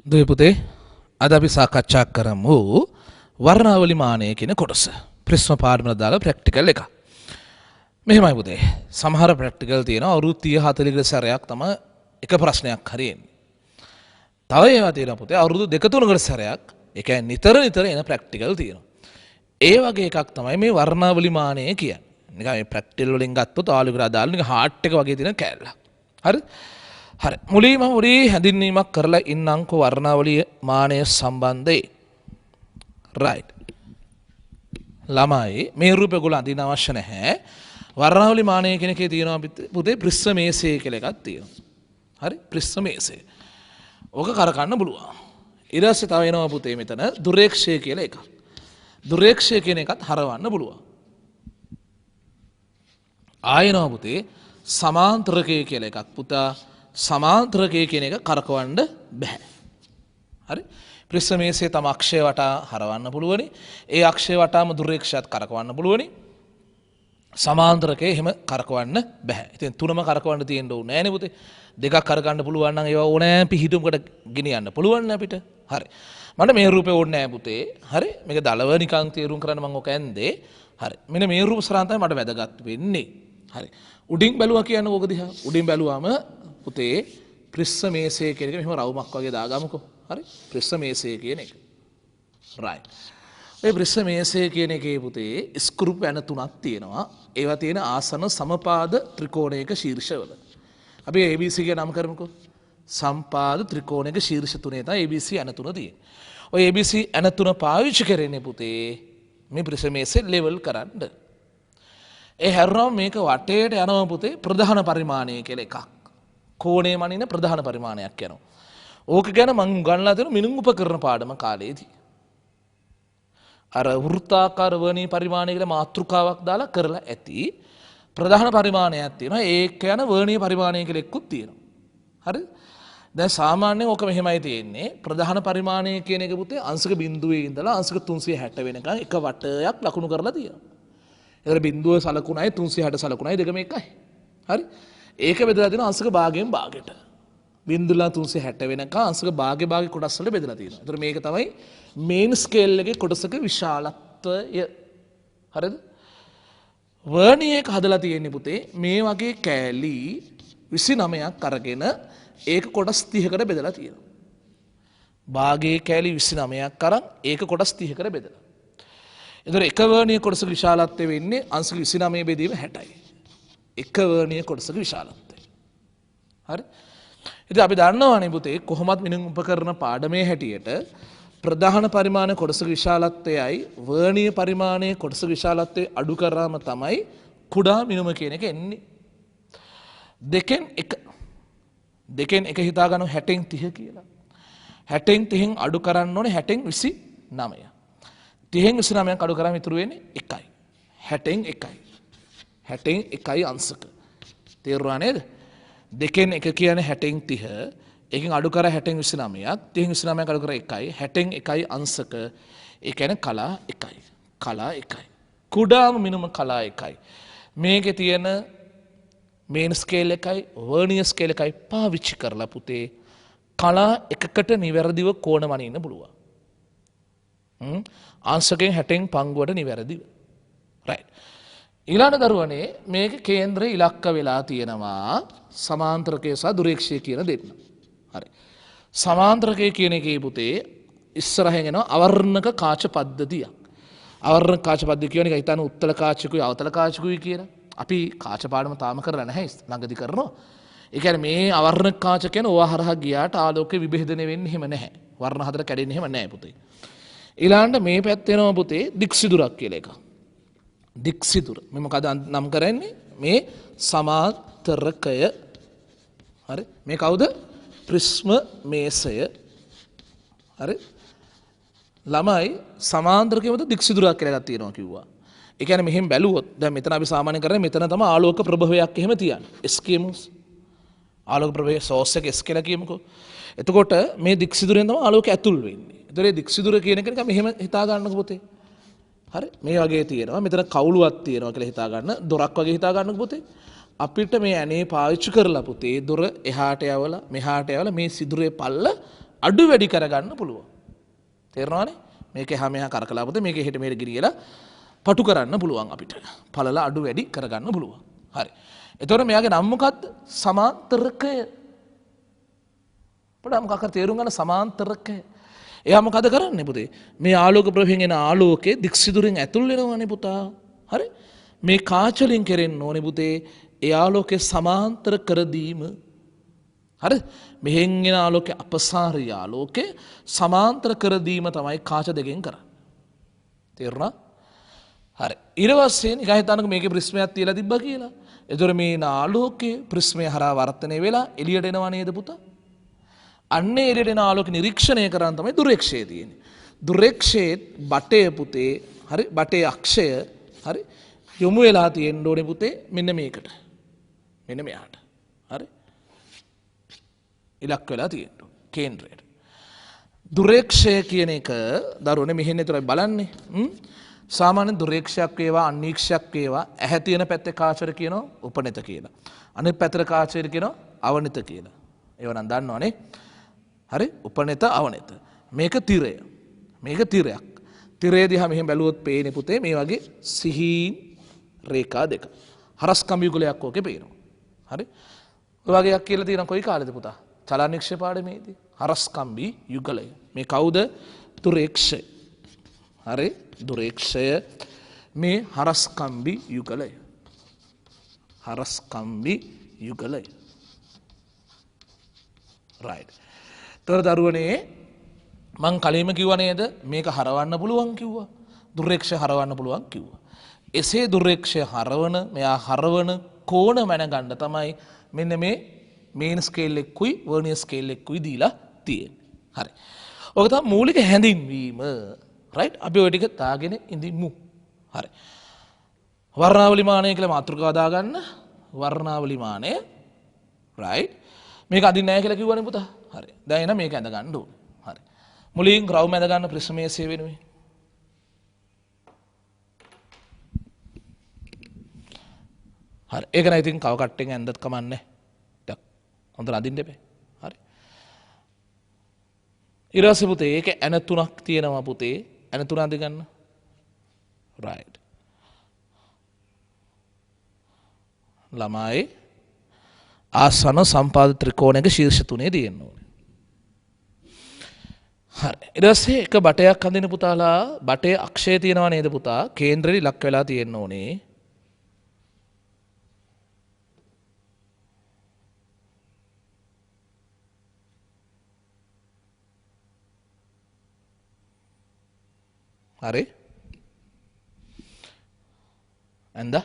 දුවේ පුතේ අද අපි සාකච්ඡා කරමු වර්ණාවලි මානය කියන කොටස. ප්‍රශ්න පාඩමකට දාලා ප්‍රැක්ටිකල් එක. මෙහෙමයි පුතේ. සමහර ප්‍රැක්ටිකල් තියෙනවා අවුරුදු 30 40 කට සැරයක් තමයි එක ප්‍රශ්නයක් හරි එන්නේ. තව ඒවා තියෙනවා පුතේ අවුරුදු 2 3 කට සැරයක් ඒ කියන්නේ නිතර එන ප්‍රැක්ටිකල් තියෙනවා. ඒ වගේ එකක් තමයි මේ වර්ණාවලි මානය කියන්නේ. නිකන් මේ ප්‍රැක්ටිකල් වලින් ගත්තොත් ආලුකට දාලා නිකන් හાર્ට් එක වගේ තියෙන කෑල්ල. හරි? හරි මුලින්ම උඩි හැඳින්වීමක් කරලා ඉන්නම්කෝ වර්ණාවලිය මානය සම්බන්ධයෙන් රයිට් ළමයි මේ රූපය ගොල්ලෝ අඳින්න අවශ්‍ය නැහැ වර්ණාවලි මානය කියන එකේ තියෙනවා පුතේ පෘෂ්ඨ මේසය කියලා එකක් තියෙනවා හරි පෘෂ්ඨ මේසය ඕක කරකන්න පුළුවන් ඊට පස්සේ තව එනවා පුතේ මෙතන දුරේක්ෂය කියලා එකක් දුරේක්ෂය කියන එකත් හරවන්න පුළුවන් ආයෙනවා පුතේ සමාන්තරකය කියලා එකක් පුතා සමාන්තරකය කියන එක කරකවන්න බෑ. හරි? පෘෂ්ඨ මේසයේ තම අක්ෂය වටා හරවන්න පුළුවනි. ඒ අක්ෂය වටාම දුරේක්ෂයත් කරකවන්න පුළුවනි. සමාන්තරකය එහෙම කරකවන්න බෑ. ඉතින් තුනම කරකවන්න තියෙන්න ඕනේ නෑනේ පුතේ. දෙකක් කරගන්න පුළුවන් නම් ඒවා ඕනෑ පිහිටුමකට ගෙනියන්න පුළුවන් අපිට. හරි. මට මේ රූපේ ඕනේ නෑ පුතේ. හරි? මේක දලව නිකන් තීරුම් කරන්න මම ඔක ඇන්දේ. හරි. මෙන්න මේ රූප සරහන් තමයි මට වැදගත් වෙන්නේ. හරි. උඩින් බැලුවා කියන්නේ ඕක දිහා. උඩින් බැලුවාම පුතේ පෘෂ්ඨ මේසය කියන එක මෙහෙම රවුමක් වගේ දාගමුකෝ. හරි? පෘෂ්ඨ මේසය කියන එක. රයිට්. මේ පෘෂ්ඨ මේසය කියන එකේ පුතේ ස්ක්‍රූ පැන තුනක් තියෙනවා. ඒවා තියෙන ආසන සමපාද ත්‍රිකෝණයක ශීර්ෂවල. අපි ABC කියන නම් කරමුකෝ. සම්පාද ත්‍රිකෝණයක ශීර්ෂ තුනේ තමයි ABC ඇන තුන තියෙන්නේ. ඔය ABC ඇන තුන පාවිච්චි කරන්නේ පුතේ මේ පෘෂ්ඨ මේසය ලෙවල් කරන්න. ඒ හැරුණාම මේක වටේට යනවා පුතේ ප්‍රධාන පරිමාණය කියලා එකක්. කෝණේ මනින ප්‍රධාන පරිමාණයක් යනවා. ඕක ගැන මම උගන්ලා දෙන මිනුම් උපකරණ පාඩම කාලේදී. අර වෘත්තාකාර වර්ණීය පරිමාණය කියලා මාතෘකාවක් දාලා කරලා ඇති ප්‍රධාන පරිමාණයක් තියෙනවා. ඒක යන වර්ණීය පරිමාණය කියලා එක්කුත් තියෙනවා. හරිද? දැන් සාමාන්‍යයෙන් ඕක මෙහෙමයි තියෙන්නේ. ප්‍රධාන පරිමාණය කියන එක පුතේ අංශක බිඳුවේ ඉඳලා අංශක 360 වෙනකන් එක වටයක් ලකුණු කරලා තියෙනවා. ඒතර බිඳුව සලකුණයි 360 සලකුණයි දෙකම එකයි. හරි? ඒක බෙදලා තියෙනවා අංශක භාගයෙන් භාගයට. බිඳුලා 360 වෙනකන් අංශක භාගේ කොටස් වලට බෙදලා තියෙනවා. ඒතර මේක තමයි මේන් ස්කේල් එකේ කොටසක විශාලත්වය. හරිද? වර්ණීය එක හදලා තියෙන්නේ පුතේ මේ වගේ කෑලි 29ක් අරගෙන ඒක කොටස් 30කට බෙදලා තියෙනවා. භාගයේ කෑලි 29ක් අරන් ඒක කොටස් 30කට බෙදලා. ඒතර එක වර්ණීය කොටසක විශාලත්වය වෙන්නේ අංශක 29 බෙදීම 60යි. එක වර්ණීය කොටසක විශාලත්වය. හරි? ඉතින් අපි දන්නවනේ පුතේ කොහොමත් මිනුම් උපකරණ පාඩමේ හැටියට ප්‍රධාන පරිමාණ කොටසක විශාලත්වයයි වර්ණීය පරිමාණයේ කොටසක විශාලත්වය අඩු කරාම තමයි කුඩා මිනුම කියන එක එන්නේ. දෙකෙන් එක හිතා ගන්න 60න් 30 කියලා. 60න් 30න් අඩු කරන්න ඕනේ 60න් 29. 30න් 29ක් අඩු කරාම ඉතුරු වෙන්නේ 1යි. 60න් 1යි. 60න් 1යි අංශක. තේරුණා නේද? දෙකෙන් එක කියන්නේ 60න් 30. එකෙන් අඩු කර 60න් 29ක්. 30න් 29ක් අඩු කර 1යි. 60න් 1යි අංශක. ඒ කියන්නේ කලා 1යි. කලා 1යි. කුඩාම මිනුම කලා 1යි. මේකේ තියෙන මේන් ස්කේල් එකයි වර්නියර් ස්කේල් එකයි පාවිච්චි කරලා පුතේ කලා එකකට නිවැරදිව කෝණ මනින්න පුළුවන්. අංශකෙන් 60න් පංගුවට නිවැරදිව. රයිට්. ඊළඟ දරුවනේ මේක කේන්ද්‍රය ඉලක්ක වෙලා තියෙනවා සමාන්තරකය සහ දුරේක්ෂය කියන දෙන්න. හරි. සමාන්තරකය කියන එකේ පුතේ ඉස්සරහින් එනවා අවර්ණක කාච පද්ධතියක්. අවර්ණක කාච පද්ධතිය කියන එක හිතන්න උත්තල කාචකුයි අවතල කාචකුයි කියලා. අපි කාච පාඩම තාම කරලා නැහැ ළඟදි කරනවා. ඒ කියන්නේ මේ අවර්ණක කාච කියන ඕවා හරහා ගියාට ආලෝකය විභේදනය වෙන්නේ එහෙම නැහැ. වර්ණ හතර කැඩෙන්නේ එහෙම නැහැ පුතේ. ඊළඟට මේ පැත්තේ එනවා පුතේ දික්සිදුරක් කියලා එකක්. දික්සිදුර මේ මොකද නම් කරන්නේ මේ සමාන්තරකය. හරි? මේ කවුද? ප්‍රිස්ම මේසය. හරි? ළමයි සමාන්තරකයේ මත දික්සිදුරක් කියලා එකක් තියෙනවා කිව්වා. ඒ කියන්නේ මෙහෙම බැලුවොත් දැන් මෙතන අපි සාමාන්‍යයෙන් කරන්නේ මෙතන තමයි ආලෝක ප්‍රභවයක් එහෙම තියන්නේ. S කියමු. ආලෝක ප්‍රභවයේ සෝස් එක S කියලා කියමුකෝ. එතකොට මේ දික්සිදුරෙන් තමයි ආලෝකය ඇතුල් වෙන්නේ. ඒතර මේ දික්සිදුර කියන එක නිකන් මෙහෙම හිතා ගන්නකො පුතේ. හරි මේ වගේ තියෙනවා මෙතන කවුළුවක් තියෙනවා කියලා හිතා ගන්න දොරක් වගේ හිතා ගන්නකො පුතේ අපිට මේ ඇනේ පාවිච්චි කරලා පුතේ දොර එහාට යවලා මෙහාට යවලා මේ සිදුරේ පල්ල අඩු වැඩි කරගන්න පුළුවන්. තේරෙනවනේ? මේකේ හැම එහා කරකලා පුතේ මේකේ හෙට මෙහෙට ගිරියලා පටු කරන්න පුළුවන් අපිට. පළල අඩු වැඩි කරගන්න පුළුවන්. හරි. එතකොට මෙයාගේ නම මොකද්ද? සමාන්තරකය. පොඩ්ඩක් මොකක් හරි තේරුම් ගන්න සමාන්තරකය. එයා මොකද කරන්නේ පුතේ? මේ ආලෝක ප්‍රභෙන් එන ආලෝකයේ දික්සිදුරින් ඇතුල් වෙනවනේ පුතා. හරි? මේ කාච වලින් කෙරෙන්න ඕනේ පුතේ. ඒ ආලෝකයේ සමාන්තර කර දීම. හරි? මෙහෙන් එන ආලෝකයේ අපසාරී ආලෝකයේ සමාන්තර කර දීම තමයි කාච දෙකෙන් කරන්නේ. තේරුණා? හරි. ඊට පස්සේ නිකන් හිතන්නකෝ මේකේ ප්‍රිස්මයක් තියලා තිබ්බා කියලා. ඒතර මේ ආලෝකයේ ප්‍රිස්මය හරහා වර්ධනය වෙලා එළියට එනවා නේද පුතා? අන්න එළියට එන ආලෝක නිරීක්ෂණය කරන් තමයි දුරේක්ෂය තියෙන්නේ. දුරේක්ෂයේ බටය පුතේ හරි බටේ අක්ෂය හරි යොමු වෙලා තියෙන්න ඕනේ පුතේ මෙන්න මේකට. මෙන්න මෙයාට. හරි? ඉලක්ක වෙලා තියෙන්න කේන්ද්‍රයට. දුරේක්ෂය කියන එක දරුවනේ මෙහෙන් විතරයි බලන්නේ. සාමාන්‍ය දුරේක්ෂයක් වේවා අනීක්ෂයක් වේවා ඇහැ තියෙන පැත්තේ කාචර කියනවා උපනෙත කියලා. අනිත් පැත්තේ කාචර කියනවා අවනිත කියලා. ඒව නම් දන්නවනේ. හරි? උපනෙත අවනෙත. මේක තිරය. මේක තිරයක්. තිරය දිහා මෙහෙන් බැලුවොත් පේන්නේ පුතේ මේ වගේ සිහින් රේඛා දෙක. හරස්කම් යුගලයක් ඕකේ පේනවා. හරි? ඔය වගේක් කියලා තියෙනවා කොයි කාලෙද පුතා? චලනික්ෂ පාඩමේදී. හරස්කම්බි යුගලය. මේ කවුද? දුරේක්ෂය. හරි? දුරේක්ෂය මේ හරස්කම්බි යුගලය. හරස්කම්බි යුගලය. right. තොර දරුවනේ මං කලින්ම කිව්වා නේද මේක හරවන්න පුළුවන් කිව්වා. දුරේක්ෂය හරවන්න පුළුවන් කිව්වා. එසේ දුරේක්ෂය හරවන මෙයා හරවන කෝණ මැනගන්න තමයි මෙන්න මේ මේන් ස්කේල් එකකුයි වර්නියර් ස්කේල් එකකුයි දීලා තියෙන්නේ. හරි. ඔක තමයි මූලික හැඳින්වීම. right? අපි ඔය ටික දාගෙන ඉඳිමු. හරි. වර්ණාවලි මානය කියලා මාතෘකාව දාගන්න. වර්ණාවලි මානය. right? මේක අදින්නේ නැහැ කියලා කිව්වනේ පුතා. හරි. දැන් එන මේක ඇඳ ගන්න ඕනේ. හරි. මුලින් රවුම ඇඳ ගන්න ප්‍රිස්මේසය වෙනුවෙන්. හරි. ඒක නම් ඉතින් කව කට්ටෙන් ඇඳත් කමන්නේ. ටිකක් හොඳට අදින්න එපේ. හරි. ඊට පස්සේ පුතේ ඒක ඇන තුනක් තියෙනවා පුතේ. ඇන තුන අඳ ගන්න. right. ළමයි ආසන සම්පාද ත්‍රිකෝණයක ශීර්ෂ තුනේ තියෙන්න ඕනේ. හරි. ඊට පස්සේ එක බටයක් අඳින පුතාලා බටේ අක්ෂය තියෙනවා නේද පුතා? කේන්ද්‍රෙට ලක් වෙලා තියෙන්න ඕනේ. හරි. ඇන්ද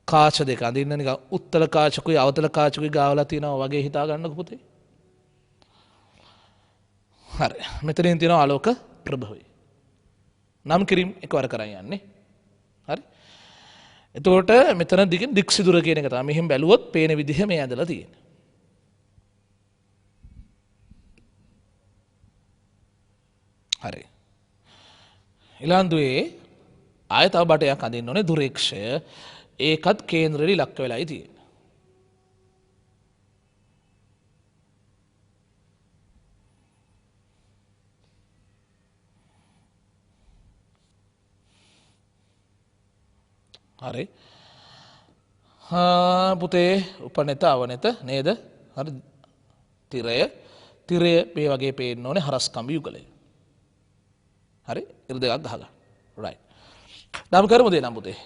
කාච දෙක අඳින්න නිකන් උත්තර කාචකුයි අවතල කාචකුයි ගාවලා තියෙනවා වගේ හිතා ගන්නකො පුතේ. හරි. මෙතනින් තියෙනවා ආලෝක ප්‍රභවය. නම් කිරීම එකවර කරන් යන්නේ. හරි. එතකොට මෙතන දිගින් දික්සිදුර කියන එක තමයි. මෙහෙන් බැලුවොත් පේන විදිහ මේ ඇඳලා තියෙන්නේ. හරි. ඉලන්දුවේ ආය තව බටයක් අඳින්න ඕනේ දුරේක්ෂය. ඒකත් කේන්ද්‍රෙට ඉලක්ක වෙලායි තියෙන්නේ. හරි. පුතේ උපනෙත අවනෙත නේද? හරි. තිරය මේ වගේ පේන්න ඕනේ හරස්කම්බි යුගලය. හරි. ඉර දෙකක් ගහගන්න. right. නම් කරමු දෙය නම් පුතේ.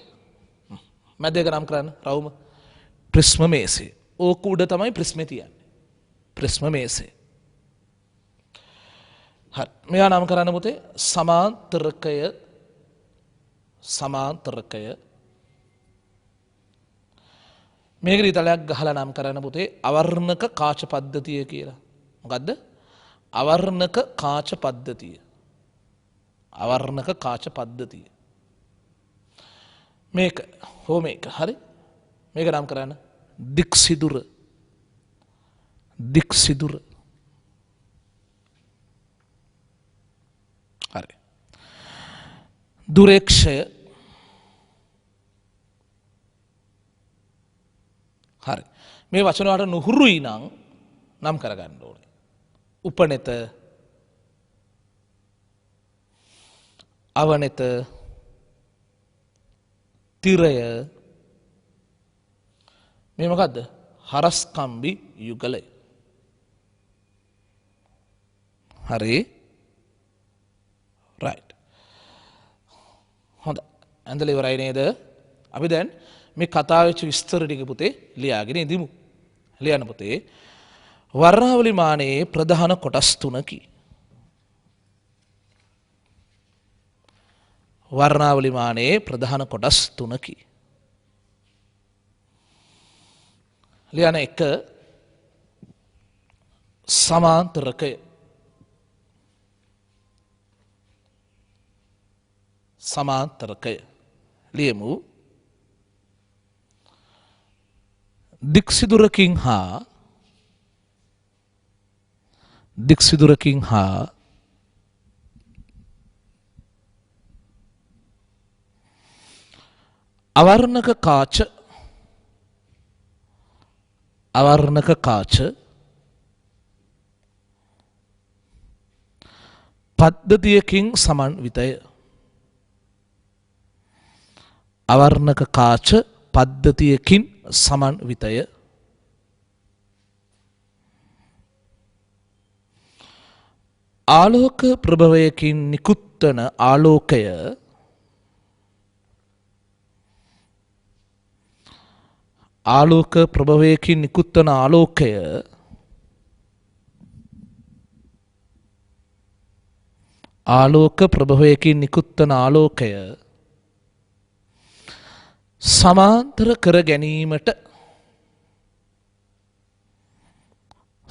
මැද එක නම් කරන්න රවුම. ප්‍රිස්ම මේසය. ඕක උඩ තමයි ප්‍රිස්මේ තියන්නේ. ප්‍රිස්ම මේසය. හරි. මෙයා නම් කරන්න පුතේ සමාන්තරකය. සමාන්තරකය. මේක රිතලයක් ගහලා නම් කරන්න පුතේ අවර්ණක කාච පද්ධතිය කියලා. මොකද්ද? අවර්ණක කාච පද්ධතිය. අවර්ණක කාච පද්ධතිය. මේක හෝ මේක හරි. මේක නම් කරන්න දික්සිදුර. දික්සිදුර. හරි. දුරේක්ෂය. හරි. මේ වචන වලට නුහුරුයි නම් කරගන්න ඕනේ. උපනෙත අවනෙත තිරය මේ මොකද්ද? හරස්කම්බි යුගලය. හරි රයිට්. හොඳයි. ඇඳලා ඉවරයි නේද? අපි දැන් මේ කතාව වෙච්ච විස්තර ටික පුතේ ලියාගෙන ඉදිමු. ලියන්න පුතේ. වර්ණාවලි මානයේ ප්‍රධාන කොටස් තුනකි. වර්ණාවලි මානයේ ප්‍රධාන කොටස් තුනකි. ලියන එක සමාන්තරකය. සමාන්තරකය ලියමු. දික්සිදුරකින් හා අවර්ණක කාච පද්ධතියකින් සමන්විතය. අවර්ණක කාච පද්ධතියකින් සමන්විතය. ආලෝක ප්‍රභවයකින් නිකුත්වන ආලෝකය ආලෝක ප්‍රභවයකින් නිකුත්වන ආලෝකය ආලෝක ප්‍රභවයකින් නිකුත්වන ආලෝකය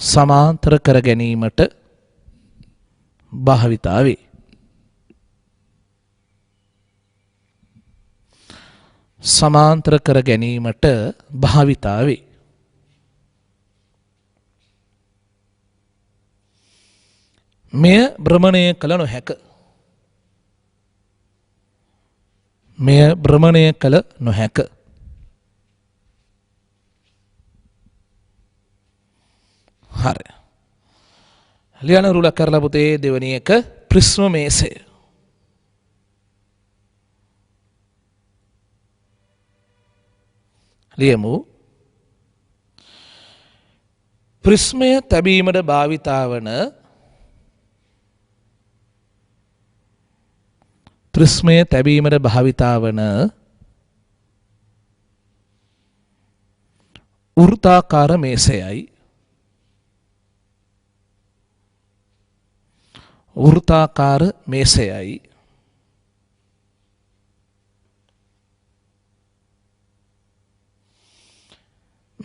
සමාන්තර කර ගැනීමට භාවිතා වේ. සමාන්තර කර ගැනීමට භාවිතා වේ. මෙය භ්‍රමණය කළ නොහැක. මෙය භ්‍රමණය කළ නොහැක. හරි. ලියන රුල කරලා පුතේ දෙවෙනි එක ප්‍රිස්ම මේසය. ලියමු. ප්‍රිස්මය තැබීමට භාවිතා වන වෘත්තාකාර මේසයයි. වෘත්තාකාර මේසයයි.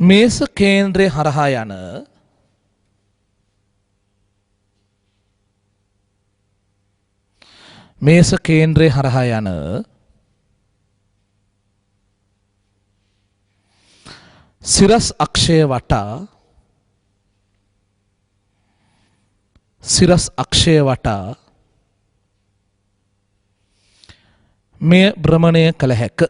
මේස කේන්ද්‍රය හරහා යන සිරස් අක්ෂය වටා මෙය භ්‍රමණය කළ හැක.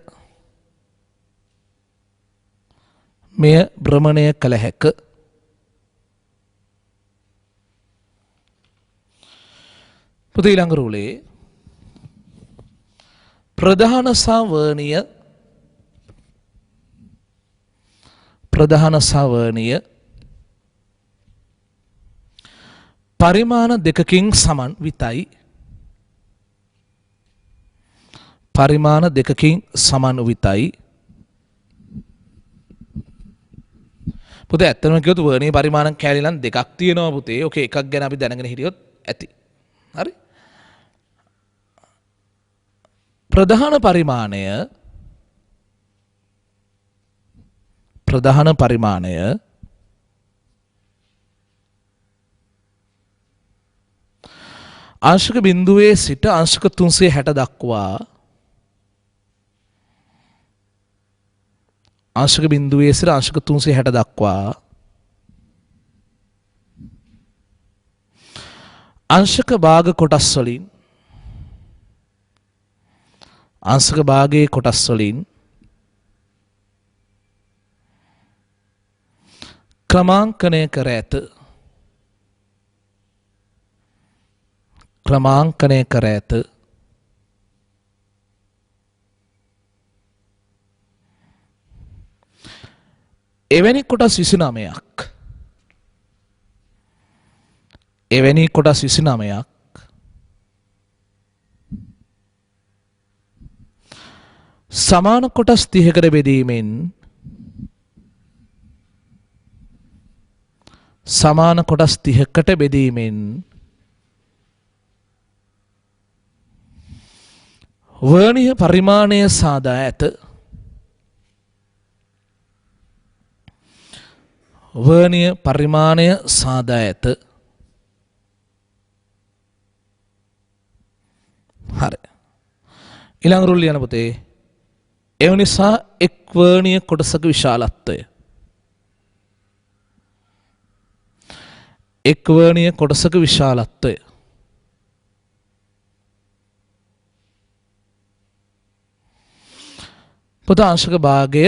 පුතේ ඊළඟ රූලේ ප්‍රධාන සාවර්ණීය පරිමාණ දෙකකින් සමන්විතයි. පුතේ ඇත්තම කිව්වොත් වර්ණීය පරිමාණ කැලි නම් දෙකක් තියෙනවා පුතේ. ඕකේ එකක් ගැන අපි දැනගෙන හිටියොත් ඇති. හරි. ප්‍රධාන පරිමාණය අංශක බිඳුවේ සිට අංශක 360 දක්වා අංශක අංශක භාග කොටස් වලින් ක්‍රමාංකනය කර ඇත. ක්‍රමාංකනය කර ඇත. එවැනි කොටස් 29ක් එවැනි කොටස් 29ක් සමාන කොටස් 30කට බෙදීමෙන් සමාන කොටස් 30කට බෙදීමෙන් වර්ණීය පරිමාණය සාදා ඇත. වර්ණීය පරිමාණය සාදා ඇත. හරි. ඊළඟ රුල් ලියන පුතේ. ඒ නිසා එක් වර්ණීය කොටසක විශාලත්වය එක් වර්ණීය කොටසක විශාලත්වය පුතා අංශක භාගය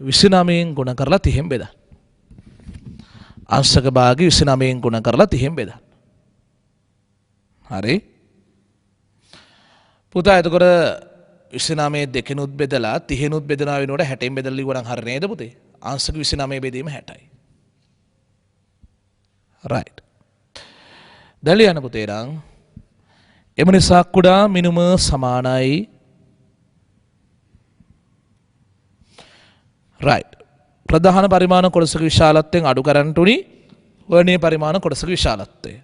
29න් ගුණ කරලා 30න් බෙදන්න. අංශක භාගය 29න් ගුණ කරලා 30න් බෙදන්න. හරි. පුතා එතකොට 29 දෙකෙනුත් බෙදලා 30නුත් බෙදනවා වෙනකොට 60න් බෙදලා ලිව්වනම් හරිය නේද පුතේ? අංශක 29 බෙදීම 60යි. right. දැන් ලියන්න පුතේ නම් එම නිසා කුඩා මිනුම සමානයි right. ප්‍රධාන පරිමාණ කොටසක විශාලත්වයෙන් අඩු කරන්නට උනි වර්ණීය පරිමාණ කොටසක විශාලත්වය.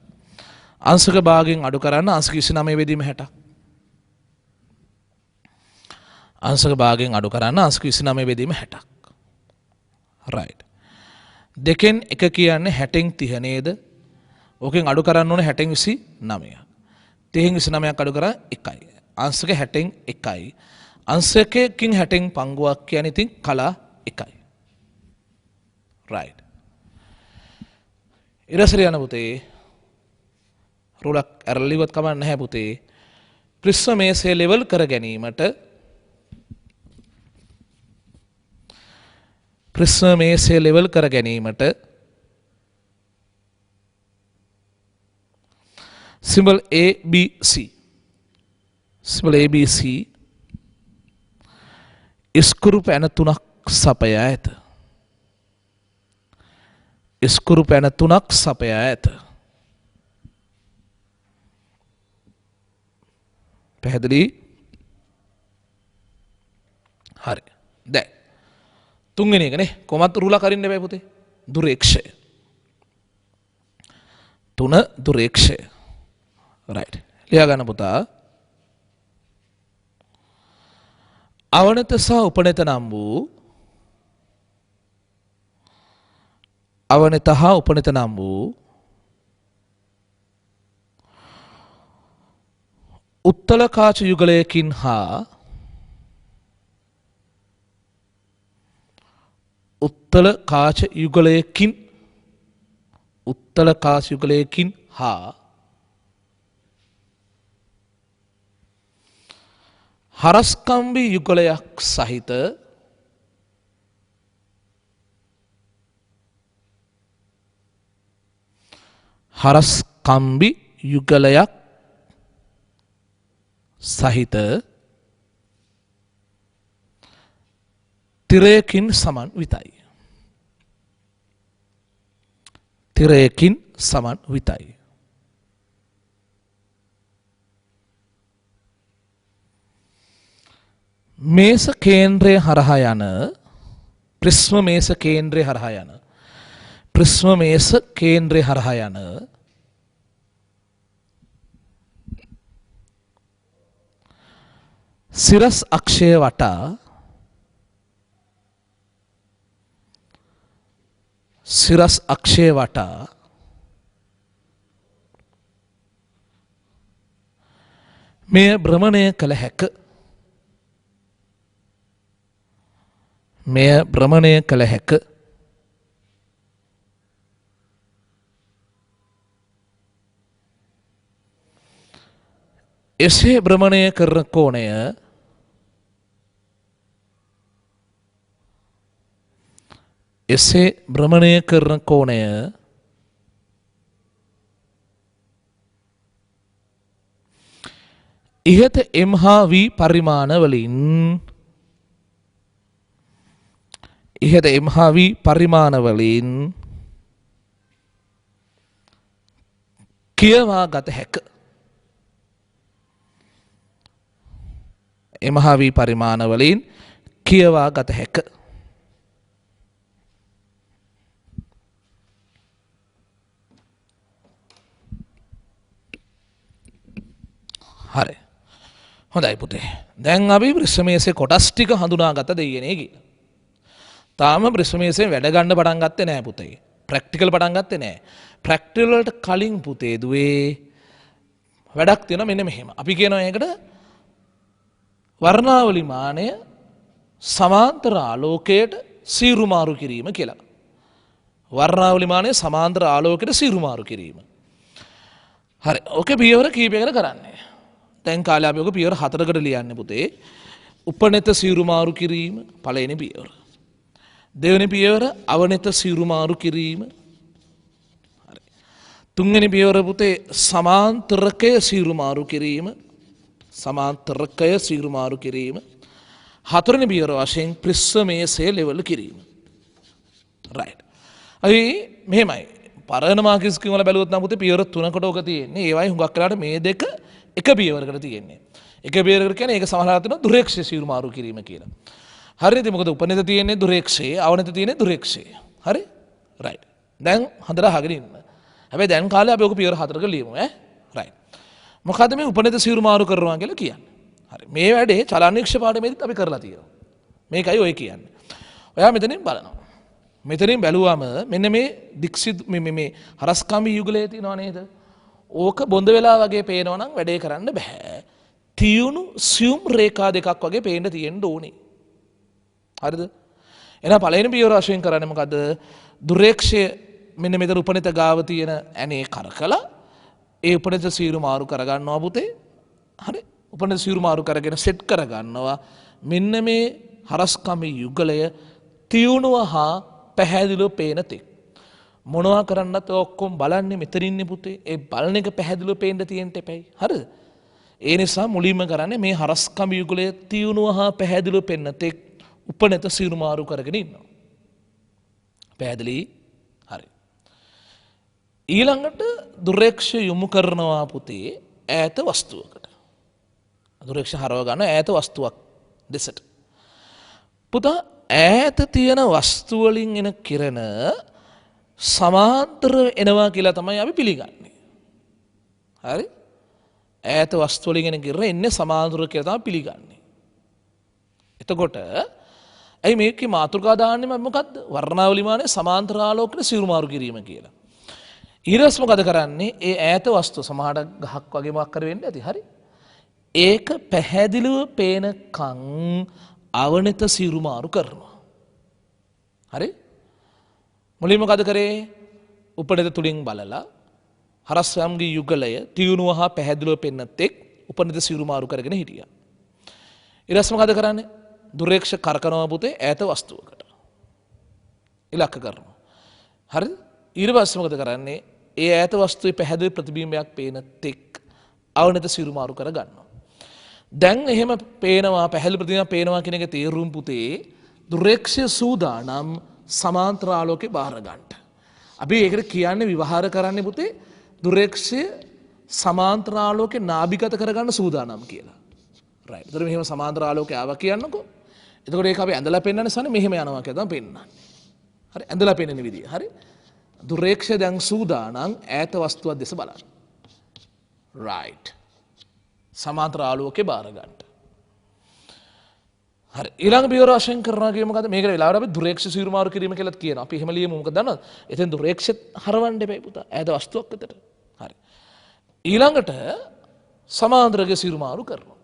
අංශක භාගයෙන් අඩු කරන්න අංශක 29 බෙදීම 60ක්. අංශක භාගයෙන් අඩු කරන්න අංශක 29 බෙදීම 60ක්. right. දෙකෙන් එක කියන්නේ 60න් 30 නේද? ඕකෙන් අඩු කරන්න ඕනේ 60න් 29ක්. 30න් 29ක් අඩු කරා 1යි. අංශක 60න් 1යි. අංශකයකින් 60න් පංගුවක් කියන්නේ ඉතින් කලා 1යි. right. ඊළඟට යන පුතේ රුලක් ඇරලිවත් කමක් නැහැ පුතේ. ප්‍රිස්ම මේසය ලෙවල් කර ගැනීමට ප්‍රිස්ම මේසය ලෙවල් කර ගැනීමට symbol ABC symbol ABC ඉස්කුරු පැන තුනක් සපයා ඇත. ඉස්කුරු පැන තුනක් සපයා ඇත. පැහැදිලි? හරි. දැන් තුන්වෙනි එකනේ කොහොමත් රුලක් අරින්න බෑ පුතේ. දුරේක්ෂය. 3 දුරේක්ෂය. right. ලියා ගන්න පුතා. අවනත සහ උපනත නම් වූ අවනත හා උපනත නම් වූ උත්තල කාච යුගලයකින් හා උත්තල කාච යුගලයකින් උත්තල කාච යුගලයකින් හා හරස්කම්බි යුගලයක් සහිත හරස්කම්බි යුගලයක් සහිත තිරයකින් සමන් විතයි. තිරයකින් සමන් විතයි. මේස කේන්ද්‍රය හරහා යන ප්‍රිස්ම මේස කේන්ද්‍රය හරහා යන ප්‍රිස්ම මේස කේන්ද්‍රය හරහා යන සිරස් අක්ෂය වටා සිරස් අක්ෂය වටා මෙය භ්‍රමණය කළ හැක. මෙය භ්‍රමණය කළ හැක. එසේ භ්‍රමණය කරන කෝණය එසේ භ්‍රමණය කරන කෝණය ඉහත M හා V පරිමාණ වලින් ඉහත M හා V පරිමාණ වලින් කියවා ගත හැක. M හා V පරිමාණ වලින් කියවා ගත හැක. හරි. හොඳයි පුතේ. දැන් අපි ප්‍රශ්නමේසේ කොටස් ටික හඳුනාගත්ත දෙයනේ කියලා. තාම ප්‍රශ්නමේසෙන් වැඩ ගන්න පටන් ගත්තේ නැහැ පුතේ. ප්‍රැක්ටිකල් පටන් ගත්තේ නැහැ. ප්‍රැක්ටිකල් වලට කලින් පුතේ දුවේ වැඩක් තියෙනවා මෙන්න මෙහෙම. අපි කියනවා ඒකට වර්ණාවලි මානය සමාන්තර ආලෝකයට සීරු මාරු කිරීම කියලා. වර්ණාවලි මානය සමාන්තර ආලෝකයට සීරු මාරු කිරීම. හරි. ඕකේ පියවර කීපයකට කරන්නේ. දැන් කාලේ අපි ඔක පියවර 4කට ලියන්නේ පුතේ. උපනෙත සීරු මාරු කිරීම පළවෙනි පියවර. දෙවෙනි පියවර අවනෙත සීරු මාරු කිරීම. හරි. තුන්වෙනි පියවර පුතේ සමාන්තරකය සීරු මාරු කිරීම. සමාන්තරකය සීරු මාරු කිරීම. හතරවෙනි පියවර වශයෙන් ප්‍රිස්මේසය ලෙවල් කිරීම. රයිට්. අපි මෙහෙමයි. පරණ මාකිස් ස්කීම් වල බැලුවොත් නම් පුතේ පියවර 3කට ඔක තියෙන්නේ. ඒවයි හුඟක් වෙලාවට මේ දෙක එක පියවරකට තියෙන්නේ. එක පියවරකට කියන්නේ ඒක සමහරවිට තියෙනවා දුරේක්ෂය සීරු මාරු කිරීම කියලා. හරිද? මොකද උපනිත තියෙන්නේ දුරේක්ෂයේ, අවනිත තියෙන්නේ දුරේක්ෂයේ. හරි? රයිට්. දැන් හොඳට අහගෙන ඉන්න. හැබැයි දැන් කාලේ අපි ඔක පියවර 4ක ලියමු ඈ. රයිට්. මොකද්ද මේ උපනිත සීරු මාරු කරනවා කියලා කියන්නේ? හරි. මේ වැඩේ චලනීක්ෂ පාඩමේදීත් අපි කරලා තියෙනවා. මේකයි ඔය කියන්නේ. ඔයා මෙතනින් බලනවා. මෙතනින් බැලුවම මෙන්න මේ දික්සිත මේ හරස්කම්බි යුගලයේ තියෙනව නේද? ඕක බොඳ වෙලා වගේ පේනවා නම් වැඩේ කරන්න බෑ. තියුණු සියුම් රේඛා දෙකක් වගේ පේන්න තියෙන්න ඕනේ. හරිද? එහෙනම් පළවෙනි පියවර වශයෙන් කරන්නේ මොකද්ද? දුරේක්ෂය මෙන්න මෙතන උපනිත ගාව තියෙන ඇනේ කරකලා ඒ උපනිත සීරු මාරු කරගන්නවා පුතේ. හරි? උපනිත සීරු මාරු කරගෙන සෙට් කරගන්නවා. මෙන්න මේ හරස්කම්බි යුගලය තියුණුව හා පැහැදිලිව පේන තෙක්. මොනවා කරන්නත් ඔක්කොම බලන්නේ මෙතන ඉන්නේ පුතේ. ඒ බලන එක පැහැදිලිව පේන්න තියෙන්න එපයි. හරිද? ඒ නිසා මුලින්ම කරන්නේ මේ හරස්කම්බි යුගලය තියුණුව හා පැහැදිලිව පෙන්න තෙක් උපනත සීරු මාරු කරගෙන ඉන්නවා. පැහැදිලි? හරි. ඊළඟට දුරේක්ෂය යොමු කරනවා පුතේ ඈත වස්තුවකට. දුරේක්ෂය හරව ගන්න ඈත වස්තුවක් දෙසට. පුතා ඈත තියෙන වස්තු වලින් එන කිරණ සමාන්තර එනවා කියලා තමයි අපි පිළිගන්නේ. හරි? ඈත වස්තු වලින් එන කිරණ එන්නේ සමාන්තර කියලා තමයි පිළිගන්නේ. එතකොට ඇයි මේකේ මාතෘකා දාන්නේ මොකද්ද? වර්ණාවලි මානය සමාන්තර ආලෝකයට සීරු මාරු කිරීම කියලා. ඊළඟට මොකද කරන්නේ? ඒ ඈත වස්තු සමහර ගහක් වගේ මොකක් කර වෙන්න ඇති. හරි? ඒක පැහැදිලිව පේනකන් අවනිත සීරු මාරු කරනවා. හරි? මුලින්ම මොකද කරේ? උපනිත තුලින් බලලා හරස්කම්බි යුගලය තියුණුව හා පැහැදිලිව පෙන්නත් එක් උපනිත සීරු මාරු කරගෙන හිටියා. ඊළඟට මොකද කරන්නේ? දුරේක්ෂ කරකනවා පුතේ ඈත වස්තුවකට. ඉලක්ක කරනවා. හරිද? ඊට පස්සේ මොකද කරන්නේ? ඒ ඈත වස්තුවේ පැහැදිලි ප්‍රතිබිම්බයක් පේන තෙක් අවනිත සීරු මාරු කර ගන්නවා. දැන් එහෙම පේනවා පැහැදිලි ප්‍රතිබිම්බයක් පේනවා කියන එක තේරුම් පුතේ දුරේක්ෂය සූදානම් සමාන්තර ආලෝකේ බාර ගන්නට. අපි ඒකට කියන්නේ විවහාර කරන්නේ පුතේ දුරේක්ෂය සමාන්තර ආලෝකේ නාභිගත කරගන්න සූදානම් කියලා. රයිට්. ඒතර මෙහෙම සමාන්තර ආලෝකය ආවා කියන්නකෝ. එතකොට ඒක අපි ඇඳලා පෙන්නන්නේ සනේ මෙහෙම යනවා කියලා තමයි පෙන්නන්නේ. හරි ඇඳලා පෙන්නන විදිය. හරි. දුරේක්ෂය දැන් සූදානම් ඈත වස්තුවක් දෙස බලන්න. රයිට්. සමාන්තර ආලෝකේ බාර ගන්නට. හරි. ඊළඟ පියවර වශයෙන් කරනවා කියන්නේ මොකද්ද? මේකට වෙලාවට අපි දුරේක්ෂ සීරු මාරු කිරීම කියලාත් කියනවා. අපි එහෙම ලියමු මොකද දන්නවද? එතෙන් දුරේක්ෂ හරවන්න දෙපයි පුතා. ඈත වස්තුවක් අතට. හරි. ඊළඟට සමාන්තරක සීරු මාරු කරනවා.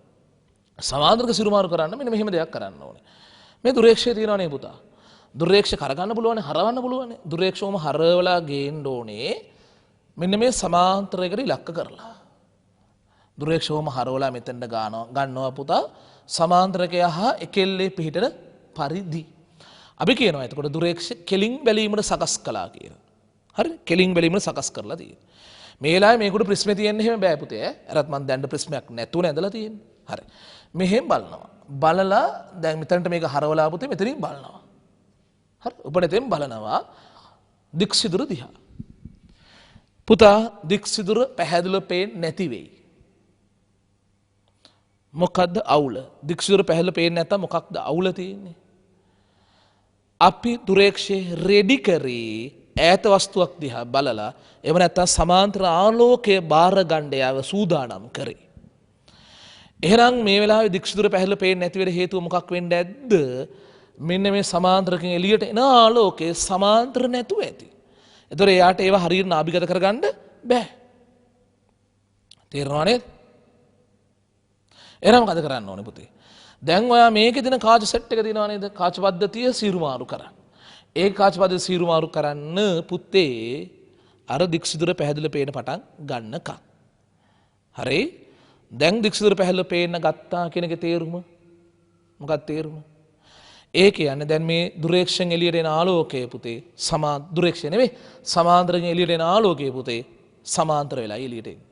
සමාන්තරක සීරු මාරු කරන්න මෙන්න මෙහෙම දෙයක් කරන්න ඕනේ. මේ දුරේක්ෂය තියෙනවා නේ පුතා. දුරේක්ෂ කරගන්න පුළුවන්, හරවන්න පුළුවන්. දුරේක්ෂවම හරවලා ගේන්න ඕනේ. මෙන්න මේ සමාන්තරයකට ඉලක්ක කරලා. දුරේක්ෂවම හරවලා මෙතෙන්ට ගන්නවා පුතා. සමාන්තරකය හා එකෙල්ලේ පිහිටන පරිදි. අපි කියනවා එතකොට දුරේක්ෂ කෙලින් බැලීමට සකස් කළා කියලා. හරි? කෙලින් බැලීමට සකස් කරලා තියෙනවා. මේ වෙලාවේ මේකට ප්‍රිස්මේ තියෙන්නේ එහෙම බෑ පුතේ. අරත් මන් දැන් ප්‍රිස්මයක් නැතුව ඇඳලා තියෙන්නේ. හරි. මෙහෙම බලනවා. බලලා දැන් මෙතනට මේක හරවලා පුතේ මෙතනින් බලනවා. හරි. උපනෙතෙන් බලනවා දික්සිදුර දිහා. පුතා දික්සිදුර පැහැදිලිව පේන්නේ නැති වෙයි. මොකද්ද අවුල? දික්සිදුර පැහැදිලිව පේන්නේ නැත්තම් මොකක්ද අවුල තියෙන්නේ? අපි දුරේක්ෂයේ රෙඩි කරේ ඈත වස්තුවක් දිහා බලලා එහෙම නැත්තම් සමාන්තර ආලෝකයේ බාර ගන්න යාව සූදානම් කරේ. එහෙනම් මේ වෙලාවේ දික්සිදුර පැහැදිලිව පේන්නේ නැති වෙන හේතුව මොකක් වෙන්නේ නැද්ද? මෙන්න මේ සමාන්තරකින් එළියට එන ආලෝකයේ සමාන්තර නැතුව ඇති. ඒතර එයාට ඒව හරියට නාභිගත කරගන්න බෑ. තේරෙනව නේද? එහෙනම් මොකද කරන්න ඕනේ පුතේ? දැන් ඔයා මේකේ දෙන කාච සෙට් එක දිනව නේද? කාච පද්ධතිය සීරු මාරු කරන්න. ඒ කාච පද්ධතිය සීරු මාරු කරන්න පුතේ අර දික්සිදුර පැහැදිලිව පේන පටන් ගන්නකම්. හරි? දැන් දික්සිදුර පැහැදිලිව පේන්න ගත්තා කියන එකේ තේරුම මොකක්ද තේරුම? ඒ කියන්නේ දැන් මේ දුරේක්ෂයෙන් එළියට එන ආලෝකයේ පුතේ දුරේක්ෂය නෙවෙයි සමාන්තරයෙන් එළියට එන ආලෝකයේ පුතේ සමාන්තර වෙලා එළියට එන්නේ.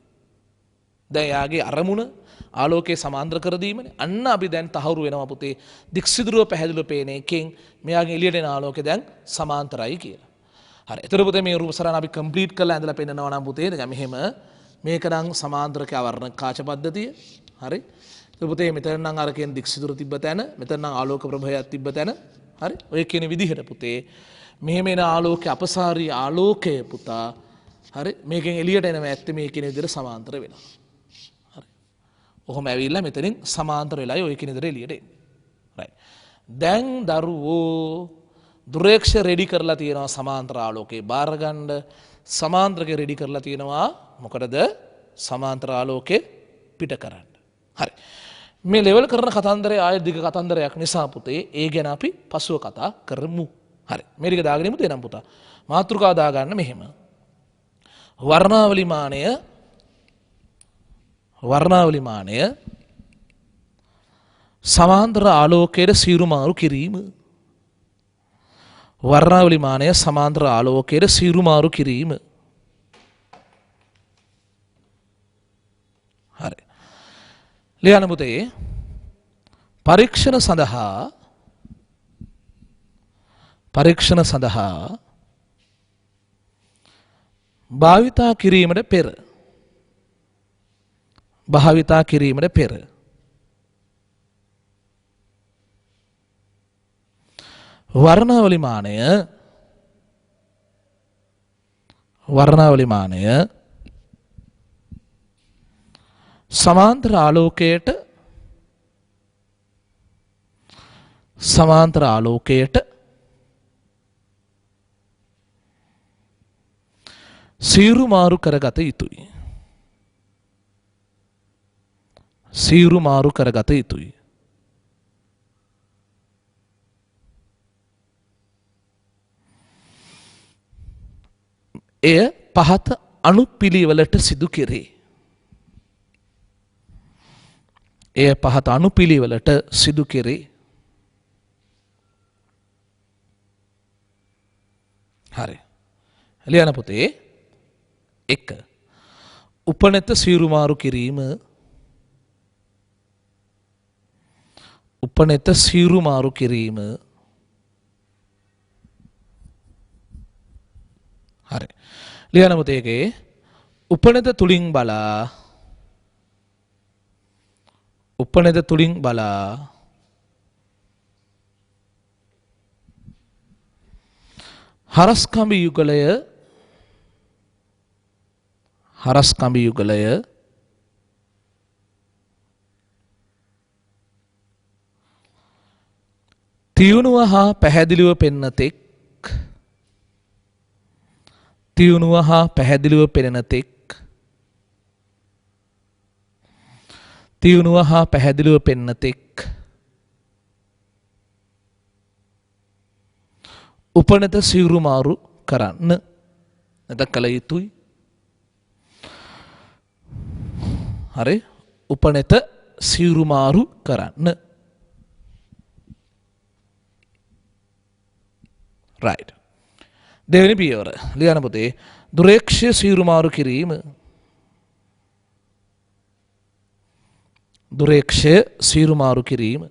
දැන් යාගේ අරමුණ ආලෝකයේ සමාන්තර කර දීමනේ. අන්න අපි දැන් තහවුරු වෙනවා පුතේ දික්සිදුරව පැහැදිලිව පේන එකෙන් මෙයාගේ එළියට එන ආලෝකය දැන් සමාන්තරයි කියලා. හරි. ඒතර පුතේ මේ රූප සරණ අපි කම්ප්ලීට් කරලා ඇඳලා පෙන්නනවා නම් පුතේ දැන් මෙහෙම මේක නම් සමාන්තරක ආවරණ කාච පද්ධතිය. හරි. ඒතර පුතේ මෙතන නම් අර කියන දික්සිදුර තිබ්බ තැන මෙතන නම් ආලෝක ප්‍රභාවයක් තිබ්බ තැන. හරි. ඔය කියන විදිහට පුතේ මෙහෙම එන ආලෝකයේ අපසාරී ආලෝකය පුතා හරි මේකෙන් එළියට එනවා ඇත්තේ මේ කියන විදිහට සමාන්තර වෙනවා. ඔහොම ඇවිල්ලා මෙතනින් සමාන්තර වෙලායි ඔය කියන විදිහට එළියට එන්නේ. රයිට්. දැන් දරුවෝ දුරේක්ෂ රෙඩි කරලා තියෙනවා සමාන්තර ආලෝකේ බාර ගන්න. සමාන්තරකේ රෙඩි කරලා තියෙනවා මොකටද? සමාන්තර ආලෝකේ පිට කරන්න. හරි. මේ ලෙවල් කරන කතන්දරය ආය දිග කතන්දරයක් නිසා පුතේ ඒ ගැන අපි පසුව කතා කරමු. හරි. මේ ටික දාගෙන ඉමු තේනම් පුතා. මාතෘකාව දාගන්න මෙහෙම. වර්ණාවලිමානය සමාන්තර ආලෝකයට සීරු මාරු කිරීම. වර්ණාවලිමානය සමාන්තර ආලෝකයට සීරු මාරු කිරීම. හරි. ලියන්න පුතේ පරීක්ෂණ සඳහා භාවිතා කිරීමට පෙර වර්ණාවලිමානය සමාන්තර ආලෝකයට සීරු මාරු කරගත යුතුයි. එය පහත අනුපිළිවෙලට සිදු කෙරේ. හරි. ලියන්න පුතේ 1. උපනෙත සීරු මාරු කිරීම. හරි. ලියන්න පුතේ එකේ උපනෙත තුලින් බලා හරස්කඹ යුගලය තියුණුව හා පැහැදිලිව පෙනෙන තෙක් උපනෙත සීරු මාරු කරන්න කළ යුතුයි. හරි. උපනෙත සීරු මාරු කරන්න. right. දෙවෙනි පියවර ලියන්න පුතේ දුරේක්ෂය සීරු මාරු කිරීම. දුරේක්ෂය සීරු මාරු කිරීම.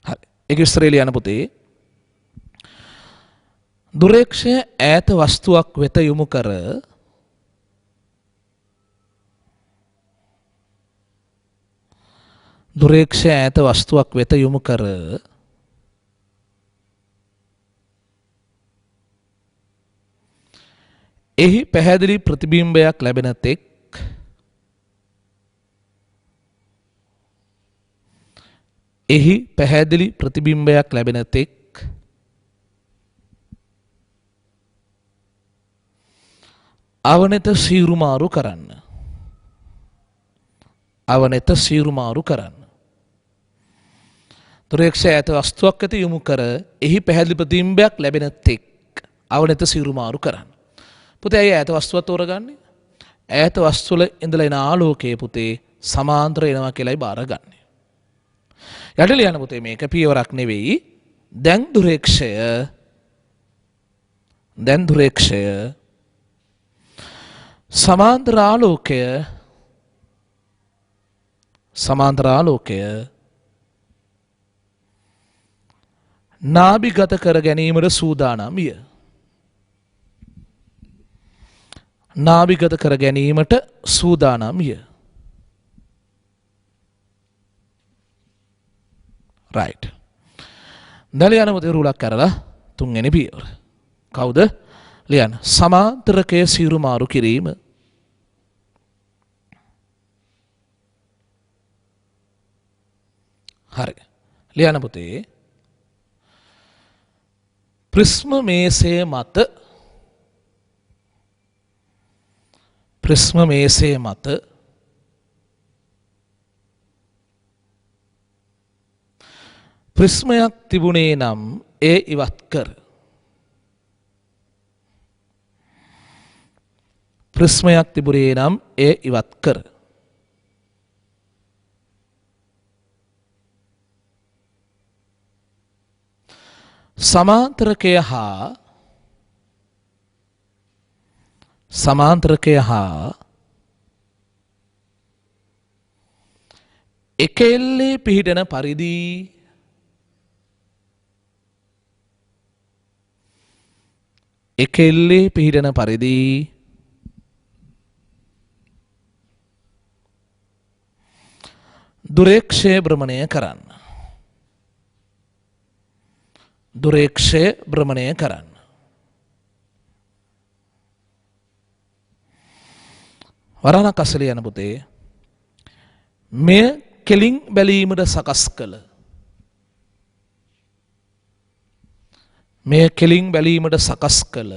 හරි. ඒක ඉස්සරේ ලියන්න පුතේ. දුරේක්ෂය ඈත වස්තුවක් වෙත යොමු කර දුරේක්ෂය ඈත වස්තුවක් වෙත යොමු කර එහි පැහැදිලි ප්‍රතිබිම්බයක් ලැබෙන තෙක් එහි පැහැදිලි ප්‍රතිබිම්බයක් ලැබෙන තෙක් අවනෙත සීරු මාරු කරන්න. අවනෙත සීරු මාරු කරන්න. දුරේක්ෂය ඈත වස්තුවක් වෙත යොමු කර එහි පැහැදිලි ප්‍රතිබිම්බයක් ලැබෙන තෙක් අවනෙත සීරු මාරු කරන්න. පුතේ ඇයි ඈත වස්තුව තෝරගන්නේ? ඈත වස්තුවල ඉඳලා එන ආලෝකයේ පුතේ සමාන්තර එනවා කියලායි බාරගන්නේ. යට ලියන්න පුතේ මේක පියවරක් නෙවෙයි. දැන් දුරේක්ෂය සමාන්තර ආලෝකය නාභිගත කර ගැනීමට සූදානම්ය. නාභිගත කර ගැනීමට සූදානම්ය. රයිට්. දැන් ලියන්න පුතේ රුලක් කරලා තුන්වෙනි පියවර. කවුද? ලියන්න. සමාන්තරකය සීරු මාරු කිරීම. හරි. ලියන්න පුතේ. ප්‍රිස්ම මේසය මත ප්‍රිස්මයක් තිබුණේ නම් ඒ ඉවත් කර. ප්‍රිස්මයක් තිබුණේ නම් ඒ ඉවත් කර. සමාන්තරකය හා එක එල්ලේ පිහිටන පරිදි දුරේක්ෂය භ්‍රමණය කරන්න. දුරේක්ෂය භ්‍රමණය කරන්න. වරණක් අසල යන පුතේ. මෙය කෙලින් බැලීමට සකස් කළ. මෙය කෙලින් බැලීමට සකස් කළ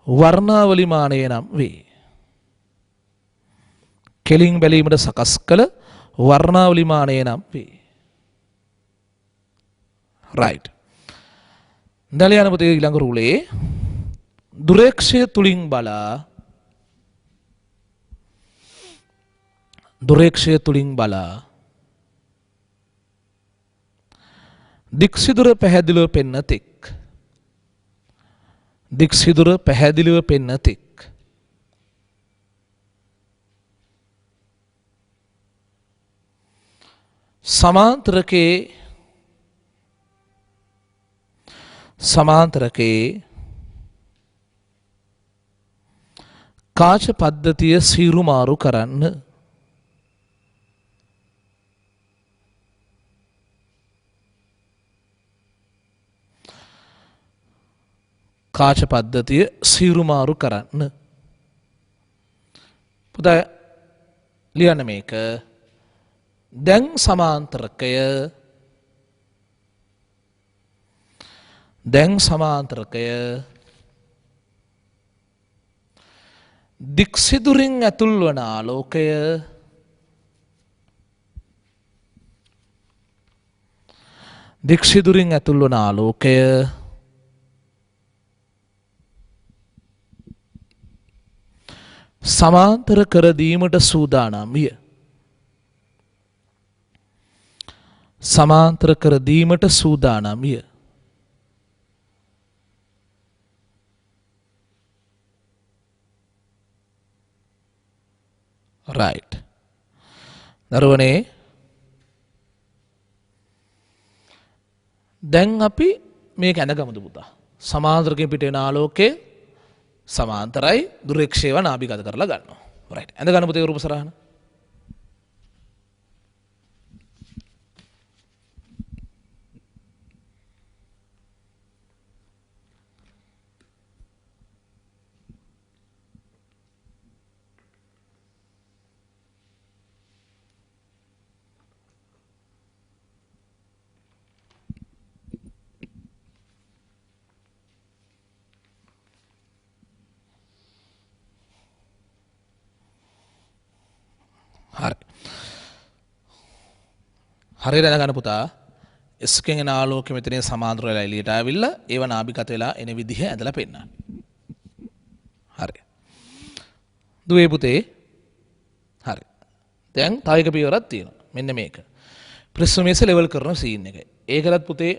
වර්ණාවලිමානය නම් වේ. කෙලින් බැලීමට සකස් කළ වර්ණාවලිමානය නම් වේ. රයිට්. දැන් යන පුතේ ඊළඟ රුලේ දුරේක්ෂය තුලින් බලා දික්සිදුර පැහැදිලිව පෙන්න තෙක් සමාන්තරකේ කාච පද්ධතිය සීරු මාරු කරන්න. කාච පද්ධතිය සීරු මාරු කරන්න. පුතා ලියන්න මේක. දැන් සමාන්තරකය දික්සිදුරින් ඇතුල් වන ආලෝකය සමාන්තර කර දීමට සූදානම්ය. සමාන්තර කර දීමට සූදානම්ය. right. දරුවනේ දැන් අපි මේක ඇඳගමුද පුතා. සමාන්තරකයෙන් පිට වෙන ආලෝකය සමාන්තරයි දුරේක්ෂේව නාභිගත කරලා ගන්නවා. right. ඇඳ ගන්න පුතේ රූප සරහන. හරි. හරියට දැනගන්න පුතා S එකෙන් එන ආලෝකය මෙතනින් සමාන්තර වෙලා එළියට ආවිල්ලා ඒව නාභිගත වෙලා එන විදිහ ඇඳලා පෙන්නන්න. හරි. දුවේ පුතේ. හරි. දැන් තව එක පියවරක් තියෙනවා. මෙන්න මේක. ප්‍රිස්ම මේස ලෙවල් කරන සීන් එක. ඒකලත් පුතේ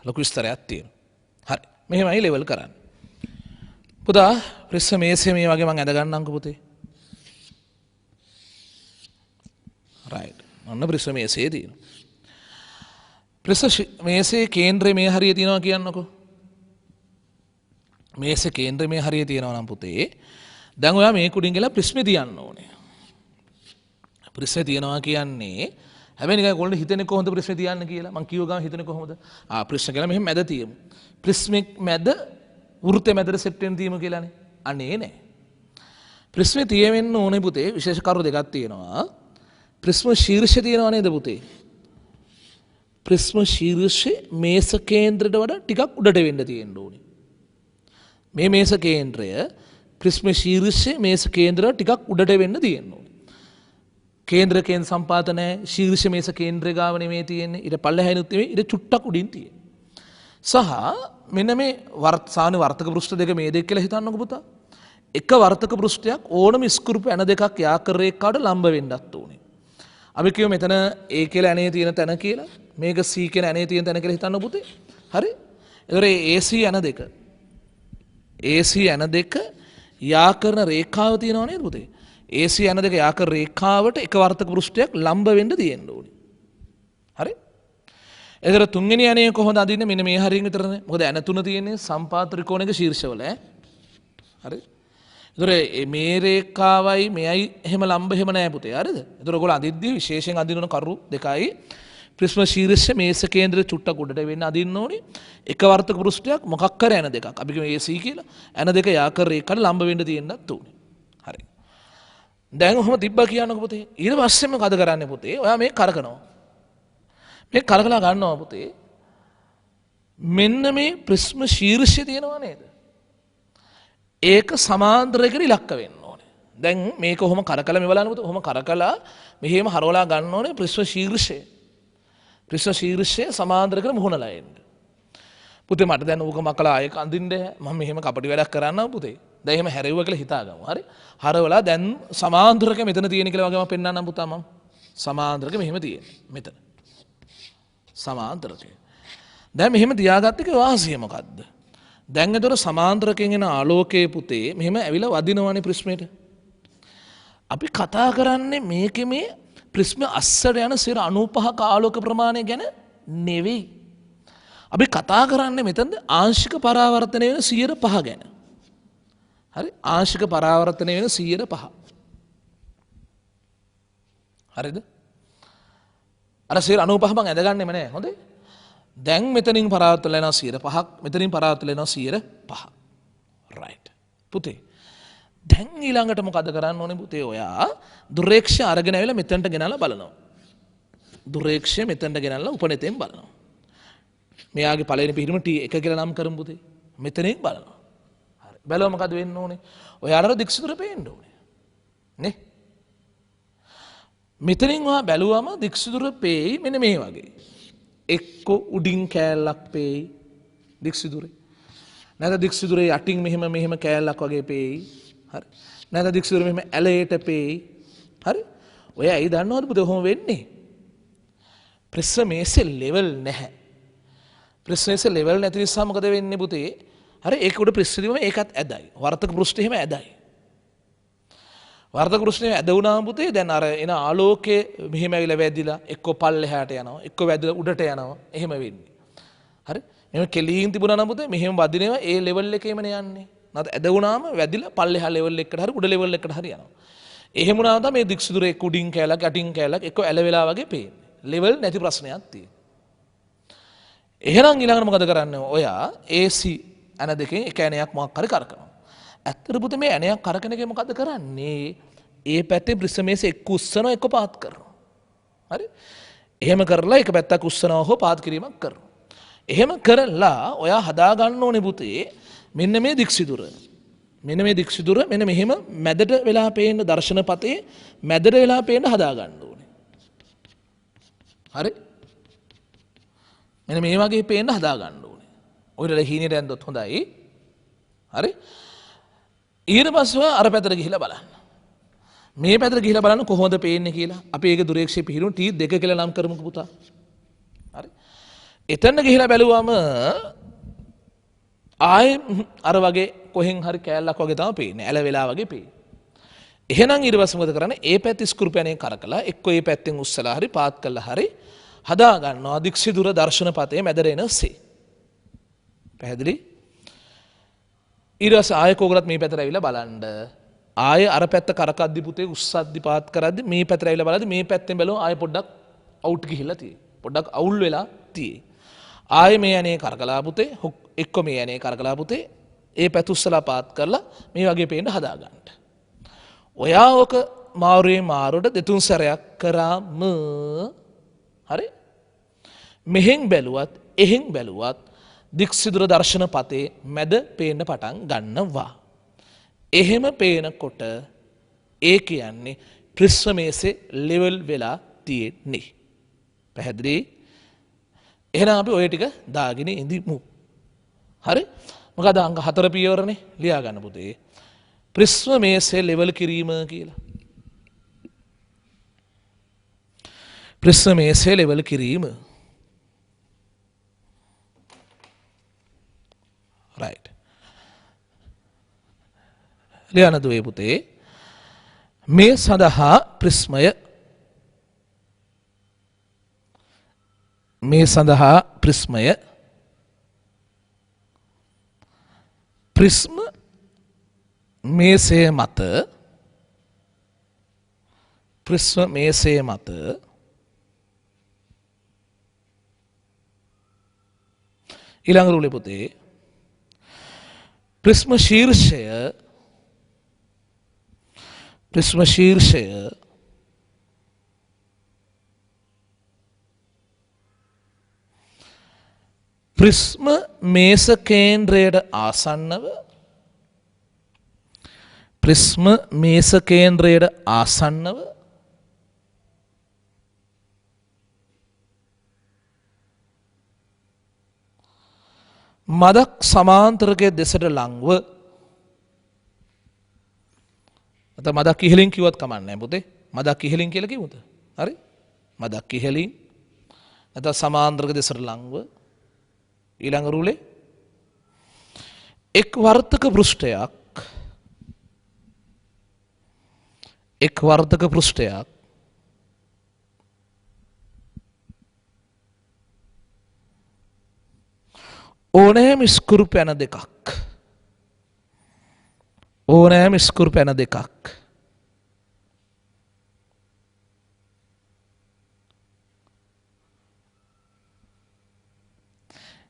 ලොකු විස්තරයක් තියෙනවා. හරි. මෙහෙමයි ලෙවල් කරන්නේ. පුතා ප්‍රිස්ම මේසේ මේ වගේ මම ඇඳ ගන්නම්කෝ පුතේ. right. ඔන්න ප්‍රිස්ම මේසේ තියෙනවා. ප්‍රිස්ම මේසේ කේන්ද්‍රය මේ හරිය තියෙනවා කියන්නකෝ. මේසේ කේන්ද්‍රය මේ හරිය තියෙනවා නම් පුතේ දැන් ඔයා මේ කුඩින් ගිහලා ප්‍රිස්මේ තියන්න ඕනේ. ප්‍රිස්මේ තියනවා කියන්නේ හැබැයි නිකන් කොල්ලෝ හිතන්නේ කොහොමද ප්‍රිස්මේ තියන්න කියලා. මං කියව ගමන් හිතන්නේ කොහොමද? ප්‍රිස්ම කියලා මෙහෙම මැද තියමු. ප්‍රිස්මේ මැද වෘත්තේ මැදට සෙට් වෙන තියමු කියලානේ. අනේ නෑ. ප්‍රිස්මේ තියෙන්න ඕනේ පුතේ විශේෂ කරු දෙකක් තියෙනවා. ප්‍රිස්ම ශීර්ෂය තියෙනවා නේද පුතේ? ප්‍රිස්ම ශීර්ෂය මේස කේන්ද්‍රයට වඩා ටිකක් උඩට වෙන්න තියෙන්න ඕනේ. මේ මේස කේන්ද්‍රය ප්‍රිස්ම ශීර්ෂය මේස කේන්ද්‍රයට ටිකක් උඩට වෙන්න තියෙන්න ඕනේ. කේන්ද්‍ර කේන්ද්‍ර සම්පාත නැහැ. ශීර්ෂ මේස කේන්ද්‍රය ගාව නෙමෙයි තියෙන්නේ. ඊට පල්ලෙහායිනුත් නෙමෙයි. ඊට චුට්ටක් උඩින් තියෙන්නේ. සහ මෙන්න මේ සාමාන්‍ය වර්තක පෘෂ්ඨ දෙක මේ දෙක කියලා හිතන්නකෝ පුතා. එක වර්තක පෘෂ්ඨයක් ඕනම ස්කෘප් ඇන දෙකක් යාකර රේඛාවට ලම්බ වෙන්නත් ඕනේ. අපි කියමු මෙතන A කියලා ඇනේ තියෙන තැන කියලා. මේක C කියන ඇනේ තියෙන තැන කියලා හිතන්න පුතේ. හරි? ඒතර AC ඇන දෙක. AC ඇන දෙක යා කරන රේඛාව තියෙනව නේද පුතේ? AC ඇන දෙක යා කරන රේඛාවට එක වර්තක පෘෂ්ඨයක් ලම්බ වෙන්න තියෙන්න ඕනේ. හරි? ඒතර තුන්වෙනි ඇනේ කොහොමද අදින්නේ? මෙන්න මේ හරියෙන් විතරනේ. මොකද ඇන තුන තියෙන්නේ සම්පාත ත්‍රිකෝණයක ශීර්ෂවල ඈ. හරි? ඒතර මේ රේඛාවයි මෙයයි එහෙම ලම්බ එහෙම නෑ පුතේ. හරිද? ඒතර ඔයගොල්ලෝ අදිද්දී විශේෂයෙන් අදින කරු දෙකයි ප්‍රිස්ම ශීර්ෂ මේස කේන්ද්‍රය චුට්ටක් උඩට වෙන්න අදින්න ඕනේ. එක වර්තක පෘෂ්ඨයක් මොකක් කර ඇන දෙකක්. අපි කියමු AC කියලා. ඇන දෙක යාකර රේඛාවට ලම්බ වෙන්න තියෙන්නත් ඕනේ. හරි. දැන් ඔහොම තිබ්බා කියන්නකෝ පුතේ. ඊට පස්සේ මොකද කරන්නේ පුතේ? ඔයා මේක කරකනවා. මේක කරකලා ගන්නවා පුතේ. මෙන්න මේ ප්‍රිස්ම ශීර්ෂය තියෙනවා නේද? ඒක සමාන්තරයකට ඉලක්ක වෙන්න ඕනේ. දැන් මේක ඔහොම කරකලා මෙවලන්න පුතේ. ඔහොම කරකලා මෙහෙම හරවලා ගන්න ඕනේ ප්‍රිස්ම ශීර්ෂය. ප්‍රිස්ම ශීර්ෂය සමාන්තරයකට මුහුණලා එන්න. පුතේ මට දැන් ඌක මකලා ආයෙක අඳින්න මම මෙහෙම කපටි වැඩක් කරන්නම් පුතේ. දැන් එහෙම හැරෙව්වා කියලා හිතාගමු. හරි? හරවලා දැන් සමාන්තරක මෙතන තියෙන කියලා වගේ මම පෙන්නන්නම් පුතා මම. සමාන්තරක මෙහෙම තියෙන්නේ. මෙතන. සමාන්තරකය. දැන් මෙහෙම තියාගත්ත එකේ වාසිය මොකද්ද? දැන් ඒතර සමාන්තරකයෙන් එන ආලෝකයේ පුතේ මෙහෙම ඇවිල්ලා වදිනවනේ ප්‍රිස්මයට. අපි කතා කරන්නේ මේකේ මේ ප්‍රිස්ම අස්සට යන 95ක ආලෝක ප්‍රමාණය ගැන නෙවෙයි. අපි කතා කරන්නේ මෙතනද ආංශික පරාවර්තනය වෙන 105 ගැන. හරි? ආංශික පරාවර්තනය වෙන 105. හරිද? අර 95 මං ඇදගන්නෙම නෑ. හොඳේ? දැන් මෙතනින් පරාවර්තන වෙනවා 105ක්. මෙතනින් පරාවර්තන වෙනවා 105. right. පුතේ. දැන් ඊළඟට මොකද කරන්න ඕනේ පුතේ? ඔයා දුරේක්ෂය අරගෙන ආවිලා මෙතනට ගෙනල්ලා බලනවා. දුරේක්ෂය මෙතනට ගෙනල්ලා උපනෙතෙන් බලනවා. මෙයාගේ පළවෙනි පිහිටුම T1 කියලා නම් කරමු පුතේ. මෙතනින් බලනවා. හරි. බැලුවා මොකද වෙන්න ඕනේ? ඔයාලට දික්සුදුර පේන්න ඕනේ. නේ? මෙතනින් ඔයා බැලුවම දික්සුදුර පේයි මෙන්න මේ වගේ. එක්ක උඩින් කෑල්ලක් පේයි දික්සුදුරේ. නැත්නම් දික්සුදුරේ යටින් මෙහෙම කෑල්ලක් වගේ පේයි. හරි. නැත්නම් දික්සුදුරේ මෙහෙම ඇලයට පේයි. හරි. ඔය ඇයි දන්නවද පුතේ ඔහොම වෙන්නේ? ප්‍රිස්මේසේ ලෙවල් නැහැ. ප්‍රිස්මේසේ ලෙවල් නැති නිසා මොකද වෙන්නේ පුතේ? හරි ඒක උඩ ප්‍රිස්ම දීම ඒකත් ඇදයි. වර්තක පෘෂ්ඨ එහෙම ඇදයි. වර්ධක ප්‍රශ්නේ ඇද වුණාම පුතේ දැන් අර එන ආලෝකයේ මෙහෙම ඇවිල්ලා වැදිලා එක්ක පල්ලෙහාට යනවා එක්ක වැදිලා උඩට යනවා එහෙම වෙන්නේ. හරි? මෙහෙම කෙලින් තිබුණා නම් පුතේ මෙහෙම වදිනවා ඒ ලෙවල් එකේමනේ යන්නේ. නැත්නම් ඇද වුණාම වැදිලා පල්ලෙහා ලෙවල් එකකට හරි උඩ ලෙවල් එකකට හරි යනවා. එහෙම වුණාම තමයි මේ දික්සිදුරේ කුඩින් කැලක් යටින් කැලක් එක්ක ඇල වෙලා වගේ පේන්නේ. ලෙවල් නැති ප්‍රශ්නයක් තියෙනවා. එහෙනම් ඊළඟට මොකද කරන්නේ? ඔයා AC ඇන දෙකෙන් එක ඇණයක් මොකක් හරි කරකනවා. ඇත්තට පුතේ මේ ඇණයක් කරකන එකේ මොකද කරන්නේ? ඒ පැත්තේ ප්‍රිස්මේස එක්ක උස්සනවා එක්ක පාත් කරනවා. හරි? එහෙම කරලා එක පැත්තක් උස්සනවා හෝ පාත් කිරීමක් කරනවා. එහෙම කරලා ඔයා හදා ගන්න ඕනේ පුතේ මෙන්න මේ දික්සිදුර. මෙන්න මේ දික්සිදුර මෙන්න මෙහෙම මැදට වෙලා පේන දර්ශනපතේ මැදට වෙලා පේන හදා ගන්න ඕනේ. හරි? මෙන්න මේ වගේ පේන්න හදා ගන්න ඕනේ. ඔයලා හීනෙට ඇන්දොත් හොඳයි. හරි? ඊට පස්සේ අර පැත්තට ගිහිල්ලා බලන්න. මේ පැත්තට ගිහිල්ලා බලන්න කොහොමද පේන්නේ කියලා. අපි ඒක දුරේක්ෂේ පිහිනුම් T2 කියලා නම් කරමුකෝ පුතා. හරි? එතන ගිහිල්ලා බැලුවම ආයේ අර වගේ කොහෙන් හරි කෑල්ලක් වගේ තමයි පේන්නේ. ඇල වෙලා වගේ පේන්නේ. එහෙනම් ඊට පස්සේ මොකද කරන්නේ? ඒ පැත්තේ ස්කුරුපැණේ කරකලා එක්ක ඒ පැත්තෙන් උස්සලා හරි පාත් කළා හරි හදා ගන්නවා දික්සිදුර දර්ශනපතේ මැදට එනසේ. පැහැදිලි? ඊට පස්සේ ආයෙ කෝකලත් මේ පැත්තට ඇවිල්ලා බලන්න. ආයෙ අර පැත්ත කරකද්දි පුතේ උස්සද්දි පාත් කරද්දි මේ පැත්තට ඇවිල්ලා බලද්දි මේ පැත්තෙන් බැලුවා ආයෙ පොඩ්ඩක් අවුට් ගිහිල්ලා තියෙයි. පොඩ්ඩක් අවුල් වෙලා තියෙයි. ආයෙ මේ ඇනේ කරකලා පුතේ එක්ක මේ ඇනේ කරකලා පුතේ ඒ පැත්ත උස්සලා පාත් කරලා මේ වගේ පේන්න හදා ගන්න. ඔයා ඔක මාරුවේ මාරුවට දෙතුන් සැරයක් කරාම හරි? මෙහෙන් බැලුවත් එහෙන් බැලුවත් දික්සිදුර දර්ශන පතේ මැද පේන්න පටන් ගන්නවා. එහෙම පේනකොට ඒ කියන්නේ ප්‍රිස්ම මේසේ ලෙවල් වෙලා තියෙන්නේ. පැහැදිලි? එහෙනම් අපි ඔය ටික දාගෙන ඉඳිමු. හරි? මොකද අංග 4 පියවරනේ ලියා ගන්න පුතේ. ප්‍රිස්ම මේසේ ලෙවල් කිරීම කියලා. ප්‍රිස්ම මේසේ ලෙවල් කිරීම. right. ලියන දුවේ පුතේ මේ සඳහා ප්‍රිස්මය ප්‍රිස්ම මේසේ මත ඊළඟ රුලේ පුතේ ප්‍රිස්ම ශීර්ෂය ප්‍රිස්ම මේස කේන්ද්‍රයට ආසන්නව මදක් සමාන්තරකයේ දෙසට ලංව නැත්නම් මදක් ඉහළින් කිව්වත් කමක් නැහැ පුතේ. මදක් ඉහළින් කියලා කිව්වොත් හරි? මදක් ඉහළින් නැත්නම් සමාන්තරක දෙසට ලංව ඊළඟ රුලේ එක් වර්තක පෘෂ්ඨයක් ඕනෑම ස්කුරු පැන දෙකක්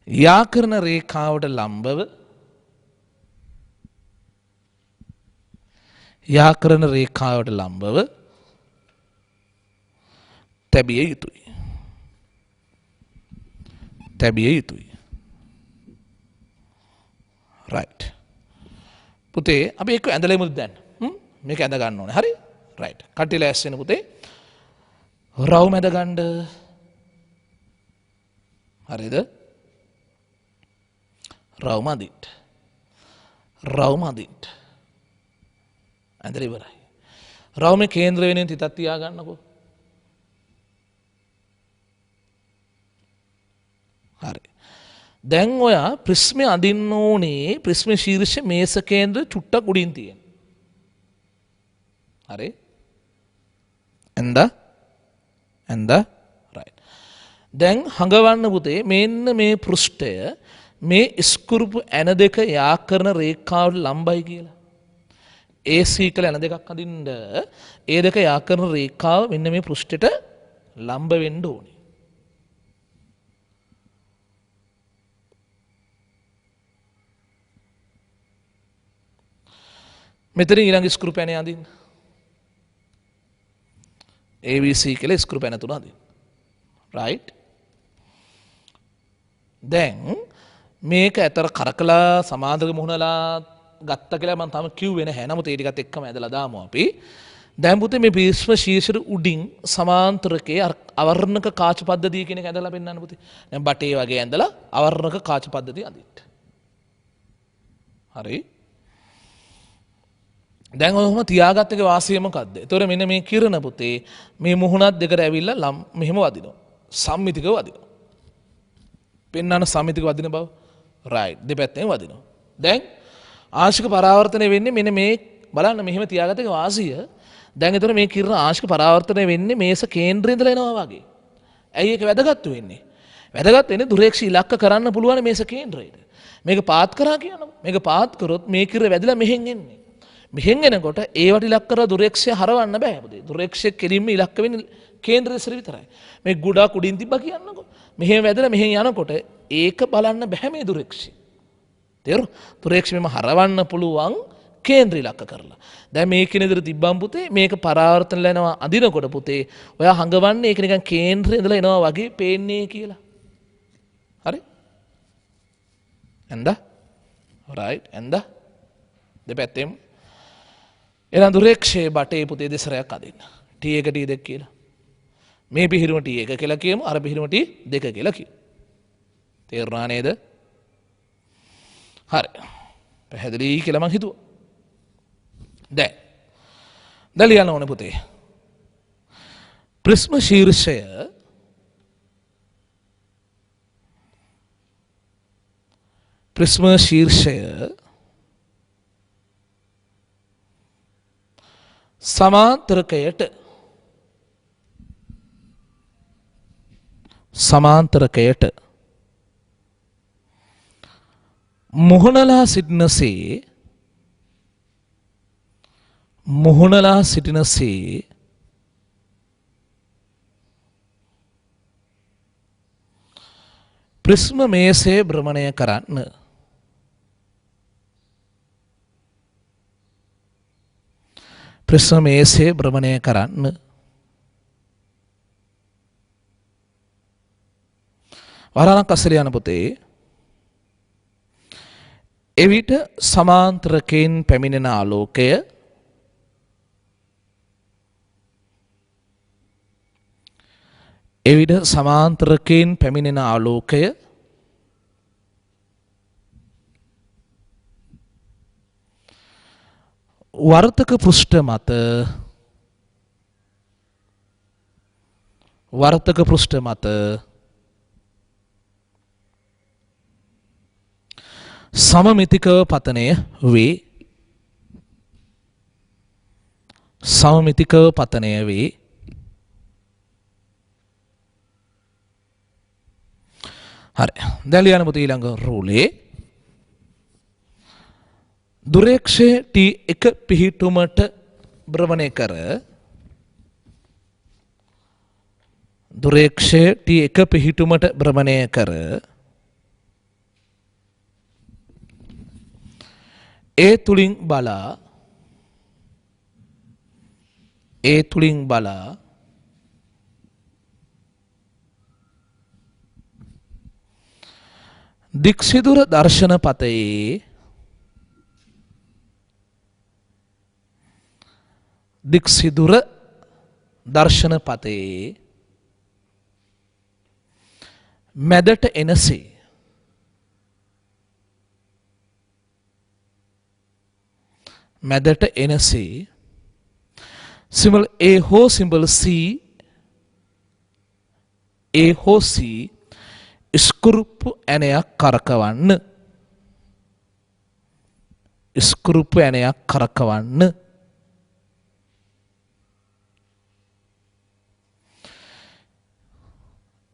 යාකරන රේඛාවට ලම්බව තැබිය යුතුයි. right. පුතේ අපි එක්ක ඇඳලෙමුද දැන්? මේක ඇඳ ගන්න ඕනේ. හරි? right. කට්ටිය ලෑස්ති වෙන පුතේ. රවුම ඇඳ ගන්න. හරිද? රවුම අදින්න. ඇඳලා ඉවරයි. රවුමේ කේන්ද්‍ර වෙනුවෙන් තිතක් තියා ගන්නකෝ. හරි. දැන් ඔයා ප්‍රිස්මේ අඳින්න ඕනේ ප්‍රිස්ම ශීර්ෂ මේස කේන්ද්‍ර චුට්ටක් උඩින් තියෙන. හරි ඇඳ right දැන් හඟවන්න පුතේ මෙන්න මේ පෘෂ්ඨය මේ ස්කුරුපු ඇන දෙක යා කරන රේඛාවට ලම්බයි කියලා AC කියලා ඇන දෙකක් අඳින්න ඒ දෙක යා කරන රේඛාව මෙන්න මේ පෘෂ්ඨයට ලම්බ වෙන්න ඕනේ මෙතන ඊළඟ ස්ක්‍රූ පැනේ අඳින්න ABC කියලා ස්ක්‍රූ පැන තුන අඳින්න right දැන් මේක ඇතර කරකලා සමාන්තර මුහුණලා ගත්ත කියලා මම තාම කිව්වේ නැහැ නමුත් ඒ ටිකත් එක්කම ඇදලා දාමු අපි දැන් පුතේ මේ භීෂ්ම ශීර්ෂයට උඩින් සමාන්තරකේ අවර්ණක කාච පද්ධතිය කියන එක ඇදලා පෙන්නන්න පුතේ දැන් බටේ වගේ ඇඳලා අවර්ණක කාච පද්ධතිය අඳින්න හරි දැන් ඔහොම තියාගත්ත එක වාසිය මොකද්ද? ඒතොර මෙන්න මේ කිරණ පුතේ මේ මුහුණත් දෙකට ඇවිල්ලා මෙහෙම වදිනවා. සම්මිතිකව වදිනවා. පෙන්වන සම්මිතිකව වදින බව. right දෙපැත්තෙන් වදිනවා. දැන් ආංශික පරාවර්තනය වෙන්නේ මෙන්න මේ බලන්න මෙහෙම තියාගත්ත එක වාසිය. දැන් ඒතොර මේ කිරණ ආංශික පරාවර්තනය වෙන්නේ මේස කේන්ද්‍රේ ඉඳලා එනවා වගේ. ඇයි ඒක වැදගත් වෙන්නේ? වැදගත් වෙන්නේ දුරේක්ෂ ඉලක්ක කරන්න පුළුවන් මේස කේන්ද්‍රයට. මේක පාත් කරා කියනවා. මේක පාත් කරොත් මේ කිර වැදිලා මෙහෙන් එන්නේ. මෙහෙන් එනකොට ඒවට ඉලක්ක කරලා දුරේක්ෂය හරවන්න බෑ පුතේ. දුරේක්ෂය කෙලින්ම ඉලක්ක වෙන්නේ කේන්ද්‍රය ඉස්සර විතරයි. මේ ගුඩක් උඩින් තිබ්බා කියන්නකෝ. මෙහෙම වැදලා මෙහෙන් යනකොට ඒක බලන්න බෑ මේ දුරේක්ෂය. තේරුණා? දුරේක්ෂය මෙම හරවන්න පුළුවන් කේන්ද්‍ර ඉලක්ක කරලා. දැන් මේක නේද තිබ්බම් පුතේ මේක පරාවර්තන ලනවා අදිනකොට පුතේ ඔයා හංගවන්නේ ඒක නිකන් කේන්ද්‍රේ ඉඳලා එනවා වගේ පේන්නේ කියලා. හරි? එන්ද? right එන්ද? දෙපැත්තෙම එහෙනම් දුරේක්ෂයේ බටේ පුතේ දෙසරයක් අදින්න. T1 T2 කියලා. මේ පිහිරුම T1 කියලා කියමු අර පිහිරුම T2 කියලා කියමු. තේරුණා නේද? හරි. පැහැදිලි කියලා මං හිතුවා. දැන් ලියන්න ඕනේ පුතේ. ප්‍රිස්ම ශීර්ෂය සමාන්තරකයට මුහුණලා සිටිනසේ ප්‍රිස්ම මේසේ භ්‍රමණය කරන්න ප්‍රිස්ම මේසේ භ්‍රමණය කරන්න වරණක් අස්සල යන පුතේ එවිට සමාන්තරකයෙන් පැමිණෙන ආලෝකය වර්තක පෘෂ්ඨ මත සමමිතිකව පතනය වේ. හරි. දැන් ලියන්න පුතේ ඊළඟ රූලේ දුරේක්ෂය T1 පිහිටුමට භ්‍රමණය කර ඒ තුලින් බලා දික්සිදුර දර්ශන පතයේ මැදට එනසේ symbol A හෝ symbol C ස්කුරුප්පු ඇණයක් කරකවන්න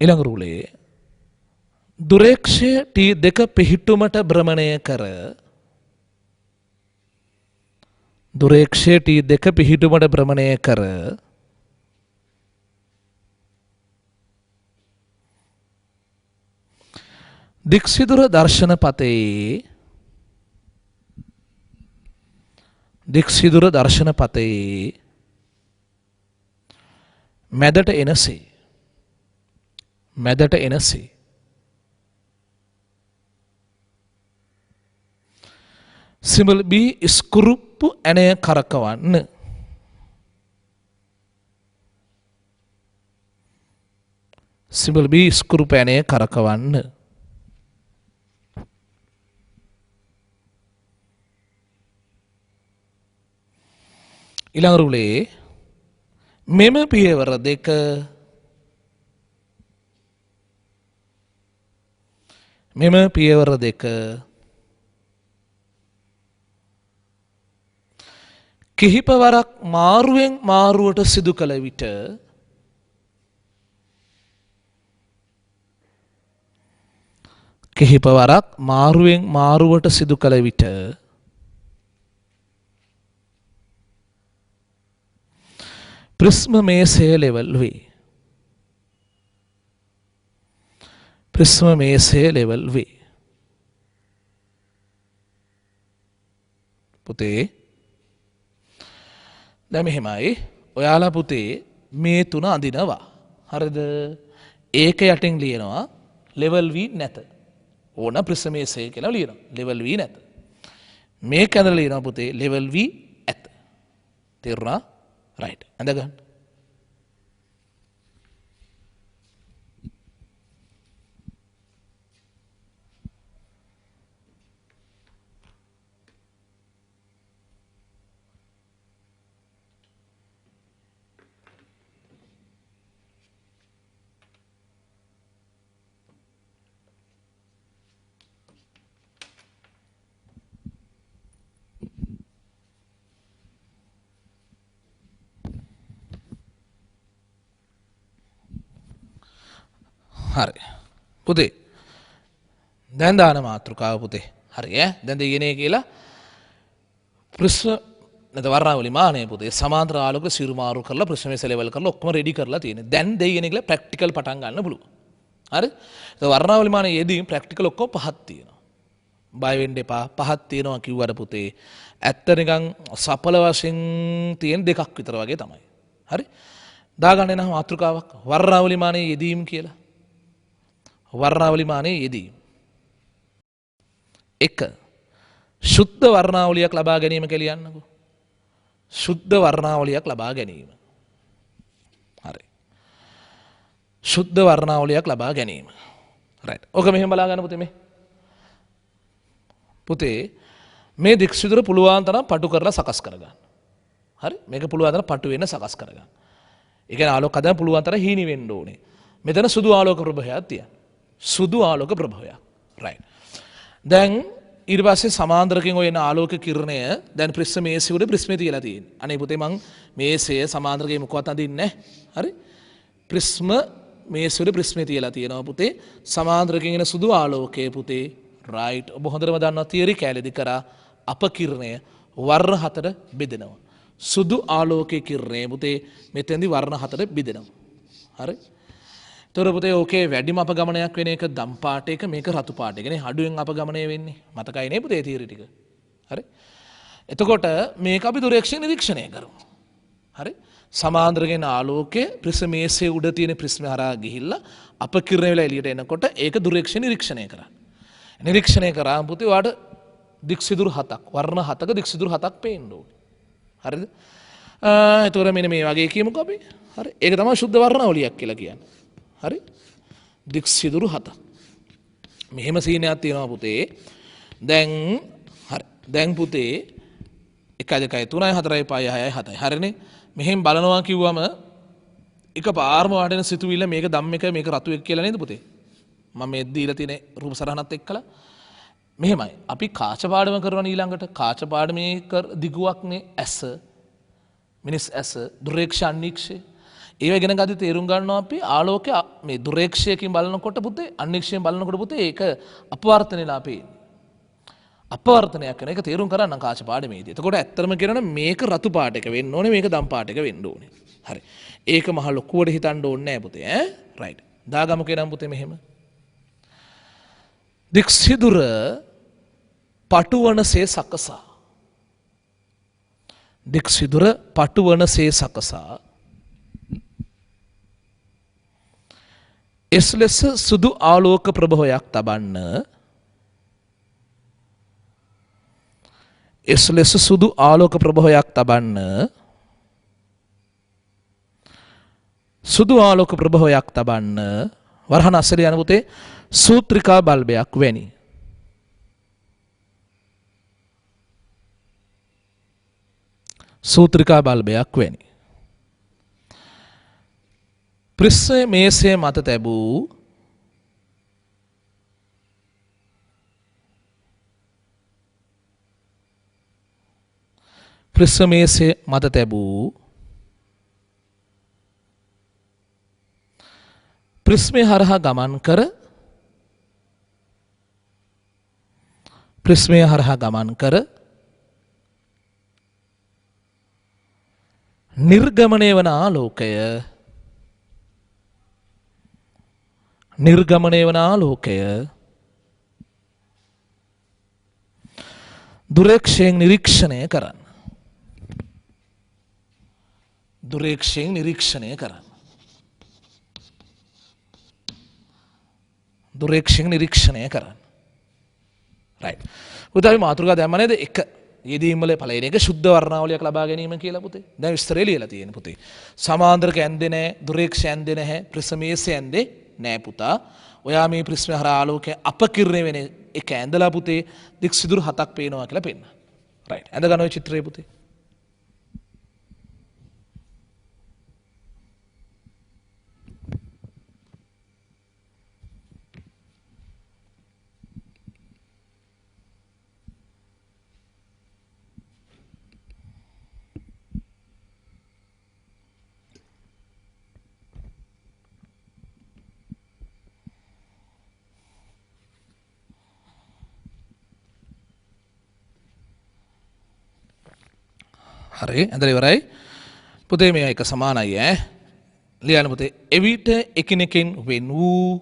ඊළඟ රූලේ දුරේක්ෂය T2 පිහිටුමට භ්‍රමණය කර දුරේක්ෂය T2 පිහිටුමට භ්‍රමණය කර දික්සිදුර දර්ශන පතේ මැදට එනසේ සිඹල් B ස්කුරුප්පු ඇණය කරකවන්න සිඹල් B ස්කුරුප්පු ඇණය කරකවන්න ඊළඟ රුලේ මෙම පියවර දෙක කිහිපවරක් මාරුවෙන් මාරුවට සිදු කළ විට ප්‍රිස්ම මේසය ලෙවල් වේ. පුතේ දැන් මෙහෙමයි ඔයාලා පුතේ මේ තුන අඳිනවා. හරිද? ඒක යටින් ලියනවා ලෙවල් V නැත. ඕන ප්‍රිස්ම මේසය කියලා ලියනවා. ලෙවල් V නැත. මේක ඇඳලා ලියනවා පුතේ ලෙවල් V ඇත. තේරුණා? රයිට්. ඇඳ ගන්න. හරි පුතේ දැන් දාන මාතෘකාව පුතේ හරි දැන් දෙයනේ කියලා ප්‍රශ්න නැත වර්ණාවලි මානේ පුතේ සමාන්තර ආලෝක සිරු මාරු කරලා ප්‍රශ්න මේස ලෙවල් කරලා ඔක්කොම රෙඩි කරලා තියෙනවා දැන් දෙයනේ කියලා ප්‍රැක්ටිකල් පටන් ගන්න පුළුවන් හරි ඒ වර්ණාවලි මානේ යෙදී ප්‍රැක්ටිකල් ඔක්කොම පහක් තියෙනවා බය වෙන්න එපා පහක් තියෙනවා කිව්වට පුතේ ඇත්ත නිකන් සඵල වශයෙන් තියෙන දෙකක් විතර වගේ තමයි හරි දාගන්න එන මාතෘකාවක් වර්ණාවලි මානේ යෙදීම් කියලා වර්ණාවලි මානේ යෙදීම. 1. ශුද්ධ වර්ණාවලියක් ලබා ගැනීම කියලා කියන්නකෝ. ශුද්ධ වර්ණාවලියක් ලබා ගැනීම. හරි. ශුද්ධ වර්ණාවලියක් ලබා ගැනීම. රයිට්. ඔක මෙහෙම බලා ගන්න පුතේ මේ. පුතේ මේ දික්සිදුර පුළුවන් තරම් පටු කරලා සකස් කරගන්න. හරි? මේක පුළුවන් තරම් පටු වෙන්න සකස් කරගන්න. ඒ කියන්නේ ආලෝක හදන්න පුළුවන් තරම් හීනි වෙන්න ඕනේ. මෙතන සුදු ආලෝක ප්‍රභාවයක් තියෙනවා. සුදු ආලෝක ප්‍රභාවයක්. රයිට්. දැන් ඊට පස්සේ සමාන්තරකින් ඔය එන ආලෝක කිරණය දැන් ප්‍රිස්ම මේසෙ උඩ ප්‍රිස්මේ තියලා තියෙන්නේ. අනේ පුතේ මං මේසය සමාන්තරකේ මොකවත් අඳින්නේ නැහැ. හරි? ප්‍රිස්ම මේසෙ උඩ ප්‍රිස්මේ තියලා තියෙනවා පුතේ. සමාන්තරකින් එන සුදු ආලෝකයේ පුතේ රයිට්. ඔබ හොඳටම දන්නවා තියරි කැලේදී කරා අපකිරණය වර්ණ හතට බෙදෙනවා. සුදු ආලෝකයේ කිරණය පුතේ මෙතෙන්දි වර්ණ හතට බෙදෙනවා. හරි? තොර පුතේ ඕකේ වැඩිම අපගමනයක් වෙන එක දම් පාට එක මේක රතු පාට එක නේ අඩුවෙන් අපගමනය වෙන්නේ මතකයි නේ පුතේ තියරි ටික හරි එතකොට මේක අපි දුරේක්ෂණ නිරීක්ෂණය කරමු හරි සමාන්තරගෙන ආලෝකය ප්‍රිස්ම මේසයේ උඩ තියෙන ප්‍රිස්ම හරහා ගිහිල්ලා අපකිරණය වෙලා එළියට එනකොට ඒක දුරේක්ෂණ නිරීක්ෂණය කරන්න නිරීක්ෂණය කරාම පුතේ ඔයාලට දික්සිදුරු හතක් වර්ණ හතක දික්සිදුරු හතක් පේන්න ඕනේ හරිද එතකොට මෙන්න මේ වගේ කියමුකෝ අපි හරි ඒක තමයි සුද්ධ වර්ණාවලියක් කියලා කියන්නේ හරි දික්සිදුරු හත මෙහෙම සීනයක් තියෙනවා පුතේ දැන් හරි දැන් පුතේ 1 2 3 4 5 6 7 හරිනේ මෙහෙම බලනවා කිව්වම එක පාරම වටෙන සිතුවිල්ල මේක ධම් එක මේක රතු එක කියලා නේද පුතේ මම මේ දීලා තියෙන රූප සරහනත් එක්කලා මෙහෙමයි අපි කාච පාඩම කරන ඊළඟට කාච පාඩමේ දිගුවක්නේ ඇස මිනිස් ඇස දුරේක්ෂ අනීක්ෂය ඒව ඉගෙන ගද්දි තේරුම් ගන්නවා අපි ආලෝකය මේ දුරේක්ෂයකින් බලනකොට පුතේ අනික්ෂයෙන් බලනකොට පුතේ ඒක අපවර්තනයලා පේන්නේ. අපවර්තනයක් කරන එක තේරුම් කරන්න කාච පාඩමේදී. එතකොට ඇත්තටම කියනවනේ මේක රතු පාට එක වෙන්න ඕනේ මේක දම් පාට එක වෙන්න ඕනේ. හරි. ඒක මහ ලොකුවට හිතන්න ඕනේ නෑ පුතේ ඈ. රයිට්. දාගමුකේ නම් පුතේ මෙහෙම. දික්සිදුර පටුවනසේ සකසා. දික්සිදුර පටුවනසේ සකසා. එස් ලෙස සුදු ආලෝක ප්‍රභවයක් තබන්න. එස් ලෙස සුදු ආලෝක ප්‍රභවයක් තබන්න. සුදු ආලෝක ප්‍රභවයක් තබන්න. වරහන අස්සලේ යන පුතේ සූත්‍රිකා බල්බයක් වැනි. සූත්‍රිකා බල්බයක් වැනි. ප්‍රිස්සේ මේසේ මත තැබූ ප්‍රිස්මේසේ මත තැබූ ප්‍රිස්මේ හරහා ගමන් කර ප්‍රිස්මේ හරහා ගමන් කර නිර්ගමනය වන ආලෝකය නිර්ගමනය වන ආලෝකය දුරේක්ෂයෙන් නිරීක්ෂණය කරන්න. දුරේක්ෂයෙන් නිරීක්ෂණය කරන්න. දුරේක්ෂයෙන් නිරීක්ෂණය කරන්න. රයිට්. පුතේ මාතෘකාව දැම්ම නේද? එක යෙදීම් වල පළවෙනි එක ශුද්ධ වර්ණාවලියක් ලබා ගැනීම කියලා පුතේ. දැන් විස්තරය ලියලා තියෙන පුතේ. සමාන්තරක ඇන්දේ නැහැ, දුරේක්ෂ ඇන්දේ නැහැ, ප්‍රිසමේස ඇන්දේ නෑ පුතා. ඔයා මේ ප්‍රිස්ම හරහා ආලෝකය අපකිරණය වෙන එක ඇඳලා පුතේ දික් සිදුරු 7ක් පේනවා කියලා පෙන්න. රයිට්. ඇඳ ගන්න ඔය චිත්‍රය පුතේ. හරි ඇඳලා ඉවරයි. පුතේ මේ එක සමානයි ඈ. ලියන්න පුතේ. එවිට එකිනෙකින් වෙන් වූ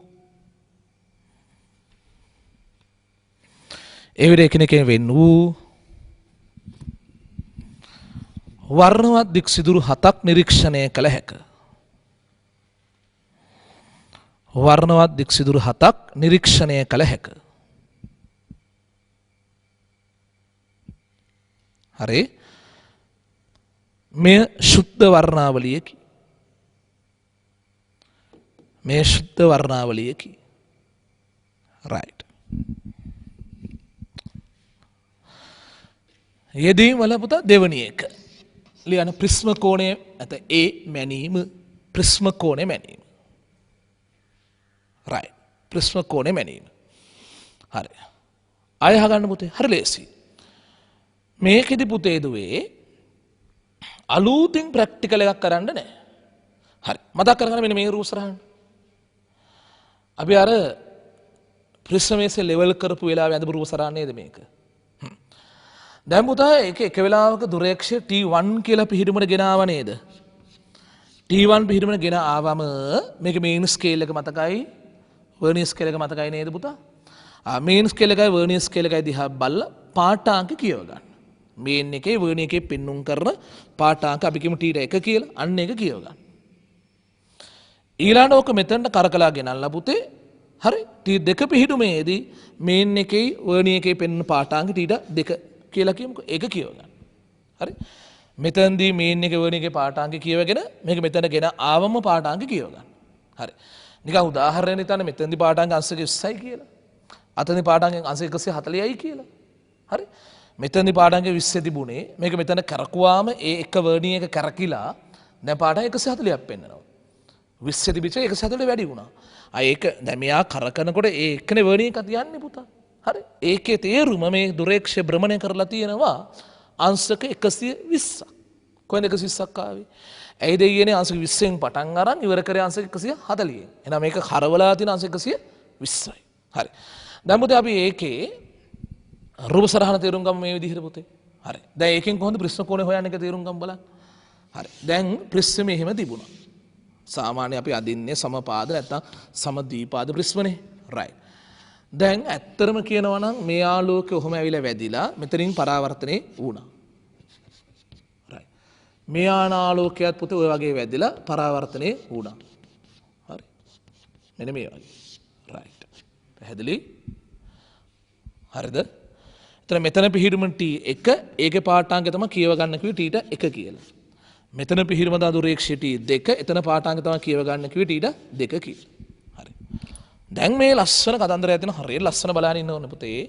එවිට එකිනෙකින් වෙන් වූ වර්ණවත් දික් සිදුරු 7ක් නිරීක්ෂණය කළ හැක. වර්ණවත් දික් සිදුරු 7ක් නිරීක්ෂණය කළ හැක. හරි. මෙය ශුද්ධ වර්ණාවලියකි. මේ ශුද්ධ වර්ණාවලියකි. රයිට්. යෙදීම් වල පුතා දෙවනි එක. ලියන ප්‍රිස්ම කෝණය ඇත ඒ මැනීම ප්‍රිස්ම කෝණය මැනීම. රයිට්. ප්‍රිස්ම කෝණය මැනීම. හරි. අය අහගන්න පුතේ. හරි ලේසි. මේකෙදි පුතේ දුවේ අලුතින් ප්‍රැක්ටිකල් එකක් කරන්න නෑ. හරි. මතක් කරගන්න මෙන්න මේ රූප සරහන. අපි අර ප්‍රිස්මේසේ ලෙවල් කරපු වෙලාවේ අඳපු රූප සරහන නේද මේක? දැන් පුතා ඒක එක වෙලාවක දුරේක්ෂය T1 කියලා පිහිටුමට ගෙන ආව නේද? T1 පිහිටුමට ගෙන ආවම මේක මේන් ස්කේල් එක මතකයි වර්නියර් ස්කේල් එක මතකයි නේද පුතා? මේන් ස්කේල් එකයි වර්නියර් ස්කේල් එකයි දිහා බලලා පාඨාංක කියව ගන්න. මේන් එකේ වර්නියර් එකේ පෙන්눔 කරන පාඨාංක අපි කියමු T1 කියලා අන්න එක කියව ගන්න. ඊළඟට ඕක මෙතනට කරකලා ගෙනල්ලා පුතේ හරි T2 පිහිටුමේදී මේන් එකේ වර්නියර් එකේ පෙන්වන පාඨාංක T2 කියලා කියමුකෝ ඒක කියව ගන්න. හරි. මෙතනදී මේන් එකේ වර්නියර් එකේ පාඨාංක කියවගෙන මේක මෙතන ගෙන ආවම පාඨාංක කියව ගන්න. හරි. නිකන් උදාහරණයක් හිතන්න මෙතනදී පාඨාංක අංශක 20යි කියලා. අතනදී පාඨාංක අංශක 140යි කියලා. හරි. මෙතනදී පාඨාංක 20 තිබුණේ මේක මෙතන කරකුවාම ඒ එක වර්නියර් එක කරකිලා දැන් පාඨාංක 140ක් පෙන්නනවා. 20 තිබිච්ච 140 වැඩි වුණා. ඒක දැන් මෙයා කරකනකොට ඒ එකනේ වර්නියර් එකක් තියන්නේ පුතා. හරි. ඒකේ තේරුම මේ දුරේක්ෂය භ්‍රමණය කරලා තියෙනවා අංශක 120ක්. කොහෙන්ද 120ක් ආවේ? ඇයි දෙයියනේ අංශක 20න් පටන් අරන් ඉවර කරේ අංශක 140. එහෙනම් මේක හරවලා තියෙන අංශක 120යි. හරි. දැන් පුතේ අපි ඒකේ රූප සරහන තේරුම් ගමු මේ විදිහට පුතේ. හරි. දැන් ඒකෙන් කොහොමද ප්‍රශ්න කෝණය හොයන්නේ කියලා තේරුම් ගමු බලන්න. හරි. දැන් ප්‍රශ්නේ මෙහෙම තිබුණා. සාමාන්‍ය අපි අදින්නේ සමපාද නැත්නම් සමද්විපාද ප්‍රශ්නේ. right. දැන් ඇත්තරම කියනවා නම් මේ ආලෝකය ඔහොම ඇවිල්ලා වැදිලා මෙතනින් පරාවර්තනේ වුණා. right. මේ ආනාලෝකයක් පුතේ ඔය වගේ වැදිලා පරාවර්තනේ වුණා. හරි. මෙන්න මේ වගේ. right. පැහැදිලි? හරිද? එතන මෙතන පිහිටුම T1 ඒකේ පාඨාංගය තමයි කියව ගන්න කිව්වේ T1 කියලා. මෙතන පිහිටුම දා දුරේක්ෂය T2 එතන පාඨාංගය තමයි කියව ගන්න කිව්වේ T2 කියලා. හරි. දැන් මේ ලස්සන කතන්දරය තියෙන හරියට ලස්සන බලන්න ඉන්න ඕනේ පුතේ.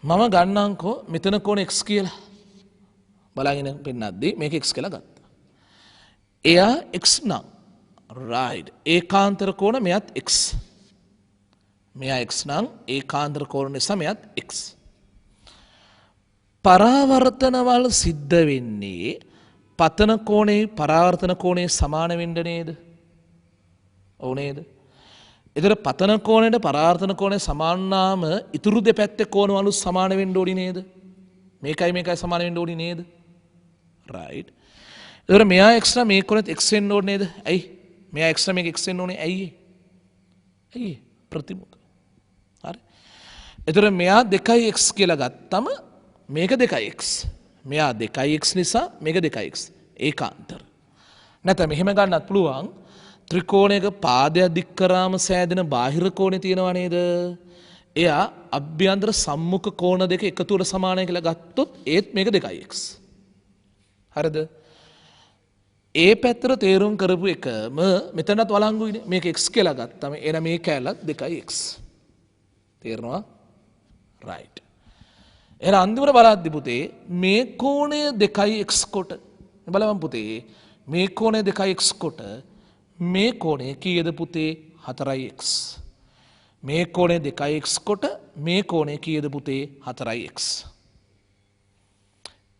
මම ගන්නම්කෝ මෙතන කෝණ x කියලා. බලගෙන පෙන්නද්දි මේක x කියලා ගත්තා. එයා x නම් right ඒකාන්තර කෝණ මෙයත් x. මෙයා x නම් ඒකාන්තර කෝණ නිසා මෙයත් x. පරාවර්තනවල සිද්ධ වෙන්නේ පතන කෝණේ පරාවර්තන කෝණේ සමාන වෙන්න නේද? ඔව් නේද? ඒතර පතන කෝණයට පරාවර්තන කෝණේ සමාන නාම ඉතුරු දෙපැත්තේ කෝණවලු සමාන වෙන්න ඕනි නේද? මේකයි සමාන වෙන්න ඕනි නේද? right. ඒතර මෙයා x නම් මේ කෝණෙත් x වෙන්න ඕනේ නේද? ඇයි? මෙයා x නම් මේක x වෙන්න ඕනේ ඇයි? ඇයි? ප්‍රතිමුඛ. හරි. ඒතර මෙයා 2x කියලා ගත්තම මේක 2x. මෙයා 2x නිසා මේක 2x. ඒකාන්තර. නැත්නම් මෙහෙම ගන්නත් පුළුවන්. ත්‍රිකෝණයක පාදයක් දික් කරාම සෑදෙන බාහිර කෝණේ තියෙනවා නේද? එයා අභ්‍යන්තර සම්මුඛ කෝණ දෙක එකතුවට සමානයි කියලා ගත්තොත් ඒත් මේක 2x. හරිද? ඒ පැත්තට තේරුම් කරපු එකම මෙතනත් වළංගුයිනේ. මේක x කියලා ගත්තම එන මේ කැලලත් 2x. තේරෙනවා? right. එහෙනම් අන්තිමට බලද්දි පුතේ මේ කෝණය 2x කොට බලමු පුතේ මේ කෝණය 2x කොට මේ කෝණය කීයද පුතේ 4x. මේ කෝණය 2x කොට මේ කෝණය කීයද පුතේ 4x.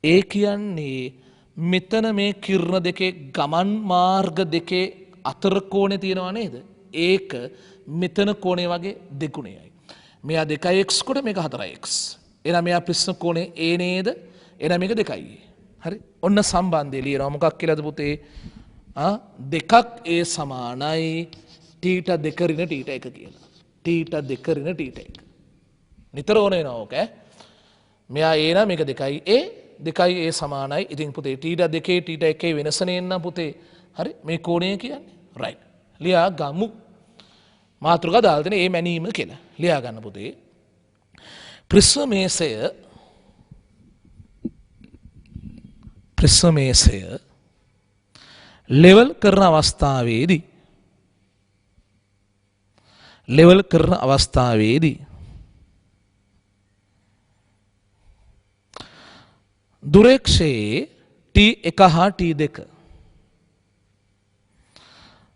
ඒ කියන්නේ මෙතන මේ කිරණ දෙකේ ගමන් මාර්ග දෙකේ අතර කෝණය තියෙනවා නේද? ඒක මෙතන කෝණය වගේ දෙගුණයයි. මෙයා 2x කොට මේක 4x. එහෙනම් මෙයා ප්‍රශ්න කෝණේ A නේද? එහෙනම් මේක 2යි. හරි? ඔන්න සම්බන්ධය ලියනවා මොකක් කියලාද පුතේ? දෙකක් A සමානයි θ 2 ඍණ θ 1 කියලා. θ 2 ඍණ θ 1. නිතර ඕන වෙනවා ඕක ඈ. මෙයා A නම් මේක 2යි A 2යි A සමානයි. ඉතින් පුතේ θ 2 θ 1 වෙනස නේන්න පුතේ. හරි? මේ කෝණය කියන්නේ. right. ලියා ගමු. මාතෘකාව දාලා තියෙන A මැනීම කියලා. ලියා ගන්න පුතේ. ප්‍රශ්නමේසය ලෙවල් කරන අවස්ථාවේදී දුරේක්ෂයේ T1 හා T2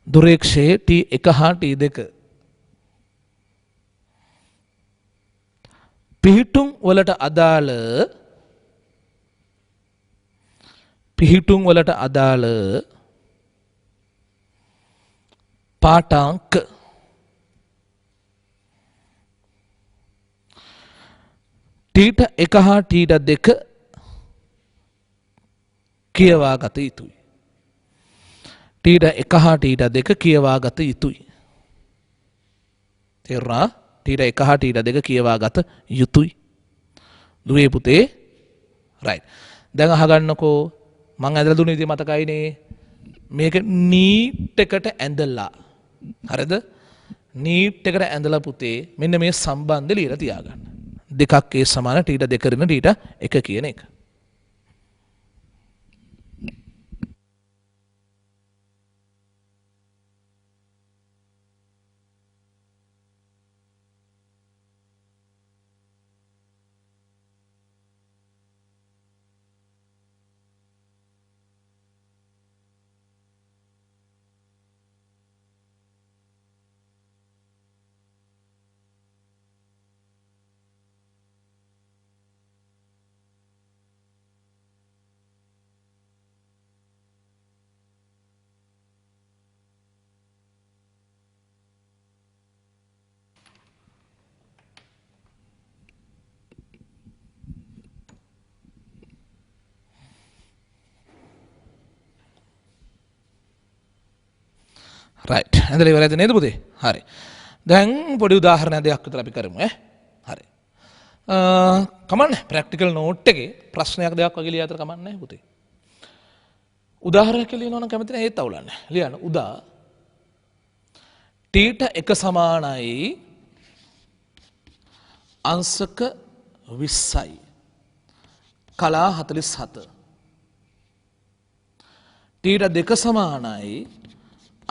දුරේක්ෂයේ T1 හා T2 පිහිටුම් වලට අදාළ පාඨාංක θ1 හා θ2 කියවා ගත යුතුයි. θ1 හා θ2 කියවා ගත යුතුයි. තේරුණා? θ1 හා θ2 කියවා ගත යුතුයි. දුවේ පුතේ. right. දැන් අහගන්නකෝ මං ඇදලා දුන්න විදිහ මතකයිනේ. මේක නීට් එකට ඇඳලා. හරිද? නීට් එකට ඇඳලා පුතේ මෙන්න මේ සම්බන්ධය ලියලා තියාගන්න. දෙකක් A සමාන θ 2 ඍණ θ 1 කියන එක. රයිට්. ඇඳලා ඉවරයිද නේද පුතේ? හරි. දැන් පොඩි උදාහරණ දෙකක් විතර අපි කරමු ඈ. හරි. කමන්නේ ප්‍රැක්ටිකල් නෝට් එකේ ප්‍රශ්නයක් දෙකක් වගේ ලියා අතර කමන්නේ පුතේ. උදාහරණයක් ලියනවා නම් කැමති නැහැ ඒත් අවුලන්නේ. ලියන්න උදා t ට 1 සමානයි අංශක 20යි කලා 47. t ට 2 සමානයි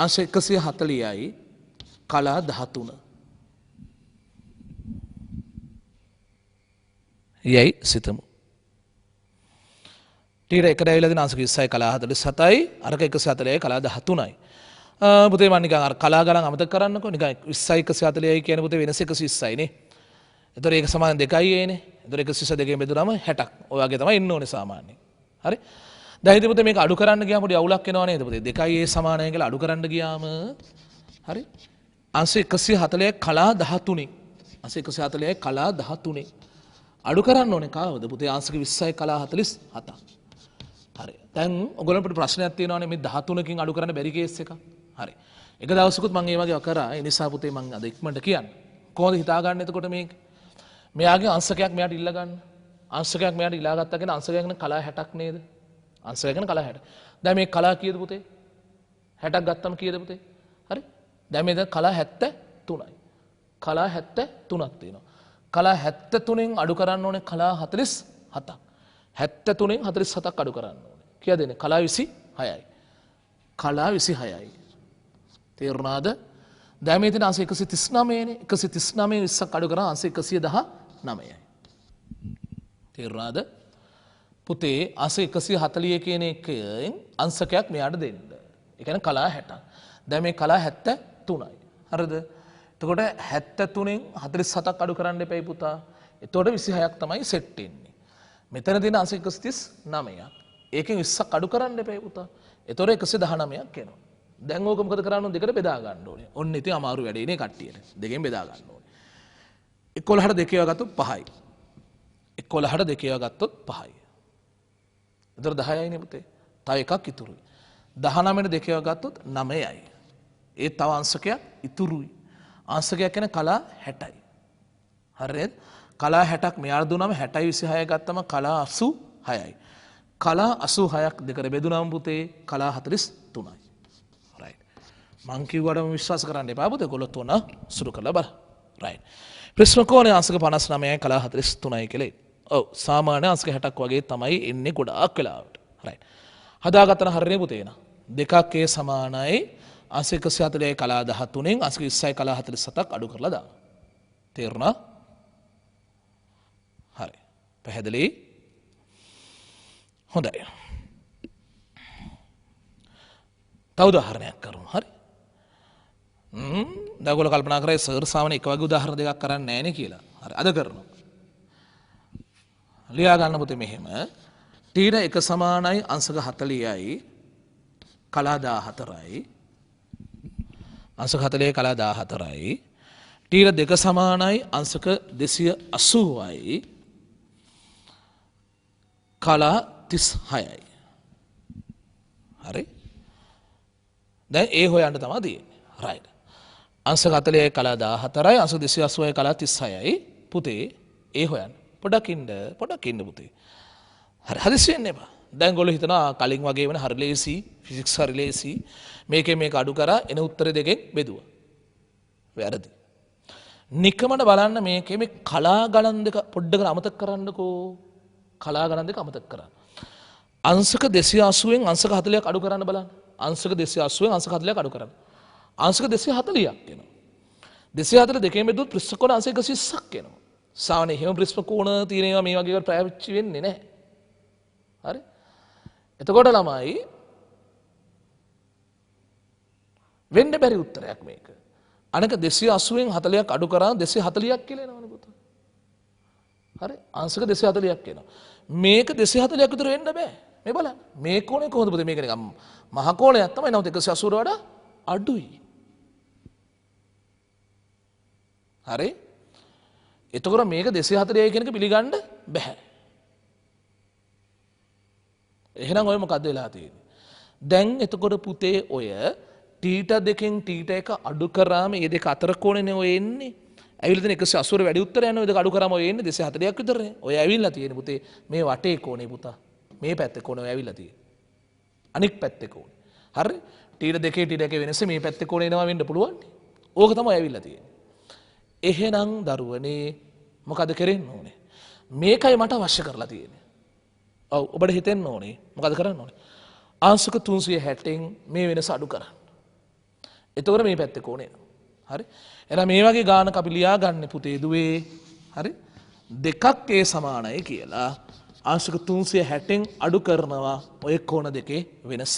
අංශ 140යි කලා 13. යයි සිතමු. ටීට එකට ඇවිල්ලා දෙන අංශක 20යි කලා 47යි අරක 140යි කලා 13යි. පුතේ මම නිකන් අර කලා ගණන් අමතක කරන්නකෝ. නිකන් 20යි 140යි කියන පුතේ වෙනස 120යි නේ. ඒතර ඒක සමාන 2යි ඒනේ. ඒතර 122 බෙදුනම 60ක්. ඔය වගේ තමයි එන්න ඕනේ සාමාන්‍යයෙන්. හරි. දැන් ඉතින් පුතේ මේක අඩු කරන්න ගියාම පොඩි අවුලක් එනවා නේද පුතේ? 2යි ඒ සමානයි කියලා අඩු කරන්න ගියාම හරි. අංශ 140යි කලා 13යි. අංශ 140යි කලා 13යි. අඩු කරන්න ඕනේ කාවද පුතේ? අංශක 20යි කලා 47ක්. හරි. දැන් ඔයගොල්ලන්ට පොඩි ප්‍රශ්නයක් තියෙනවානේ මේ 13කින් අඩු කරන්න බැරි කේස් එකක්. හරි. එක දවසකුත් මම මේ වගේ කරා. ඒ නිසා පුතේ මම අද ඉක්මනට කියන්නේ. කොහොමද හිතාගන්නේ එතකොට මේක? මෙයාගේ අංශකයක් මෙයාට ඉල්ල ගන්න. අංශකයක් මෙයාට ඉල්ලා ගත්තා කියන අංශකයක් නේ කලා 60ක් නේද? අංශකයක් නේ කලා 60. දැන් මේ කලා කීයද පුතේ? 60ක් ගත්තම කීයද පුතේ? හරි. දැන් මේ කලා 73යි. කලා 73ක් තියෙනවා. කලා 73න් අඩු කරන්න ඕනේ කලා 47ක්. 73න් 47ක් අඩු කරන්න ඕනේ. කීයද එන්නේ? කලා 26යි. කලා 26යි. තේරුණාද? දැන් මේ තියෙන අංශ 139 නේ. 139 20ක් අඩු කරා අංශ 119යි. තේරුණාද? පුතේ අංශ 140 කියන එකෙන් අංශකයක් මෙයාට දෙන්න. ඒ කියන්නේ කලා 60ක්. දැන් මේ කලා 73යි. හරිද? එතකොට 73න් 47ක් අඩු කරන්න එපයි පුතා. එතකොට 26ක් තමයි සෙට් වෙන්නේ. මෙතන තියෙන අංශ 139ක්. ඒකෙන් 20ක් අඩු කරන්න එපයි පුතා. එතකොට 119ක් එනවා. දැන් ඕක මොකද කරන්න ඕනේ? දෙකට බෙදා ගන්න ඕනේ. ඔන්න ඉතින් අමාරු වැඩේ නේ කට්ටියට. දෙකෙන් බෙදා ගන්න ඕනේ. 11ට 2 ඒවා ගත්තොත් 5යි. 11ට 2 ඒවා ගත්තොත් 5යි. එතකොට 10යි නේ පුතේ. තව එකක් ඉතුරුයි. 19ට 2 ඒවා ගත්තොත් 9යි. ඒ තව අංශකයක් ඉතුරුයි. අංශකයක් කියන්නේ කලා 60යි. හරිද? කලා 60ක් මෙයාට දුන්නම 60යි 26 ගත්තම කලා 86යි. කලා 86ක් දෙකට බෙදුනම පුතේ කලා 43යි. රයිට්. මං කිව්වටම විශ්වාස කරන්න එපා පුතේ. ඔයගොල්ලෝ තෝන සුරු කරලා බලන්න. රයිට්. ප්‍රශ්න කෝණේ අංශක 59යි කලා 43යි කියලා. ඔව් සාමාන්‍ය අංශක 60ක් වගේ තමයි එන්නේ ගොඩාක් වෙලාවට. රයිට්. හදාගත්තන හරිනේ පුතේ නා. දෙකක් ඒ සමානයි අංශ 140යි කලා 13න් අංශක 20යි කලා 47ක් අඩු කරලා දාන්න. තේරුණා? හරි. පැහැදිලි? හොඳයි. තව උදාහරණයක් කරමු. හරි. දැන් ඔයගොල්ලෝ කල්පනා කරේ සර් සාමාන්‍ය එක වගේ උදාහරණ දෙකක් කරන්නේ නැහැ නේ කියලා. හරි. අද කරනවා. ලියා ගන්න පුතේ මෙහෙම. t ට 1 සමානයි අංශක 40යි කලා 14යි. අංශක 40යි කලා 14යි. t ට 2 සමානයි අංශක 280යි කලා 36යි. හරි. දැන් ඒ හොයන්න තමයි තියෙන්නේ. රයිට්. අංශක 40යි කලා 14යි අංශක 280යි කලා 36යි පුතේ ඒ හොයන්න. පොඩක් ඉන්න පුතේ. හරි හදිස්සි වෙන්න එපා. දැන් ගොල්ලෝ හිතනවා කලින් වගේ වෙන හරි ලේසි ෆිසික්ස් හරි ලේසි මේකේ මේක අඩු කරා එන උත්තරේ දෙකෙන් බෙදුවා. වැරදි. නිකමන බලන්න මේකේ මේ කලා ගණන් දෙක පොඩ්ඩකට අමතක කරන්නකෝ. කලා ගණන් දෙක අමතක කරන්න. අංශක 280න් අංශක 40ක් අඩු කරන්න බලන්න. අංශක 280න් අංශක 40ක් අඩු කරන්න. අංශක 240ක් එනවා. 240 දෙකෙන් බෙදුවොත් පෘෂ්ඨ කෝණ අංශක 120ක් එනවා. සාමාන්‍ය එහෙම පෘෂ්ඨ කෝණ තියෙන ඒවා මේ වගේ ප්‍රයෝජ්‍ය වෙන්නේ නැහැ. හරි? එතකොට ළමයි වෙන්න බැරි උත්තරයක් මේක. අනක 280න් 40ක් අඩු කරා 240ක් කියලා එනවනේ පුතා. හරි? අංශක 240ක් එනවා. මේක 240ක් විතර වෙන්න බෑ. මේ බලන්න. මේ කෝණය කොහොමද පුතේ? මේක නිකම් මහ කෝණයක් තමයි. නමුත් 180 වඩා අඩුයි. හරි? එතකොට මේක 240යි කියන එක පිළිගන්න බෑ. එහෙනම් ඔය මොකද්ද වෙලා තියෙන්නේ? දැන් එතකොට පුතේ ඔය ටීට දෙකෙන් ටීට එක අඩු කරාම ඒ දෙක අතර කෝණනේ ඔය එන්නේ. ඇවිල්ලා තියෙන 180 වැඩි උත්තරය යනවා. ඒ දෙක අඩු කරාම ඔය එන්නේ 240ක් විතරනේ. ඔය ඇවිල්ලා තියෙන්නේ පුතේ මේ වටේ කෝණේ පුතා. මේ පැත්තේ කෝණේ ඔය ඇවිල්ලා තියෙන්නේ. අනික් පැත්තේ කෝණේ. හරි? ටීට දෙකේ ටීට එකේ වෙනස මේ පැත්තේ කෝණේ එනවා වෙන්න පුළුවන්. ඕක තමයි ඇවිල්ලා තියෙන්නේ. එහෙනම් දරුවනේ මොකද කරෙන්න ඕනේ? මේකයි මට අවශ්‍ය කරලා තියෙන්නේ. ඔව් ඔබට හිතෙන්න ඕනේ මොකද කරන්න ඕනේ? ආංශක 360න් මේ වෙනස අඩු කරන්න. එතකොට මේ පැත්තේ කෝණය එනවා. හරි? එහෙනම් මේ වගේ ගානක් අපි ලියා ගන්න පුතේ දුවේ. හරි? දෙකක් ඒ සමානයි කියලා ආංශක 360න් අඩු කරනවා ඔය කෝණ දෙකේ වෙනස.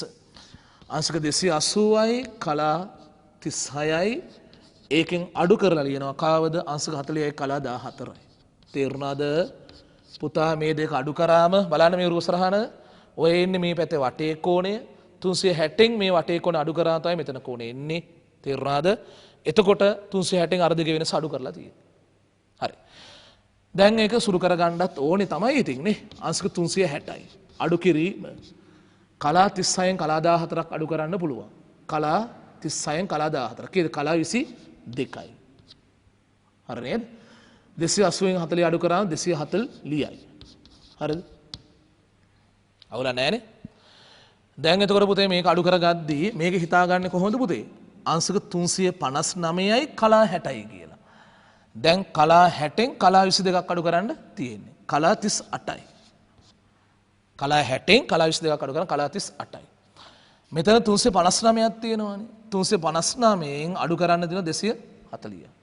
ආංශක 280යි කලා 36යි ඒකෙන් අඩු කරලා ලියනවා කාවද අංශක 40යි කලා 14යි. තේරුණාද? පුතා මේ දෙක අඩු කරාම බලන්න මේ උරුසරහන ඔය එන්නේ මේ පැත්තේ වටේ කෝණය 360න් මේ වටේ කෝණ අඩු කරා තමයි මෙතන කෝණය එන්නේ. තේරුණාද? එතකොට 360න් අර දෙකේ වෙනස අඩු කරලා තියෙන්නේ. හරි. දැන් ඒක සුළු කරගන්නත් ඕනේ තමයි ඉතින් නේ. අංශක 360යි. අඩු කිරීම කලා 36න් කලා 14ක් අඩු කරන්න පුළුවන්. කලා 36න් කලා 14. කීයද? කලා 22යි. හරි නේද? 280න් 40 අඩු කරාම 240 ලියයි. හරිද? අවුල නැහැනේ. දැන් එතකොට පුතේ මේක අඩු කරගද්දී මේක හිතාගන්නේ කොහොමද පුතේ? අංශක 359යි කලා 60යි කියලා. දැන් කලා 60න් කලා 22ක් අඩු කරන්න තියෙන්නේ. කලා 38යි. කලා 60න් කලා 22ක් අඩු කරන් කලා 38යි. මෙතන 359ක් තියෙනවානේ. 359න් අඩු කරන්න දෙන 240.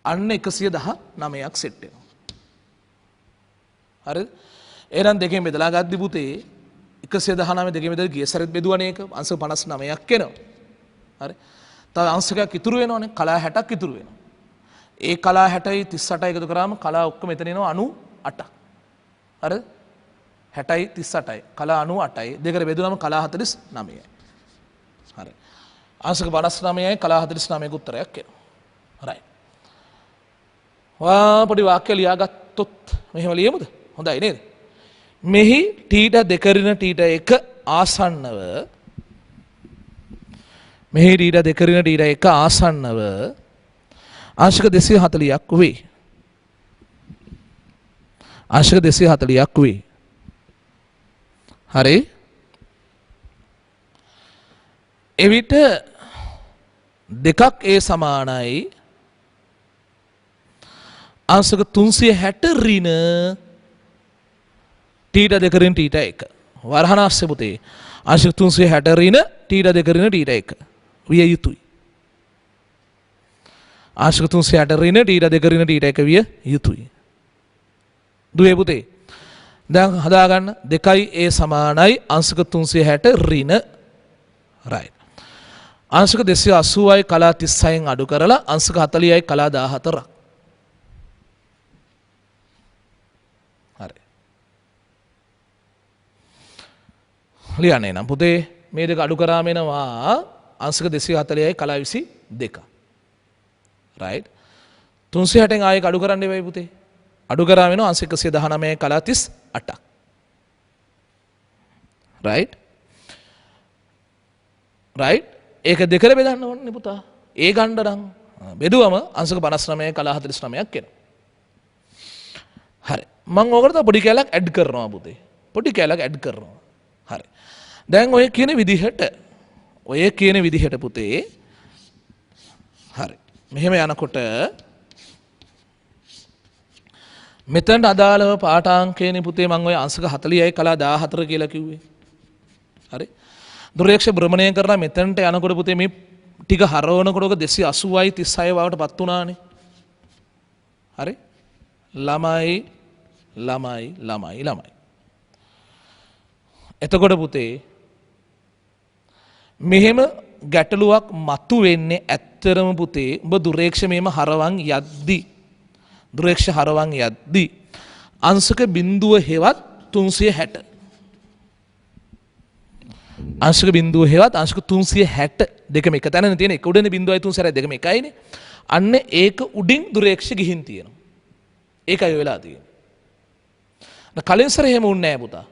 අන්න 119ක් සෙට් වෙනවා. හරිද? එහෙනම් දෙකෙන් බෙදලා ගද්දි පුතේ 119 දෙකෙන් බෙදලා ගිය සැරේත් බෙදුවනේ ඒක අංශක 59ක් එනවා. හරි? තව අංශකයක් ඉතුරු වෙනවනේ කලා 60ක් ඉතුරු වෙනවා. ඒ කලා 60යි 38යි එකතු කරාම කලා ඔක්කොම එතන එනවා 98ක්. හරිද? 60යි 38යි කලා 98යි දෙකට බෙදුනම කලා 49යි. හරි. අංශක 59යි කලා 49ක උත්තරයක් එනවා. හරි. වා පොඩි වාක්‍ය ලියාගත්තොත් මෙහෙම ලියමුද? හොඳයි නේද? මෙහි ටීට දෙකරින ටීට එක ආසන්නව මෙහි ටීට දෙකරින ටීට එක ආසන්නව අංශක 240ක් වේ. අංශක 240ක් වේ. හරි. එවිට දෙකක් ඒ සමානයි අංශක 360 ඍණ ටීට දෙකරින් ටීට එක. වරහන අස්සේ පුතේ අංශක 360 ඍණ ටීට දෙකරින් ටීට එක විය යුතුයි. අංශක 360 ඍණ ටීට දෙකරින් ටීට එක විය යුතුයි. දුවේ පුතේ දැන් හදාගන්න දෙකයි ඒ සමානයි අංශක 360 ඍණ right. අංශක 280යි කලා 36න් අඩු කරලා අංශක 40යි කලා 14ක්. හරි. ලියන්නේ නම් පුතේ මේ දෙක අඩු කරාම එනවා අංශක 240යි කලා 22. right. 360න් ආයෙ අඩු කරන්න එපයි පුතේ. අඩු කරාම එනවා අංශක 119යි කලා 38ක්. right. right. ඒක දෙකට බෙදන්න ඕනේ පුතා. ඒ ගන්න නම් බෙදුවම අංශක 59යි කලා 49ක් එනවා. හරි. මම ඕකට තව පොඩි කැලක් ඇඩ් කරනවා පුතේ. පොඩි කැලක් ඇඩ් කරනවා. හරි. දැන් ඔය කියන විදිහට පුතේ හරි. මෙහෙම යනකොට මෙතනට අදාළව පාඨාංකයනේ පුතේ මම ඔය අංශක 40යි කලා 14 කියලා කිව්වේ. හරි. දුරේක්ෂ භ්‍රමණය කරලා මෙතනට යනකොට පුතේ මේ ටික හරවනකොට ඔක 280යි 36 බවට පත් වුණානේ. හරි. ළමයි. එතකොට පුතේ මෙහෙම ගැටලුවක් මතු වෙන්නේ ඇත්තරම පුතේ ඔබ දුරේක්ෂ මෙහෙම හරවන් යද්දී අංශක බිඳුව හෙවත් 360 අංශක බිඳුව හෙවත් අංශක 360 දෙකම එක තැනනේ තියෙන එක උඩනේ බිඳුවයි 360 දෙකම එකයිනේ. අන්න ඒක උඩින් දුරේක්ෂ ගිහින් තියෙනවා. ඒකයි වෙලා තියෙන්නේ. කලින් සැරේ එහෙම වුණේ නැහැ පුතා.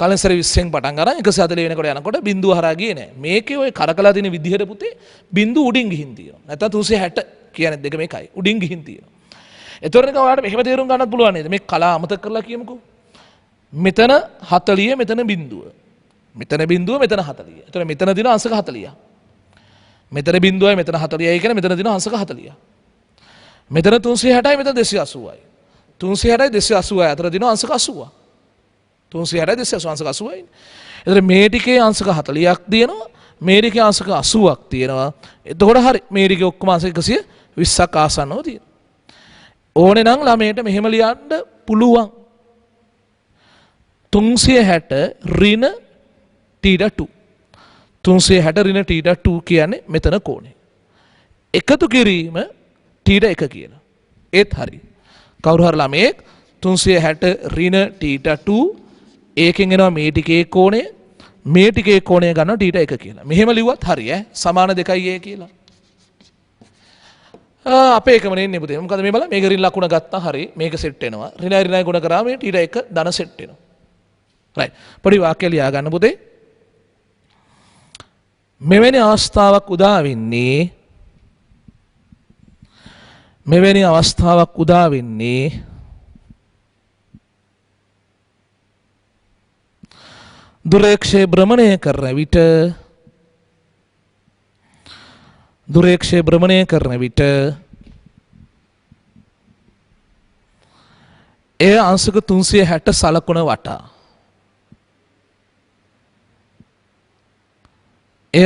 පළවෙනි සැරේ 20න් පටන් ගන්න 140 වෙනකොට යනකොට බිඳුව හරහා ගියේ නෑ. මේකේ ඔය කරකලා තියෙන විදිහට පුතේ බිඳුව උඩින් ගිහින් තියෙනවා. නැත්නම් 360 කියන්නේ දෙක මේකයි. උඩින් ගිහින් තියෙනවා. ඒතකොට නිකන් ඔයාලට මෙහෙම තේරුම් ගන්නත් පුළුවන් නේද? මේ කලා අමතක කරලා කියමුකෝ. මෙතන 40 මෙතන බිඳුව. මෙතන බිඳුව මෙතන 40. ඒතකොට මෙතන දින අංශක 40ක්. මෙතන බිඳුවයි මෙතන 40යි කියන්නේ මෙතන දින අංශක 40ක්. මෙතන 360යි මෙතන 280යි. 360යි 280යි අතර දින අංශක 80ක්. 360යි 280 අංශක 80යි. ඒතකොට මේ ටිකේ අංශක 40ක් තියෙනවා. මේ ටිකේ අංශක 80ක් තියෙනවා. එතකොට හරි මේ ටිකේ ඔක්කොම අංශක 120ක් ආසන්නව තියෙනවා. ඕනේ නම් ළමයට මෙහෙම ලියන්න පුළුවන්. 360 ඍණ t/2. 360 ඍණ t/2 කියන්නේ මෙතන කෝණය. එකතු කිරීම t/1 කියලා. ඒත් හරි. කවුරු හරි ළමයෙක් 360 ඍණ t/2 ඒකෙන් එනවා මේ ටිකේ කෝණය මේ ටිකේ කෝණය ගන්නවා t/1 කියලා. මෙහෙම ලිව්වත් හරි ඈ. සමාන දෙකයි ඒ කියලා. අපේ එකම නෙන්නේ පුතේ. මොකද මේ බලන්න මේක ඍණ ලකුණ ගත්තා හරි මේක සෙට් වෙනවා. ඍණයි ගුණ කරාම මේ t/1 ධන සෙට් වෙනවා. රයිට්. පොඩි වාක්‍යයක් ලියා ගන්න පුතේ. මෙවැනි අවස්ථාවක් උදා වෙන්නේ දුරේක්ෂය භ්‍රමණය කරන විට එය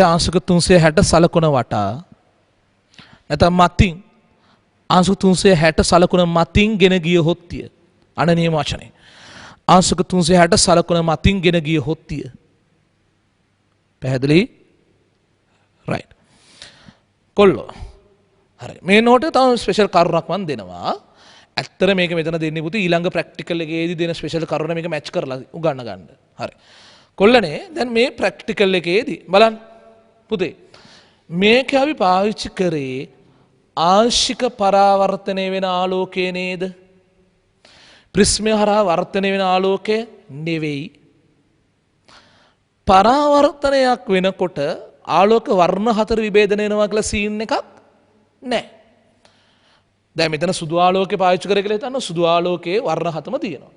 අංශක 360 සලකුණ වටා නැත්නම් මතින් අංශක 360 සලකුණ මතින් ගෙන ගිය හොත්තිය අනනියම වචනේ අංශක 360 සලකුණ මතින් ගෙන ගිය හොත්තිය පැහැදිලි රයිට් කොල්ලෝ හරි මේ නෝටේ තව ස්පෙෂල් කරුණක් මම දෙනවා ඇත්තට මේක මෙතන දෙන්නේ පුතේ ඊළඟ ප්‍රැක්ටිකල් එකේදී දෙන ස්පෙෂල් කරුණ මේක මැච් කරලා උගන්න ගන්න හරි කොල්ලනේ දැන් මේ ප්‍රැක්ටිකල් එකේදී බලන්න පුතේ මේක අපි පාවිච්චි කරේ ආංශික පරාවර්තනය වෙන ආලෝකය නේද? ප්‍රිස්මය හරහා වර්තනය වෙන ආලෝකය නෙවෙයි. පරාවර්තනයක් වෙනකොට ආලෝක වර්ණ හතර විභේදනය වෙනවා කියලා සීන් එකක් නැහැ. දැන් මෙතන සුදු ආලෝකය පාවිච්චි කරේ කියලා හිතන්න සුදු ආලෝකයේ වර්ණ හතම තියෙනවා.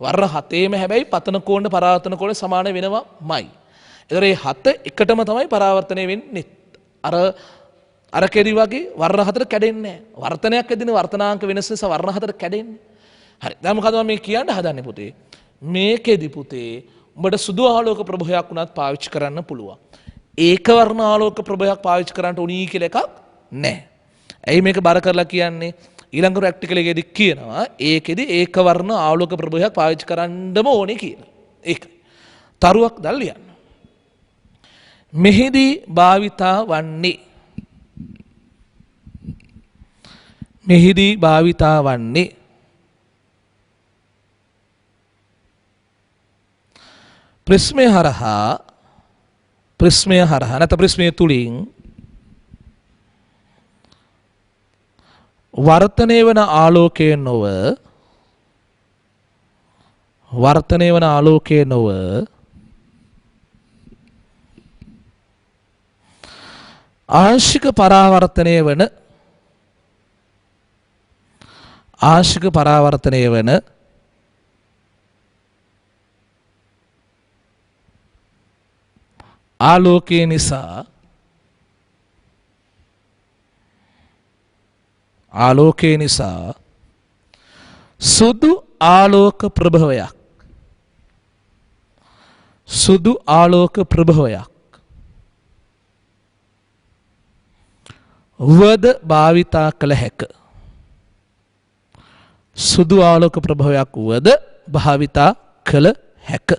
වර්ණ හතේම හැබැයි පතන කෝණ පරාවර්තන කෝණ සමාන වෙනවමයි. ඒතර මේ හත එකටම තමයි පරාවර්තනය වෙන්නේ. අර කෙරි වගේ වර්ණ හතර කැඩෙන්නේ නැහැ. වර්තනයක් ඇදින වර්තනාංක වෙනස නිසා වර්ණ හතර කැඩෙන්නේ. හරි. දැන් මොකද මම මේ කියන්න හදන්නේ පුතේ? මේකෙදි පුතේ උඹට සුදු ආලෝක ප්‍රභාවයක් උනත් පාවිච්චි කරන්න පුළුවන්. ඒක වර්ණ ආලෝක ප්‍රභාවයක් පාවිච්චි කරන්න උණී කියලා එකක් නැහැ. ඇයි මේක බර කරලා කියන්නේ? ඊළඟ ප්‍රැක්ටිකල් එකේදී කියනවා ඒකෙදි ඒක වර්ණ ආලෝක ප්‍රභාවයක් පාවිච්චි කරන්නම ඕනේ කියලා. ඒක. තරුවක් දැල් ලියන්න. මෙහිදී භාවිතා වන්නේ ප්‍රිස්මය හරහා නැත්නම් ප්‍රිස්මය තුලින් වර්තනය වන ආලෝකය නොව ආංශික පරාවර්තනය වන ආලෝකය නිසා සුදු ආලෝක ප්‍රභවයක් වද භාවිතා කළ හැක. සුදු ආලෝක ප්‍රභවයක් වද භාවිතා කළ හැක.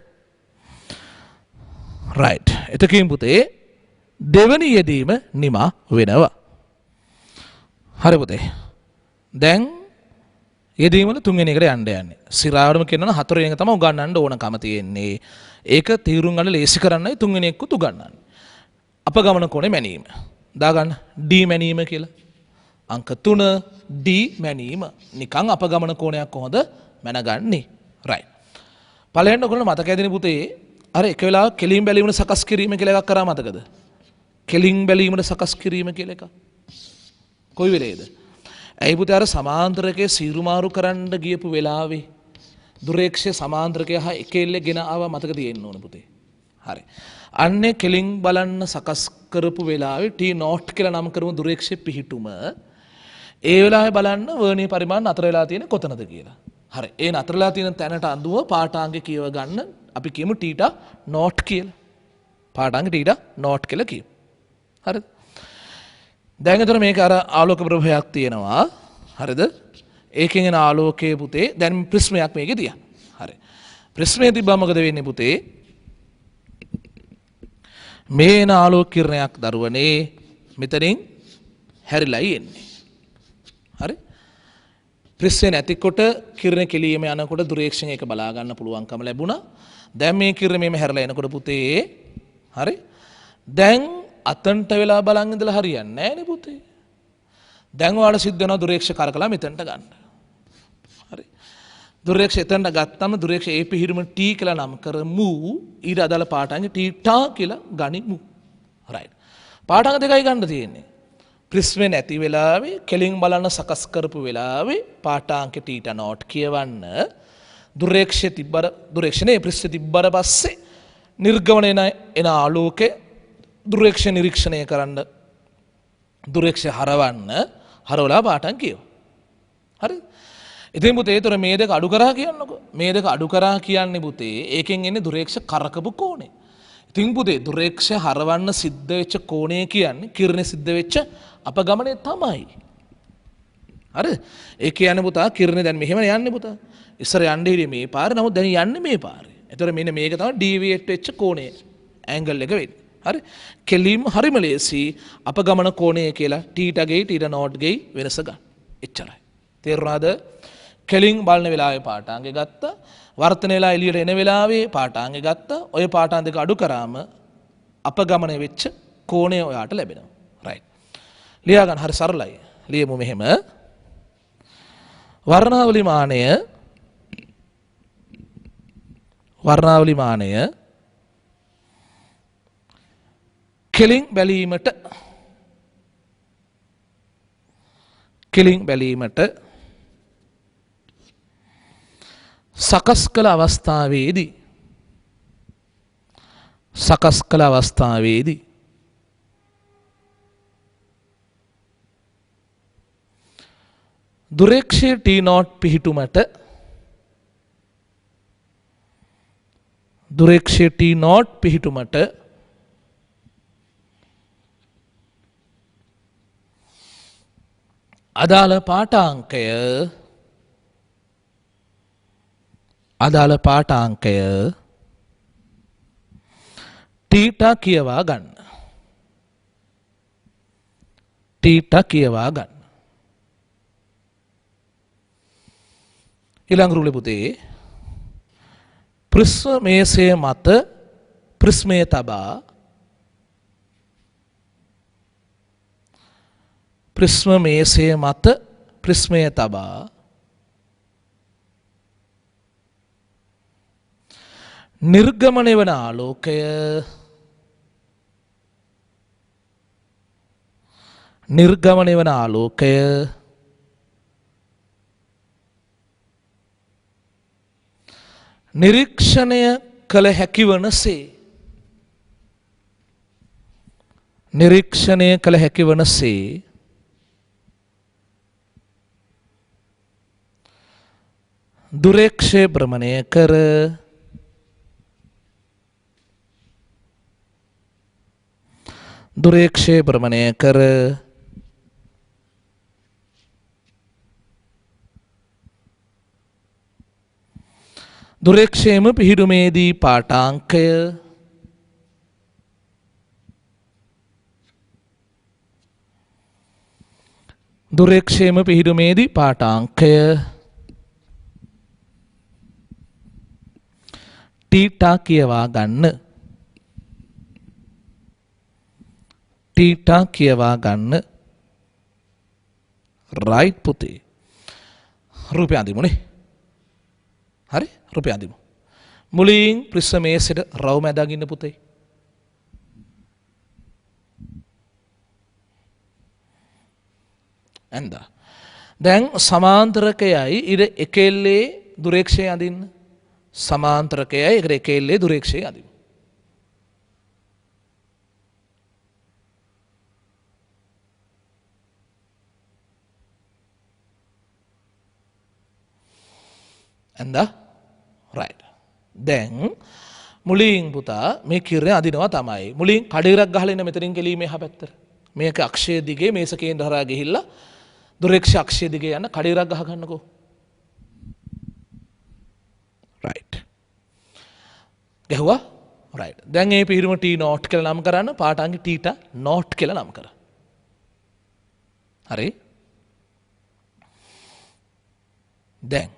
රයිට්. එතකින් පුතේ දෙවනි යෙදීම නිමා වෙනවා. හරි පුතේ. දැන් යෙදීම වල තුන්වෙනි එකට යන්නේ. සිරාවටම කියනවා හතරවෙනි එක තමයි උගන්වන්න ඕනකම තියෙන්නේ. ඒක තීරුම් ගන්න ලේසි කරන්නයි තුන්වෙනි එක්කුත් උගන්වන්නේ. අපගමන කෝණය මැනීම. දාගන්න D මැනීම කියලා. අංක 3 D මැනීම. නිකන් අපගමන කෝණයක් කොහොමද මැනගන්නේ? රයිට්. පළවෙනි ඔයගොල්ලෝ මතක ඇදිනේ පුතේ අර එක වෙලාවක කෙලින් බැලීමට සකස් කිරීම කියලා එකක් කරා මතකද? කෙලින් බැලීමට සකස් කිරීම කියලා එකක්. කොයි වෙලේද? ඇයි පුතේ අර සමාන්තරකයේ සීරුමාරු කරන්න ගියපු වෙලාවේ දුරේක්ෂයේ සමාන්තරකය හා එක එල්ලේ ගෙන ආවා මතක තියෙන්න ඕන පුතේ. හරි. අන්නේ කෙලින් බලන්න සකස් කරපු වෙලාවේ T නෝට් කියලා නම් කරමු දුරේක්ෂයේ පිහිටුම. ඒ වෙලාවේ බලන්න වර්ණීය පරිමාණ නතර වෙලා තියෙන්නේ කොතනද කියලා. හරි. ඒ නතර වෙලා තියෙන තැනට අඳුව පාඨාංගය කියව ගන්න අපි කියමු θ නෝට් කියලා. පාඨාංග θ නෝට් කියලා කියමු. හරිද? දැන් එතන මේක අර ආලෝක ප්‍රභාවයක් තියෙනවා. හරිද? ඒකෙන් එන ආලෝකයේ පුතේ දැන් ප්‍රිස්මයක් මේකේ තියන්න. හරි. ප්‍රිස්මයේ තිබ්බම මොකද වෙන්නේ පුතේ? මේන ආලෝක කිරණයක් දරුවනේ මෙතනින් හැරිලායි එන්නේ. හරි? ප්‍රිස්මේ නැතිකොට කිරණ කෙලීම යනකොට දුරේක්ෂණ එක බලා ගන්න පුළුවන්කම ලැබුණා. දැන් මේ කිරණ මෙහෙම හැරලා එනකොට පුතේ හරි? දැන් අතන්ට වෙලා බලන් ඉඳලා හරියන්නේ නැහැ නේ පුතේ. දැන් ඔයාලට සිද්ධ වෙනවා දුරේක්ෂ කරකලා මෙතනට ගන්න. හරි. දුරේක්ෂ එතනට ගත්තම දුරේක්ෂ ඒ පිහිරුම T කියලා නම් කරමු. ඊට අදාළ පාඨාංග θ කියලා ගනිමු. රයිට්. පාඨාංග දෙකයි ගන්න තියෙන්නේ. ප්‍රිස්මේ නැති වෙලාවේ කෙලින් බලන්න සකස් කරපු වෙලාවේ පාඨාංග θ නෝට් කියවන්න දුරේක්ෂ තිබ්බර දුරේක්ෂනේ ප්‍රිස්මේ තිබ්බර පස්සේ නිර්ගමන එන ආලෝකේ දුරේක්ෂ නිරීක්ෂණය කරන්න දුරේක්ෂ හරවන්න හරවලා පාඨාංග කියව. හරි? ඉතින් පුතේ ඒතර මේ දෙක අඩු කරා කියන්නකෝ. මේ දෙක අඩු කරා කියන්නේ පුතේ ඒකෙන් එන්නේ දුරේක්ෂ කරකපු කෝණය. ඉතින් පුතේ දුරේක්ෂ හරවන්න සිද්ධ වෙච්ච කෝණය කියන්නේ කිරණේ සිද්ධ වෙච්ච අපගමනය තමයි. හරිද? ඒ කියන්නේ පුතා කිරණේ දැන් මෙහෙම යන්නේ පුතා. ඉස්සර යන්නේ හිටියේ මේ පාරේ නමුත් දැන් යන්නේ මේ පාරේ. ඒතර මෙන්න මේක තමයි ඩීවියේට් වෙච්ච කෝණය. ඇන්ගල් එක වෙන්නේ. හරි? කෙලින්ම හරිම ලේසි අපගමන කෝණය කියලා θ ගේ θ නෝට් ගේ වෙනස ගන්න. එච්චරයි. තේරුණාද? කෙලින් බලන වෙලාවේ පාඨාංගය ගත්තා. වර්තන වෙලා එළියට එන වෙලාවේ පාඨාංගය ගත්තා. ඔය පාඨාංග දෙක අඩු කරාම අපගමනය වෙච්ච කෝණය ඔයාට ලැබෙනවා. රයිට්. ලියා ගන්න හරි සරලයි. ලියමු මෙහෙම. වර්ණාවලි මානය කෙලින් බැලීමට සකස් කළ අවස්ථාවේදී දුරේක්ෂයේ T නෝට් පිහිටුමට අදාළ පාඨාංකය θ කියවා ගන්න. ඊළඟ රුලේ පුතේ ප්‍රිස්ම මේසය මත ප්‍රිස්මය තබා නිර්ගමනය වන ආලෝකය නිරීක්ෂණය කළ හැකි වනසේ දුරේක්ෂය භ්‍රමණය කර දුරේක්ෂයේම පිහිටුමේදී පාඨාංකය θ කියවා ගන්න. රයිට් පුතේ. රූපය අඳිමුනේ. හරි? රූපය අඳිමු. මුලින් පෘෂ්ඨ මේසෙට රවුම ඇදාගන්න පුතේ. ඇන්දා. දැන් සමාන්තරකයයි ඉර එකෙල්ලේ දුරේක්ෂය අදින්න. සමාන්තරකයයි එකට එකෙල්ලේ දුරේක්ෂය අදින්න. ඇන්දා? රයිට්. දැන් මුලින් පුතා මේ කිරණය අදිනවා තමයි. මුලින් කඩේරක් ගහලා ඉන්න මෙතනින් කෙලීමේ එහා පැත්තට. මේක අක්ෂය දිගේ මේස කේන්ද්‍ර හරහා ගිහිල්ලා දුරේක්ෂ අක්ෂය දිගේ යන කඩේරක් ගහ ගන්නකෝ. රයිට්. ගැහුවා? රයිට්. දැන් මේ පිහිරුම T නෝට් කියලා නම් කරන්න පාඨාංග θ නෝට් කියලා නම් කරා. හරි? දැන්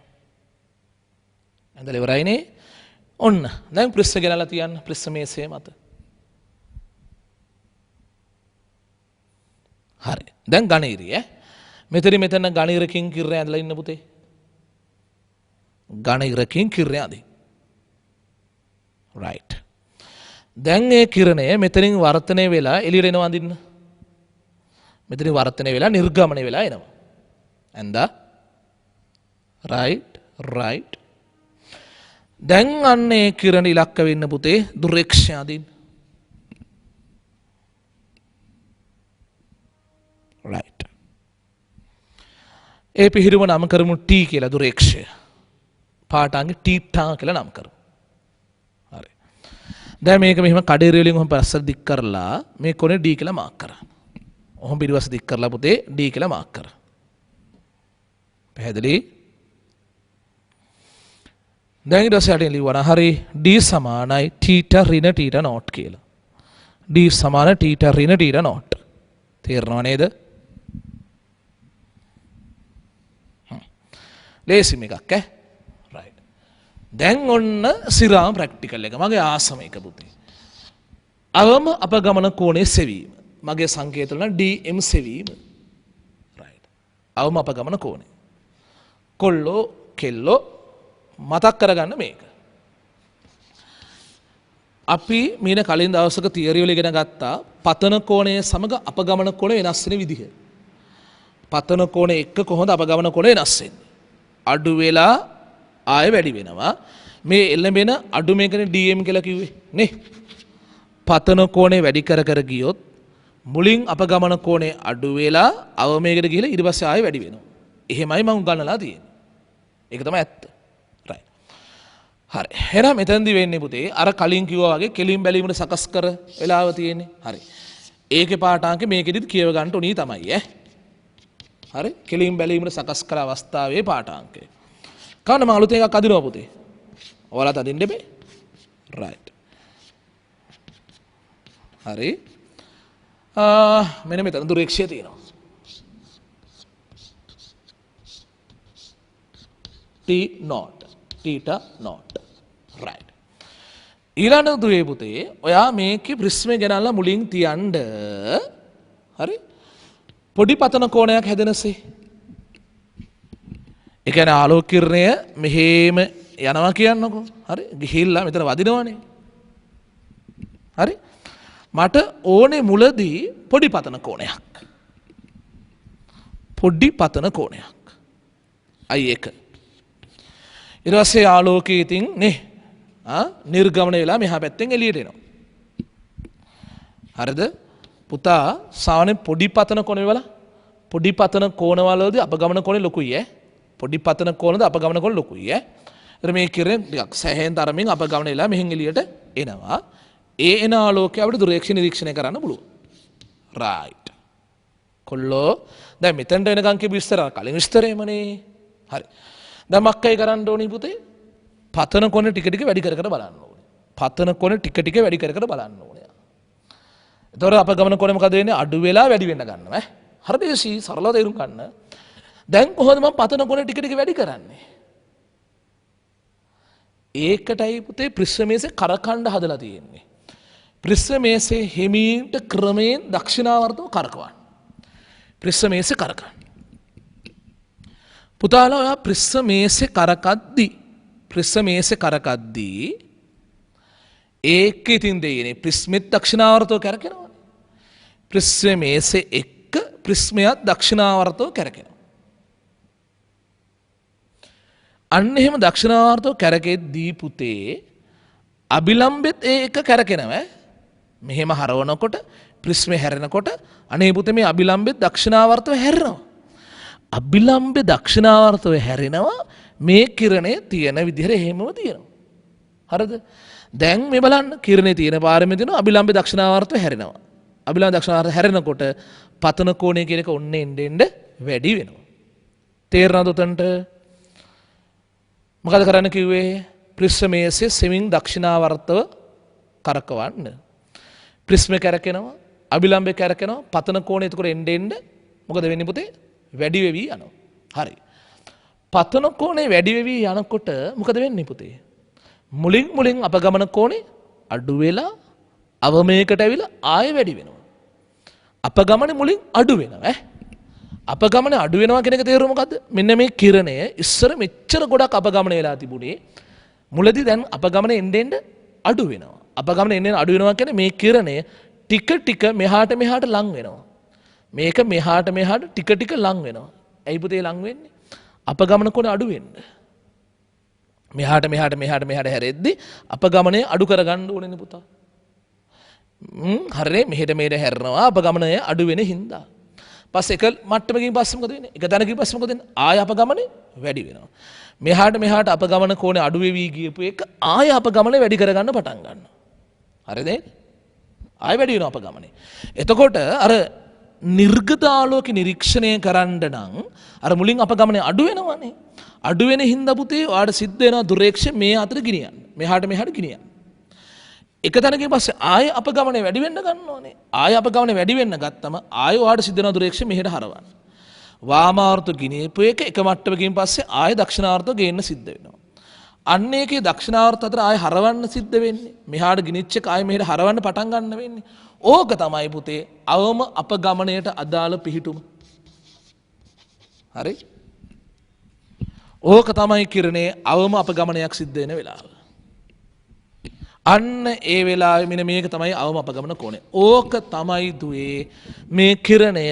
ඇඳලා ඉවරයිනේ. ඔන්න දැන් පෘෂ්ඨ ගෙනලා තියන්න පෘෂ්ඨ මේසය මත. හරි. දැන් ගණීරිය මෙතන ගණීරකින් කිරණය ඇදලා ඉන්න පුතේ. ගණීරකින් කිරණය ඇදි. රයිට්. දැන් මේ කිරණය මෙතනින් වර්තනය වෙලා එළියට එනවා අඳින්න. මෙතනින් වර්තනය වෙලා නිර්ගමනය වෙලා එනවා. ඇන්දා? රයිට්. දැන් අන්නේ කිරණ ඉලක්ක වෙන්න පුතේ දුරේක්ෂය අදින්න. රයිට්. ඒ පිහිරුම නම් කරමු T කියලා දුරේක්ෂය. පාඨාංග θ කියලා නම් කරමු. හරි. දැන් මේක මෙහෙම කඩේරිය වලින් ඔහොම පස්සට දික් කරලා මේ කොනේ D කියලා මාක් කරා. ඔහොම පිටිපස්ස දික් කරලා පුතේ D කියලා මාක් කරා. පැහැදිලි? දැන් ඊට පස්සේ යටින් ලියවන හරි D සමානයි θ ඍණ θ නෝට් කියලා. D සමාන θ ඍණ θ නෝට්. තේරෙනව නේද? ලේසිම එකක් ඈ. රයිට්. දැන් ඔන්න සිරාම ප්‍රැක්ටිකල් එක. මගේ ආසම එක පුතේ. අවම අපගමන කෝණයේ සෙවීම. මගේ සංකේත වල DM සෙවීම. රයිට්. අවම අපගමන කෝණය. කොල්ලෝ කෙල්ලෝ මතක් කරගන්න මේක. අපි මීන කලින් දවසක තියරි වල ඉගෙන ගත්තා පතන කෝණය සමග අපගමන කෝණය වෙනස් වෙන විදිහ. පතන කෝණය එක්ක කොහොමද අපගමන කෝණය වෙනස් වෙන්නේ? අඩු වෙලා ආයෙ වැඩි වෙනවා. මේ එළඹෙන අඩු මේකනේ DM කියලා කිව්වේ නේ. පතන කෝණය වැඩි කර කර ගියොත් මුලින් අපගමන කෝණය අඩු වෙලා අවමයකට ගිහලා ඊට පස්සේ ආයෙ වැඩි වෙනවා. එහෙමයි මම ගන්නලා තියෙන්නේ. ඒක තමයි ඇත්ත. හරි. එහෙනම් මෙතනදි වෙන්නේ පුතේ අර කලින් කිව්වා වගේ කෙලින් බැලීමට සකස් කර වෙලාව තියෙන්නේ. හරි. ඒකේ පාඨාංක මේකෙදිත් කියව ගන්න උනී තමයි ඈ. හරි. කෙලින් බැලීමට සකස් කර අවස්ථාවේ පාඨාංකය. කවන්න මම අලුතෙන් එකක් අදිනවා පුතේ. ඔයාලත් අදින්න දෙපේ. රයිට්. හරි. මෙන්න මෙතන දුරේක්ෂය තියෙනවා. T naught. θ නෝට්. රයිට්. ඊළඟ දුවේ පුතේ ඔයා මේකේ ප්‍රිස්මේ ගෙනල්ලා මුලින් තියන්න. හරි. පොඩි පතන කෝණයක් හැදෙනසේ. ඒ කියන්නේ ආලෝක කිරණය මෙහෙම යනවා කියන්නකෝ. හරි. ගිහිල්ලා මෙතන වදිනවනේ. හරි. මට ඕනේ මුලදී පොඩි පතන කෝණයක්. පොඩි පතන කෝණයක්. අයි එක. ඊට පස්සේ ආලෝකයේ ඉතින් නේ නිර්ගමනය වෙලා මෙහා පැත්තෙන් එළියට එනවා. හරිද? පුතා සාමාන්‍යයෙන් පොඩි පතන කොනවල පොඩි පතන කෝණවලදී අපගමන කෝණය ලොකුයි ඈ. පොඩි පතන කෝණද අපගමන කෝණ ලොකුයි ඈ. ඒතර මේ කිරණ ටිකක් සැහැන් තරමින් අපගමන වෙලා මෙහෙන් එළියට එනවා. ඒ එන ආලෝකය අපිට දුරේක්ෂ නිරීක්ෂණය කරන්න පුළුවන්. රයිට්. කොල්ලෝ දැන් මෙතනට එනකන් කියපු විස්තර කලින් විස්තරේමනේ. හරි. දැන් මක්කයි කරන්න ඕනි පුතේ? පතන කොන ටික ටික වැඩි කර කර බලන්න ඕනේ. පතන කොන ටික ටික වැඩි කර කර බලන්න ඕනේ. එතකොට අපගමන කොන මොකද වෙන්නේ? අඩු වෙලා වැඩි වෙන්න ගන්නවා ඈ. හරිද? සරලව තේරුම් ගන්න. දැන් කොහොමද මම පතන කොන ටික ටික වැඩි කරන්නේ? ඒකටයි පුතේ ප්‍රිස්ම මේසේ කරකණ්ඩ හදලා තියෙන්නේ. ප්‍රිස්ම මේසේ හිමීට ක්‍රමයෙන් දක්ෂිනාවර්තව කරකවන්න. ප්‍රිස්ම මේසේ කරකවන්න. පුතාලා ඔයා ප්‍රිස්ම මේසේ කරකද්දී ඒක ඉතින් දෙයනේ ප්‍රිස්මෙත් දක්ෂිනාවර්තව කැරකෙනවා. ප්‍රිස්ම මේසේ එක්ක ප්‍රිස්මයක් දක්ෂිනාවර්තව කැරකෙනවා. අන්න එහෙම දක්ෂිනාවර්තව කැරකෙද්දී පුතේ අභිලම්බෙත් ඒක කැරකෙනවා. මෙහෙම හරවනකොට ප්‍රිස්මේ හැරෙනකොට අනේ පුතේ මේ අභිලම්බෙත් දක්ෂිනාවර්තව හැරෙනවා. අභිලම්බේ දක්ෂිනාවර්තව හැරෙනවා මේ කිරණේ තියෙන විදිහට එහෙමම තියෙනවා. හරිද? දැන් මේ බලන්න කිරණේ තියෙන පාරෙම තියෙන අභිලම්බේ දක්ෂිනාවර්තව හැරෙනවා. අභිලම්බ දක්ෂිනාවර්තව හැරෙනකොට පතන කෝණය කියන එක ඔන්න එන්න වැඩි වෙනවා. තේරෙනවද උතන්ට? මොකද කරන්න කිව්වේ? ප්‍රිස්මේසේ සෙමින් දක්ෂිනාවර්තව කරකවන්න. ප්‍රිස්ම කැරකෙනවා, අභිලම්බේ කැරකෙනවා, පතන කෝණය එතකොට එන්න මොකද වෙන්නේ පුතේ? වැඩි වෙවි යනවා. හරි. පතන කෝණේ වැඩි වෙවි යනකොට මොකද වෙන්නේ පුතේ? මුලින් අපගමන කෝණේ අඩු වෙලා අවමයකට ඇවිල්ලා ආයෙ වැඩි වෙනවා. අපගමනේ මුලින් අඩු වෙනවා අපගමනේ අඩු වෙනවා කියන එක තේරුම මොකද්ද? මෙන්න මේ කිරණය ඉස්සර මෙච්චර ගොඩක් අපගමනේ වෙලා තිබුණේ මුලදී දැන් අපගමනේ එන්න අඩු වෙනවා. අපගමනේ එන්න අඩු වෙනවා කියන්නේ මේ කිරණය ටික මෙහාට ලං වෙනවා. මේක මෙහාට ටික ලං වෙනවා. ඇයි පුතේ ලං වෙන්නේ? අපගමන කොන අඩු වෙන්න. මෙහාට හැරෙද්දි අපගමනය අඩු කරගන්න ඕනේ පුතා. හරිනේ මෙහෙට හැරෙනවා අපගමනය අඩු වෙන හින්දා. පස්සේ එක මට්ටමකින් පස්සේ මොකද වෙන්නේ? එක තැනකින් පස්සේ මොකද වෙන්නේ? ආය අපගමනේ වැඩි වෙනවා. මෙහාට අපගමන කෝණය අඩු වෙවි ගියපු එක ආය අපගමනේ වැඩි කරගන්න පටන් ගන්නවා. හරිද? ආය වැඩි වෙනවා අපගමනේ. එතකොට අර නිර්ගත ආලෝක නිරීක්ෂණය කරන්න නම් අර මුලින් අපගමනේ අඩු වෙනවනේ. අඩු වෙන හින්දා පුතේ ඔයාලට සිද්ධ වෙනවා දුරේක්ෂ මේ අතර ගෙනියන්න. මෙහාට ගෙනියන්න. එක තැනකින් පස්සේ ආය අපගමනේ වැඩි වෙන්න ගන්නෝනේ. ආය අපගමනේ වැඩි වෙන්න ගත්තම ආය ඔයාලට සිද්ධ වෙනවා දුරේක්ෂ මෙහෙට හරවන්න. වාමාර්ථ ගිනියපු එක මට්ටමකින් පස්සේ ආය දක්ෂිනාර්ථ ගේන්න සිද්ධ වෙනවා. අන්න ඒකේ දක්ෂිනාර්ථ අතර ආය හරවන්න සිද්ධ වෙන්නේ. මෙහාට ගිනිච්ච එක ආය මෙහෙට හරවන්න පටන් ගන්න වෙන්නේ. ඕක තමයි පුතේ අවම අපගමනයට අදාළ පිහිටුම. හරි? ඕක තමයි කිරණේ අවම අපගමනයක් සිද්ධ වෙන වෙලාව. අන්න ඒ වෙලාවේ මෙන්න මේක තමයි අවම අපගමන කෝණය. ඕක තමයි දුවේ මේ කිරණය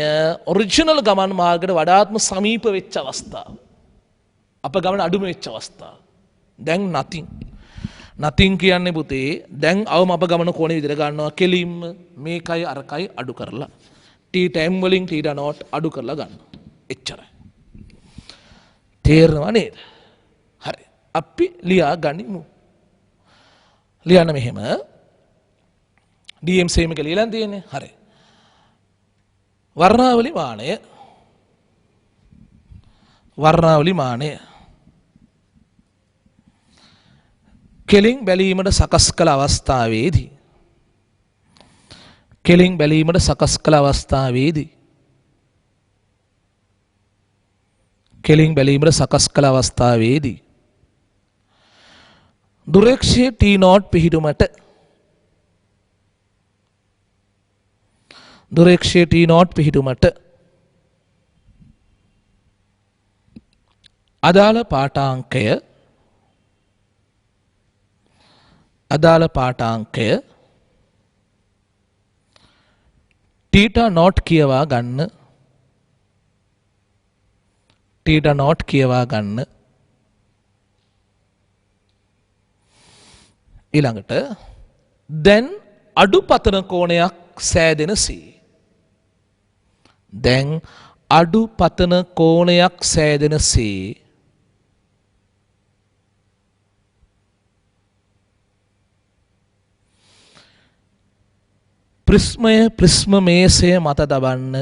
ඔරිජිනල් ගමන් මාර්ගයට වඩාත්ම සමීප වෙච්ච අවස්ථාව. අපගමන අඩුම වෙච්ච අවස්ථාව. දැන් nothing කියන්නේ පුතේ දැන් අවම අපගමන කෝණය විදිහට ගන්නවා කෙලින්ම මේකයි අරකයි අඩු කරලා t time වලින් t not අඩු කරලා ගන්නවා. එච්චරයි. තේරෙනව නේද? හරි. අපි ලියා ගනිමු. ලියන්න මෙහෙම DMC එක ලියලා තියෙන්නේ. හරි. වර්ණාවලි මානය කෙලින් බැලීමට සකස් කළ අවස්ථාවේදී දුරේක්ෂයේ T not පිහිටුමට අදාළ පාඨාංකය theta not කියවා ගන්න ඊළඟට දැන් අඩුපතන කෝණයක් සෑදෙනසේ ප්‍රිස්ම මේසය මත තබන්න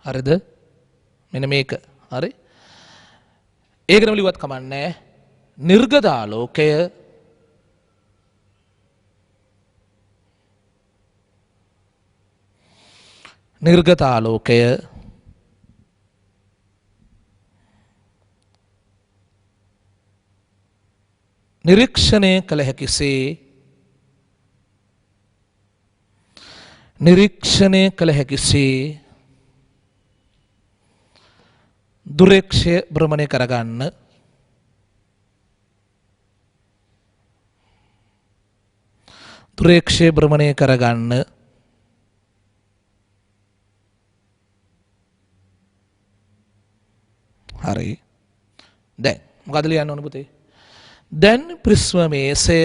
හරිද? මෙන්න මේක. හරි? ඒකම ලිව්වත් කමන්නේ. නිර්ගත ආලෝකය නිරීක්ෂණය කළ හැකිසේ නිරීක්ෂණය කළ හැකිසේ දුරේක්ෂය භ්‍රමණය කරගන්න දුරේක්ෂය භ්‍රමණය කරගන්න හරි දැන් මොකද ලියන්න ඕන පුතේ දැන් ප්‍රිස්ම මේසය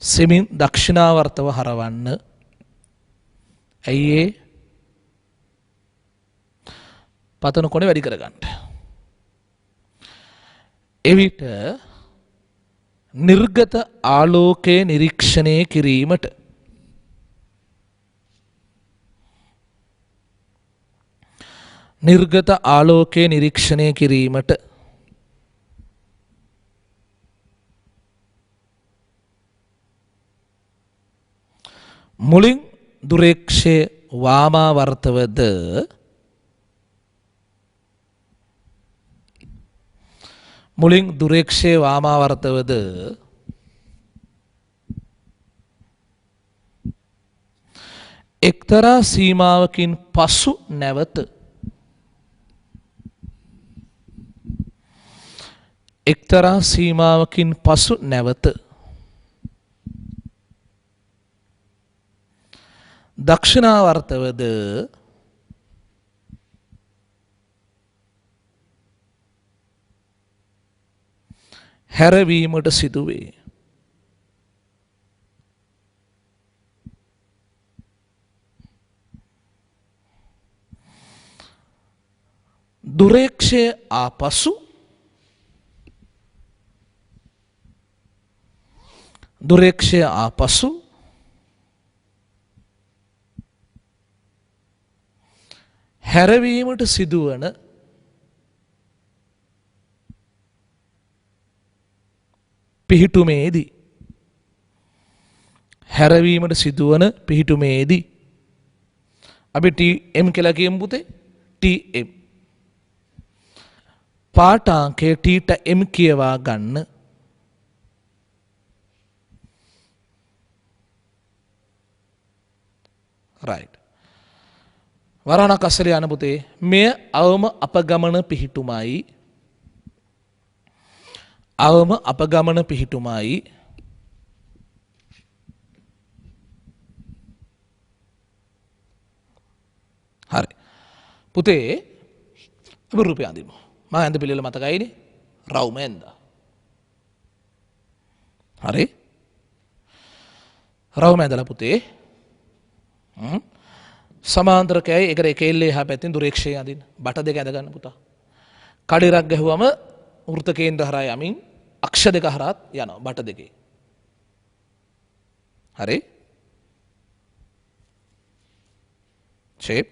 සෙමින් දක්ෂිනාවර්තව හරවන්න ඇයි ඒ පතන කොනේ වැඩි කරගන්න එවිට නිර්ගත ආලෝකය නිරීක්ෂණය කිරීමට මුලින් දුරේක්ෂය වාමාවර්තවද එක්තරා සීමාවකින් පසු නැවත දක්ෂිනාවර්තවද හැරවීමට සිදුවේ. දුරේක්ෂය ආපසු හැරවීමට සිදුවන පිහිටුමේදී අපි TM කියලා කියමු පුතේ TM පාඨාංකය T M කියවා ගන්න right වරණක් අස්සරිය යන පුතේ මෙය අවම අපගමන පිහිටුමයි හරි පුතේ අපි රූපය අඳිමු මම ඇඳ පිළිවෙල මතකයිනේ රවුම ඇඳ හරි රවුම ඇඳලා පුතේ සමාන්තරකයයි එකට එක එල්ලේ එහා පැත්තෙන් දුරේක්ෂය අඳින්න බට දෙක ඇඳ ගන්න පුතා කඩිරක් ගැහුවම වෘත්ත කේන්ද්‍ර හරහා යමින් අක්ෂ දෙක හරහා යනවා බට දෙකේ හරි shape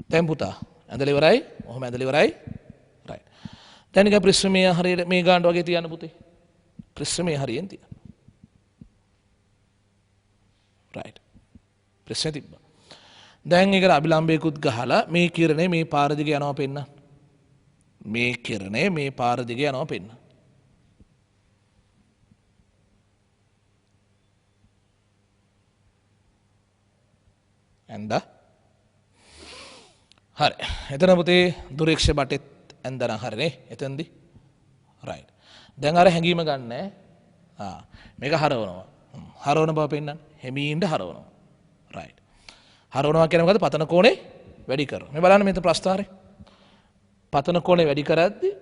දැන් පුතා ඇඳලා ඉවරයි ඔහොම ඇඳලා ඉවරයි right දැන් නිකන් ප්‍රිස්මය හරියට මේ ගානට වගේ තියන්න පුතේ ප්‍රිස්මය හරියෙන් තියන්න right ප්‍රශ්නේ තිබ්බා දැන් ඒකට අභිලම්බයකුත් ගහලා මේ කිරණේ මේ පාර දිගේ යනවා පෙන්න ඇඳා හරි එතන පුතේ දුරේක්ෂ බටෙත් ඇඳලා හරිනේ එතෙන්දි right දැන් අර හැංගීම ගන්න මේක හරවන බව පෙන්නන්න හැමීන්ට හරවනවා right හරවනවා කියන්නේ මොකද පතන කෝණේ වැඩි කරනවා මේ බලන්න මෙතන ප්‍රස්ථාරේ පතන කෝණේ වැඩි කරද්දී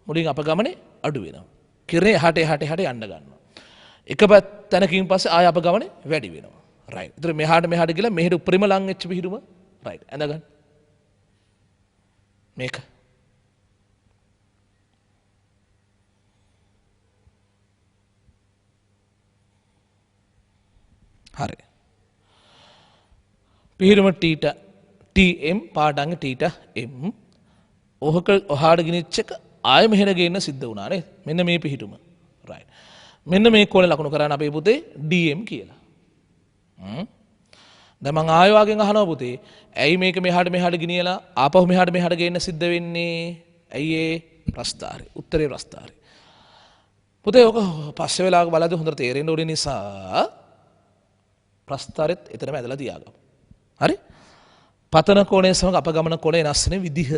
මුලින් අපගමනේ අඩු වෙනවා කිරණේ එහාට යන්න ගන්නවා එක තැනකින් පස්සේ ආය අපගමනේ වැඩි වෙනවා right ඒතර මෙහාට ගිහලා මෙහෙට උඩරිම ලං වෙච්ච පිහිටුම right ඇඳ ගන්න මේක හරි පිහිටුම TM පාඩංග TM ඔහාට ගෙනිච්ච එක ආයෙ මෙහෙට ගේන්න සිද්ධ වුණා නේද මෙන්න මේ පිහිටුම right මෙන්න මේ කෝණේ ලකුණු කරන්න අපේ පුතේ DM කියලා දැන් මං ආයෙවාගෙන් අහනවා පුතේ ඇයි මේක මෙහාට ගෙනියලා ආපහු මෙහාට ගේන්න සිද්ධ වෙන්නේ? ඇයි ඒ ප්‍රස්ථාරේ? උත්තරේ ප්‍රස්ථාරේ. පුතේ ඔක පස්සේ වෙලාවක බලද්දී හොඳට තේරෙන්න ඕනේ නිසා ප්‍රස්ථාරෙත් එතරම් ඇදලා තියාගමු. හරි? පතන කෝණය සමග අපගමන කෝණය වෙනස් වෙන විදිහ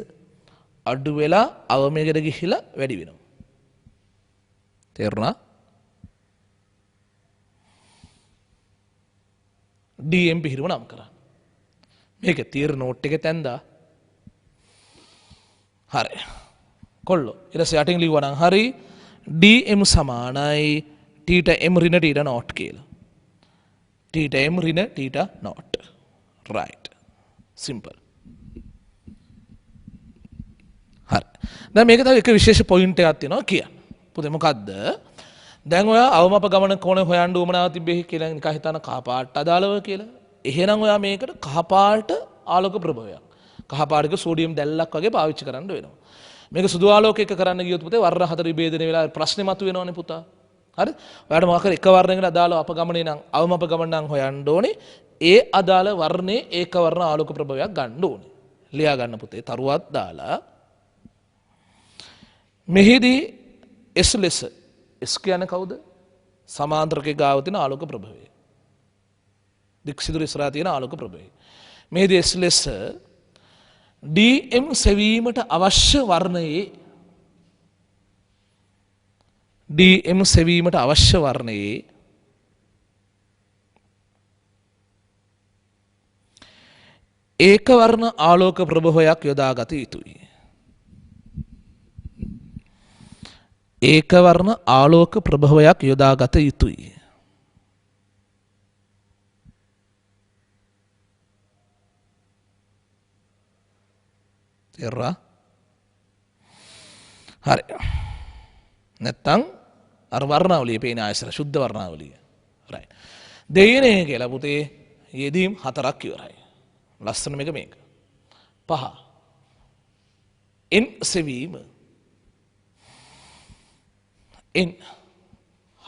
අඩු වෙලා අවමයකට ගිහිලා වැඩි වෙනවා. තේරුණා? DM පිහිරුම නම් කරා. මේක තීර නෝට් එකේ තැන්දා. හරි. කොල්ලෝ ඊට පස්සේ යටින් ලිව්වා නම් හරි DM සමානයි θ m ඍණ θ නෝට් කියලා. θ m ඍණ θ නෝට්. right. simple. හරි. දැන් මේක තව එක විශේෂ පොයින්ට් එකක් තියෙනවා කියන්න. පුතේ මොකද්ද? දැන් ඔයා අවමප ගමන කෝණය හොයන්න උවමනාව තිබ්බේ කියලා නිකන් හිතන කහ පාට අදාළව කියලා. එහෙනම් ඔයා මේකට කහ පාට ආලෝක ප්‍රභවයක්. කහ පාටක සෝඩියම් දැල්ලක් වගේ පාවිච්චි කරන්න වෙනවා. මේක සුදු ආලෝකයක කරන්න ගියොත් පුතේ වර්ණ හතර විභේදනය වෙලා ප්‍රශ්නේ මතුවෙනවනේ පුතා. හරි? ඔයාලට මොකක් හරි එක වර්ණයකට අදාළව අපගමනේ නම් අවමප ගමන නම් හොයන්න ඕනේ. ඒ අදාළ වර්ණේ ඒක වර්ණ ආලෝක ප්‍රභවයක් ගන්න ඕනේ. ලියා ගන්න පුතේ තරුවක් දාලා මෙහිදී S ලෙස S කියන්නේ කවුද? සමාන්තරකේ ගාව තියෙන ආලෝක ප්‍රභවය. දික්සිදුර ඉස්සරහා තියෙන ආලෝක ප්‍රභවය. මෙහිදී S ලෙස DM සෙවීමට අවශ්‍ය වර්ණයේ DM සෙවීමට අවශ්‍ය වර්ණයේ ඒක වර්ණ ආලෝක ප්‍රභවයක් යොදාගත යුතුයි. ඒක වර්ණ ආලෝක ප්‍රභවයක් යොදාගත යුතුයි. තේරුණා? හරි. නැත්තම් අර වර්ණාවලිය පේන ආයසර සුද්ධ වර්ණාවලිය. right. දෙයනේ කියලා පුතේ යෙදීම් 4ක් ඉවරයි. ලස්සන මේක. 5. N සෙවීම. N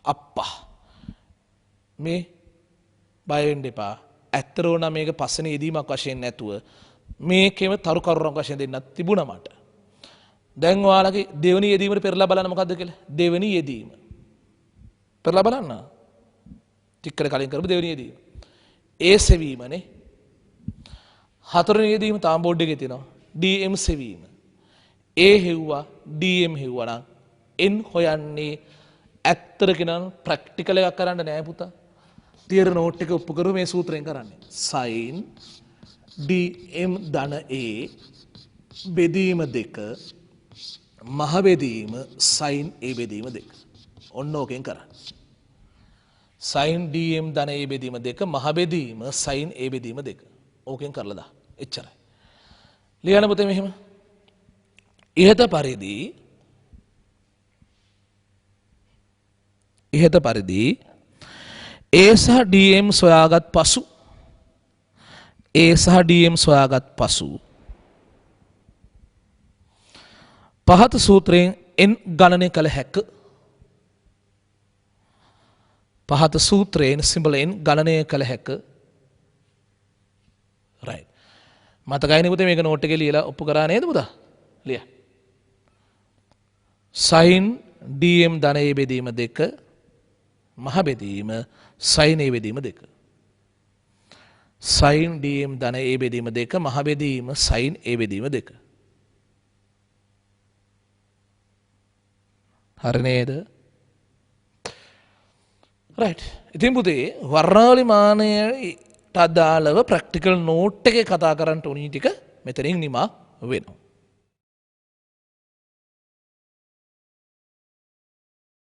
අප්පා මේ බය වෙන්න එපා. ඇත්තට ඕන මේක පස්සනේ යෙදීමක් වශයෙන් නැතුව මේකෙම තරු කරුණක් වශයෙන් දෙන්නත් තිබුණා මට. දැන් ඔයාලගේ දෙවෙනි යෙදීමට පෙරලා බලන්න මොකද්ද කියලා. දෙවෙනි යෙදීම. පෙරලා බලන්න. ටිකකට කලින් කරපු දෙවෙනි යෙදීම. ඒ සෙවීමනේ. හතරවෙනි යෙදීම තාම බෝඩ් එකේ තියෙනවා. DM සෙවීම. ඒ හෙව්වා DM හෙව්වා නම් N හොයන්නේ ඇත්තට කියනවා ප්‍රැක්ටිකල් එකක් කරන්න නෑ පුතා. තියර නෝට් එක ඔප්පු කරු මේ සූත්‍රයෙන් කරන්නේ. sin DM ධන A බෙදීම 2 මහ බෙදීම sin A බෙදීම 2. ඔන්න ඕකෙන් කරන්නේ. sin DM ධන A බෙදීම 2 මහ බෙදීම sin A බෙදීම 2. ඕකෙන් කරලා දා. එච්චරයි. ලියන්න පුතේ මෙහෙම. ඉහත පරිදි A සහ DM සොයාගත් පසු පහත සූත්‍රයෙන් n ගණනය කළ හැක. පහත සූත්‍රයෙන් සිම්බල් n ගණනය කළ හැක. right. මතකයිනේ පුතේ මේක නෝට් එකේ ලියලා ඔප්පු කරා නේද පුතා? ලිය. sin DM ධන A බෙදීම 2 මහ බෙදීම sin A බෙදීම 2. sin DM ධන A බෙදීම 2 මහ බෙදීම sin A බෙදීම 2. හරි නේද? right. ඉතින් පුතේ වර්ණාවලි මානයට අදාළව ප්‍රැක්ටිකල් නෝට් එකේ කතා කරන්න උනි ටික මෙතනින් නිමා වෙනවා.